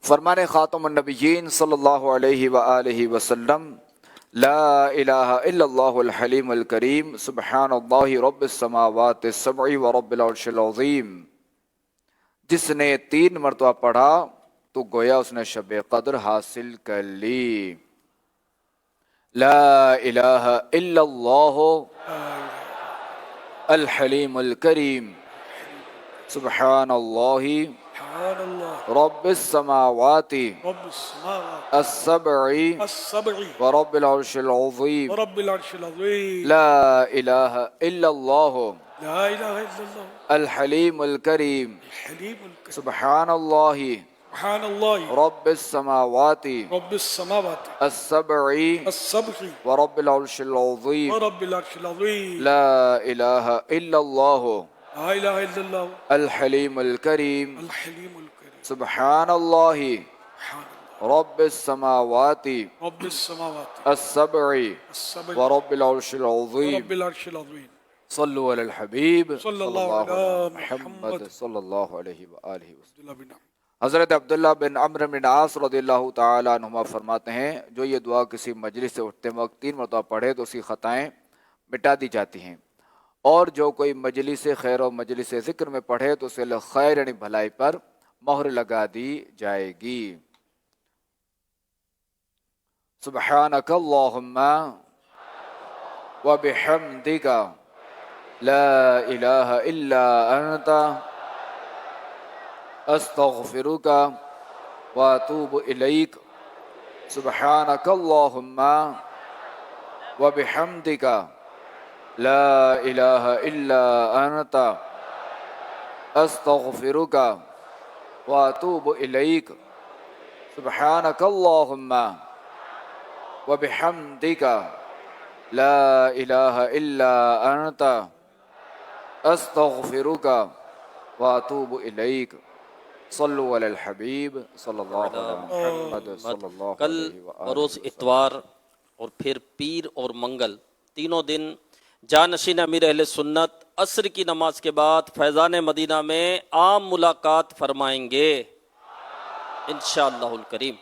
فرمان خاتم النبیین صلی اللہ علیہ وآلہ وسلم، لا الہ الا اللہ الحلیم الکریم سبحان اللہ رب السماوات السبع ورب العرش العظیم. جس نے 3 مرتبہ پڑھا تو گویا اس نے شب قدر حاصل کر لی. لا الہ الا اللہ الحلیم الکریم سبحان اللہ رب السماوات السبع ورب العرش العظیم. لا الہ الا اللہ الحلیم الکریم سبحان اللہ رب السماوات السبع ورب العرش العظیم. لا الہ الا اللہ الحلیم الکریم سبحان اللہ رب السماوات السبع ورب العرش العظیم. صلو علی الحبیب صلی اللہ علیہ محمد صلی اللہ علیہ وآلہ وسلم. حضرت عبداللہ بن عمرو بن عاص رضی اللہ تعالیٰ عنہما فرماتے ہیں جو یہ دعا کسی مجلس سے اٹھتے وقت 3 مرتبہ پڑھے تو اس کی خطائیں مٹا دی جاتی ہیں، اور جو کوئی مجلس خیر و مجلس ذکر میں پڑھے تو اسے خیر یعنی بھلائی پر مہر لگا دی جائے گی. سبحانک اللہم وبحمدک لا الہ الا انت استغفرک واتوب الیک. سبحانک اللہم وبحمدک لا الہ الا انت استغفرک واتوب الیک. سبحانک اللہم وبحمدک لا الہ الا انت استغفرک واتوب الیک. صلو علی الحبیب صلی اللہ علیہ محمد صلی اللہ کل علیہ وآلہ. بروز اتوار اور پھر پیر اور منگل تینوں دن جانشین امیر اہل سنت عصر کی نماز کے بعد فیضان مدینہ میں عام ملاقات فرمائیں گے انشاءاللہ الکریم.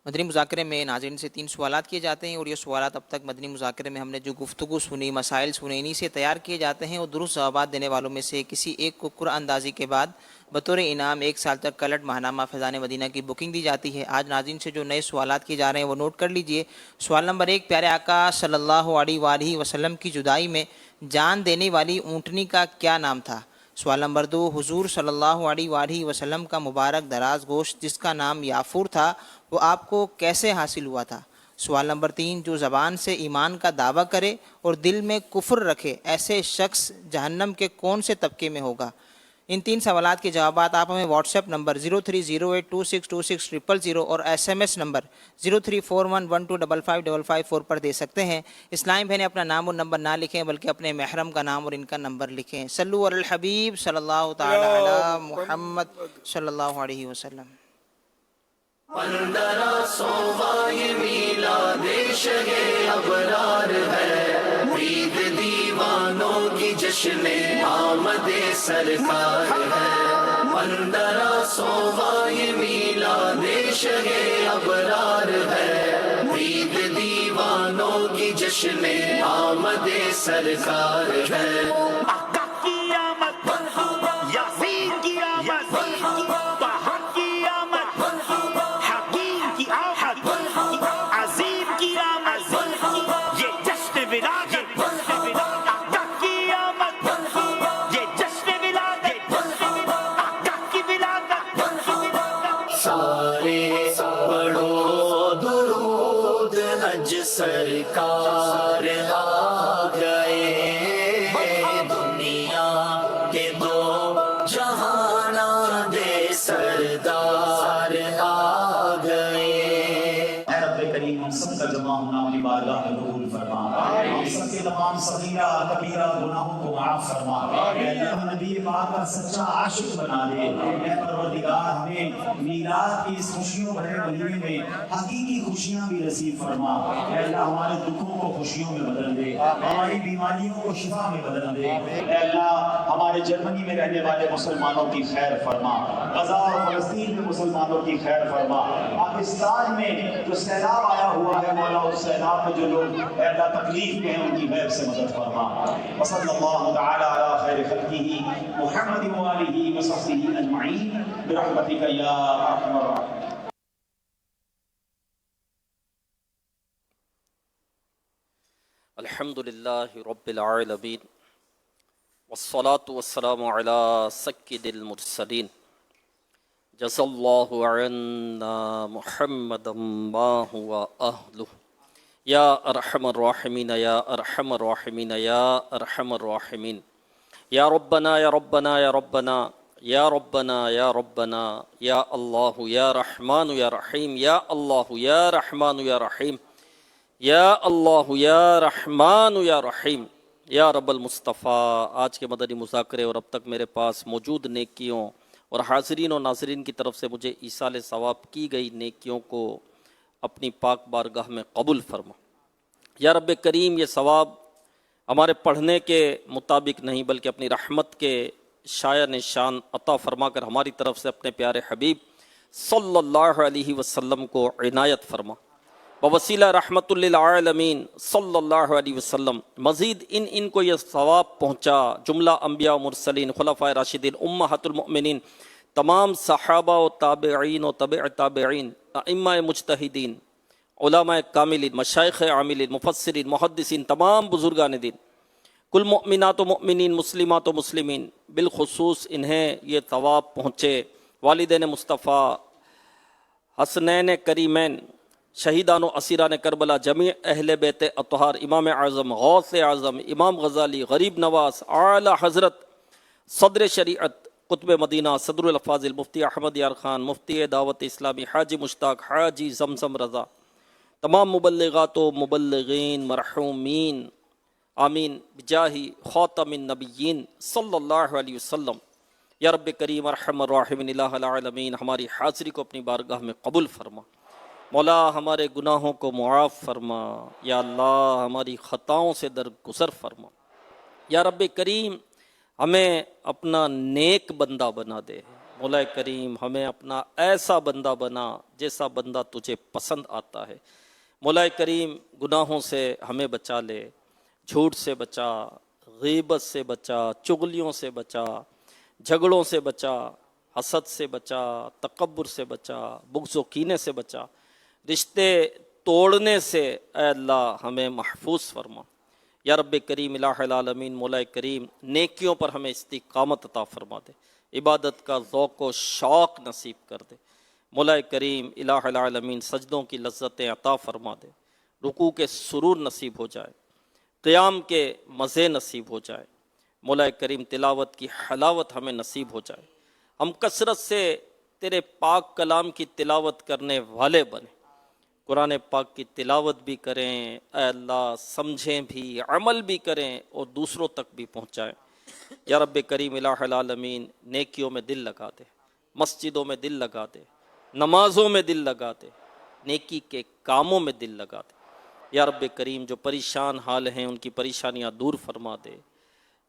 مدنی مذاکرے میں ناظرین سے 3 سوالات کیے جاتے ہیں، اور یہ سوالات اب تک مدنی مذاکرے میں ہم نے جو گفتگو سنی، مسائل سنے، انہی سے تیار کیے جاتے ہیں، اور درست جوابات دینے والوں میں سے کسی ایک کو قرعہ اندازی کے بعد بطور انعام 1 سال تک کلٹ ماہنامہ فیضان مدینہ کی بکنگ دی جاتی ہے. آج ناظرین سے جو نئے سوالات کیے جا رہے ہیں وہ نوٹ کر لیجئے. سوال نمبر 1، پیارے آقا صلی اللہ علیہ وآلہ وسلم کی جدائی میں جان دینے والی اونٹنی کا کیا نام تھا؟ سوال نمبر 2، حضور صلی اللہ علیہ وآلہ وسلم کا مبارک دراز گوشت جس کا نام یافور تھا وہ آپ کو کیسے حاصل ہوا تھا؟ سوال نمبر 3، جو زبان سے ایمان کا دعویٰ کرے اور دل میں کفر رکھے ایسے شخص جہنم کے کون سے طبقے میں ہوگا؟ ان 3 سوالات کے جوابات آپ ہمیں واٹس ایپ نمبر 0308262600 اور SMS نمبر 0341125555 پر دے سکتے ہیں. اسلامی بہنیں اپنا نام اور نمبر نہ لکھیں بلکہ اپنے محرم کا نام اور ان کا نمبر لکھیں. صلو علی الحبیب صلی اللہ تعالی علی محمد صلی اللہ علیہ وسلم. پندرہ سوواں یہ میلاد شہ ابرار ہے، عید دیوانوں کی جشن آمد سرکار ہے. پندرہ سوواں یہ میلاد شہ ابرار ہے، عید دیوانوں کی جشن آمد سرکار ہے. سرکار آ گئے، دنیا کے 2 جہاں دے سردار آ گئے. اے رب کریم ہم سب کا جمع ہونا اپنی بارگاہ میں قبول فرما. ہم سب کے तमाम सगीरा कबीरा गुनाहों को माफ फरमा। ऐ अल्लाह नबी पाक का सच्चा आशिक बना दे। ऐ परवरदिगार हमें मीलाद की इस खुशियों भरे महीने में हकीकी खुशियां भी नसीब फरमा। ऐ अल्लाह हमारे दुखों को खुशियों में बदल दे, हमारी बीमारियों को शिफा में बदल दे। ऐ अल्लाह हमारे जर्मनी में रहने वाले मुसलमानों की खैर फरमा, गजा और फलस्तीन में मुसलमानों की खैर फरमा। पाकिस्तान में जो सैलाब आया हुआ है मौला, उस सैलाब में जो लोग अल्लाह तकलीफ में हैं उनकी गैब से मदद फरमा। वसल्लल्लाहु तआला अला खैर खल्किही मुहम्मद व आलिही व सहबिही अजमईन बिरहमतिका या अरहमर राहिमीन। अल्हम्दुलिल्लाहि रब्बिल आलमीन वस्सलातु वस्सलामु अला सय्यिदिल मुरसलीन जज़ल्लाहु अन्ना मुहम्मदम मा हुवा अहलुहु या अरहमर राहिमीन या अरहमर राहिमीन या अरहमर राहिमीन या रब्बना या रब्बना या रब्बना या रब्बना या रब्बना या अल्लाहु या रहमान या रहीम या अल्लाहु या रहमान या रहीम या अल्लाहु या रहमान या रहीम या रब्बल मुस्तफ़ा। आज के मदनी मुज़ाकरे और अब तक मेरे पास मौजूद नेकियों और हाज़रीन और नाज़रीन की तरफ से मुझे ईसाल सवाब की गई नेकियों को अपनी पाक बारगाह में कबूल फरमा। या रब्बे करीम, ये सवाब हमारे पढ़ने के मुताबिक नहीं बल्कि अपनी रहमत के शाया निशान अता फरमा कर हमारी तरफ से अपने प्यारे हबीब सल्लल्लाहु अलैहि वसल्लम को इनायत फरमा। बवसीला रहमतुल लिल आलमीन सल्लल्लाहु अलैहि वसल्लम मज़ीद इनको ये सवाब पहुँचा। जुमला अम्बिया मुरसलीन खुलफ़ाए राशिदीन उम्महातुल मुमिनीन तमाम सहाबा व ताबईन व तबे ताबईन अइम्मा मुज्तहिदीन उलमाए कामिलीन मशाइख़ आमिलीन मुफस्सिरीन मुहद्दिसीन तमाम बुजुर्गान दीन कुल मुमिनात व मुमिनीन मुस्लिमात व मुस्लिमीन बिलखुसूस इन्हें ये सवाब पहुँचे। वालिदैन मुस्तफ़ा हसनैन करीमैन शहीदान व असीरान करबला जमी अहले बैत अतहार इमाम आज़म गौसे आज़म इमाम गज़ाली गरीब नवाज आला हज़रत सदर शरीअत कुतुब मदीना सदरुल अफ़ाज़िल मुफ्ती अहमद यार ख़ान मुफ्ती दावत इस्लामी हाजी मुश्ताक हाजी जमजम रज़ा तमाम मुबल्लिगात व मुबल्लिगीन मरहूमीन आमीन बिजाही ख़ातमिन नबिय्यीन सल्लल्लाहु अलैहि वसल्लम। या रब्बे करीम अरहमर राहिमीन इलाहुल आलमीन, हमारी हाज़री को अपनी बारगाह में कबूल फरमा। मौला हमारे गुनाहों को मुआफ़ फरमा। या अल्लाह हमारी ख़ताओं से दरगुज़र फरमा। या रब्बे करीम हमें अपना नेक बंदा बना दे। मौला करीम हमें अपना ऐसा बंदा बना जैसा बंदा तुझे पसंद आता है। मौला करीम गुनाहों से हमें बचा ले, झूठ से बचा, गीबत से बचा, चुगलियों से बचा, झगड़ों से बचा, हसद से बचा, तकब्बुर से बचा, बुग़्ज़ व कीने से बचा, रिश्ते तोड़ने से ऐ अल्लाह हमें महफूज फरमा। या रब्बे करीम इलाहुल आलमीन मौला करीम नेकियों पर हमें इस्तिकामत अता फरमा दे, इबादत का ज़ौक़ व शौक़ नसीब कर दे। मौला करीम इलाहुल आलमीन सजदों की लज्जतें अता फरमा दे, रुकू के सुरूर नसीब हो जाए, क़याम के मज़े नसीब हो जाए। मौला करीम तिलावत की हलावत हमें नसीब हो जाए। हम कसरत से तेरे पाक कलाम की तिलावत करने वाले बने, कुरान पाक की तिलावत भी करें ऐ अल्लाह, समझें भी, अमल भी करें और दूसरों तक भी पहुँचाएँ। या रब्बे करीम इलाहुल आलमीन नेकियों में दिल लगा दे, मस्जिदों में दिल लगा दे, नमाज़ों में दिल लगा दे, नेकी के कामों में दिल लगा दे। या रब्बे करीम जो परेशान हाल हैं उनकी परेशानियाँ दूर फरमा दे,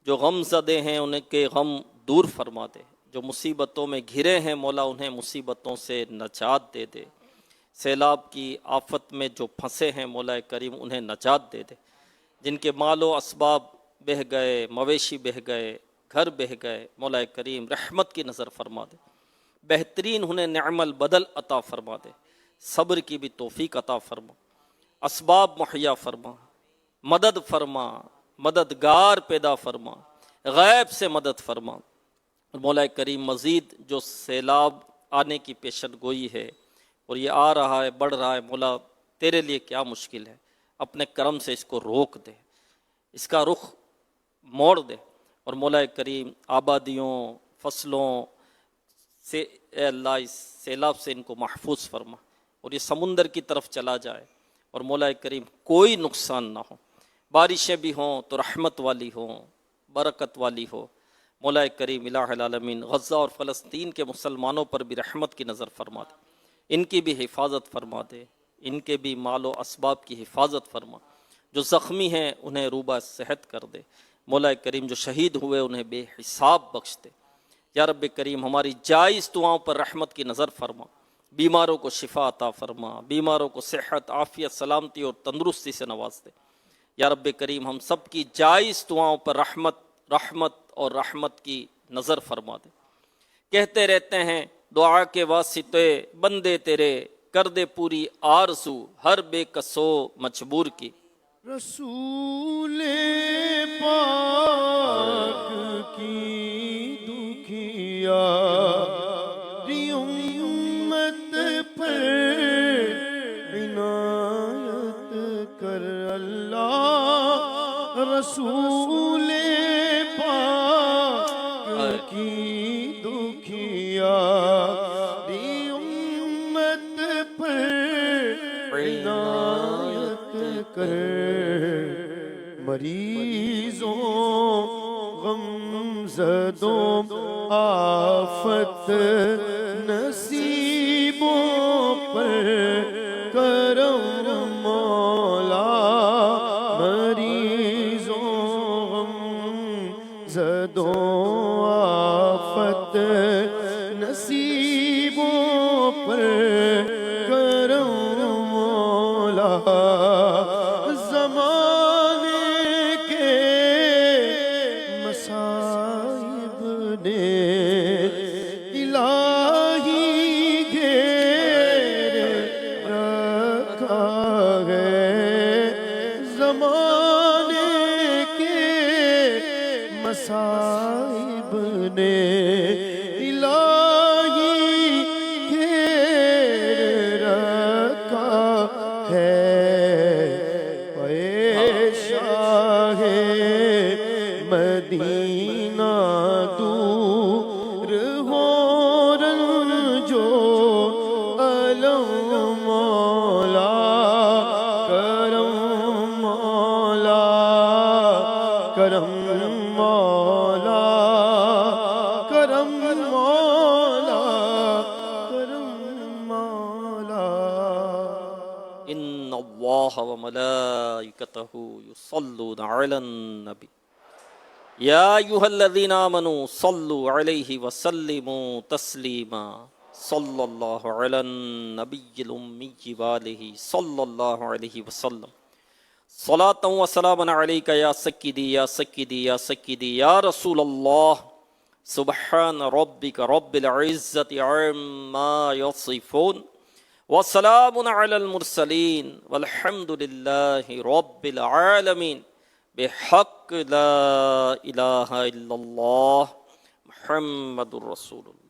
जो गम ज़दे हैं उनके गम दूर फरमा दे, जो मुसीबतों में घिरे हैं मौला उन्हें मुसीबतों से नजात दे दे, सैलाब की आफत में जो फंसे हैं मौला करीम उन्हें नजात दे दे, जिनके मालो असबाब बह गए, मवेशी बह गए, घर बह गए, मौला करीम रहमत की नज़र फरमा दे, बेहतरीन उन्हें नेमल बदल अता फरमा दे, सब्र की भी तौफीक अता फरमा, असबाब मुहैया फरमा, मदद फरमा, मददगार पैदा फरमा, गैब से मदद फरमा। और मौला करीम मज़ीद जो सैलाब आने की पेशन गोई है और ये आ रहा है, बढ़ रहा है, मौला तेरे लिए क्या मुश्किल है, अपने करम से इसको रोक दे, इसका रुख मोड़ दे। और मौला करीम आबादियों फसलों से अल्लाह इस सैलाब से इनको महफूज फरमा और ये समुंदर की तरफ चला जाए और मौला करीम कोई नुकसान ना हो। بارشیں بھی ہوں تو رحمت والی ہوں، برکت والی ہو۔ مولا کریم الہ العالمین غزہ اور فلسطین کے مسلمانوں پر بھی رحمت کی نظر فرما دے، ان کی بھی حفاظت فرما دے، ان کے بھی مال و اسباب کی حفاظت فرما، جو زخمی ہیں انہیں روبہ صحت کر دے، مولا کریم جو شہید ہوئے انہیں بے حساب بخش دے۔ یا رب کریم ہماری جائز دعاؤں پر رحمت کی نظر فرما، بیماروں کو شفا عطا فرما، بیماروں کو صحت، عافیت، سلامتی اور تندرستی سے نواز دے۔ یا رب کریم ہم سب کی جائز دعاؤں پر رحمت اور رحمت کی نظر فرما دے۔ کہتے رہتے ہیں دعا کے واسطے بندے تیرے، کر دے پوری آرزو ہر بے کسو مجبور کی۔ رسول پاک کی دکھیا امت پر عنایت کر اللہ، رسول پاک کی دکھیا امت پر عنایت کر، مریضوں غم زدوں آفت نصیبوں پر کرم مولا، مریضوں غم زدوں آفت نصیبوں پر کرم مولا، زمانے کے مصائب نے الہی گھیر رکھا ہے، زمانے کے مصائب نے الہی گھیر رکھا ہے، اے شاہ مدینہ دور ہو رنجو علم مولا، کرم مولا، کرم مولا، کرم مولا، کرم مولا۔ ان اللہ وملائکتہ یصلون علی النبی یا ایھا الذین آمنوا صلوا علیہ وسلموا تسلیما، صلی اللہ علی النبی الامی وآلہ صلی اللہ علیہ وسلم، صلاۃ و سلام علیک یا سیدی یا سیدی یا سیدی یا رسول اللہ، سبحان ربک رب العزت عما یصفون وسلام علی المرسلین والحمد للہ رب العالمین، بحق لا الہ الا اللہ محمد الرسول اللہ۔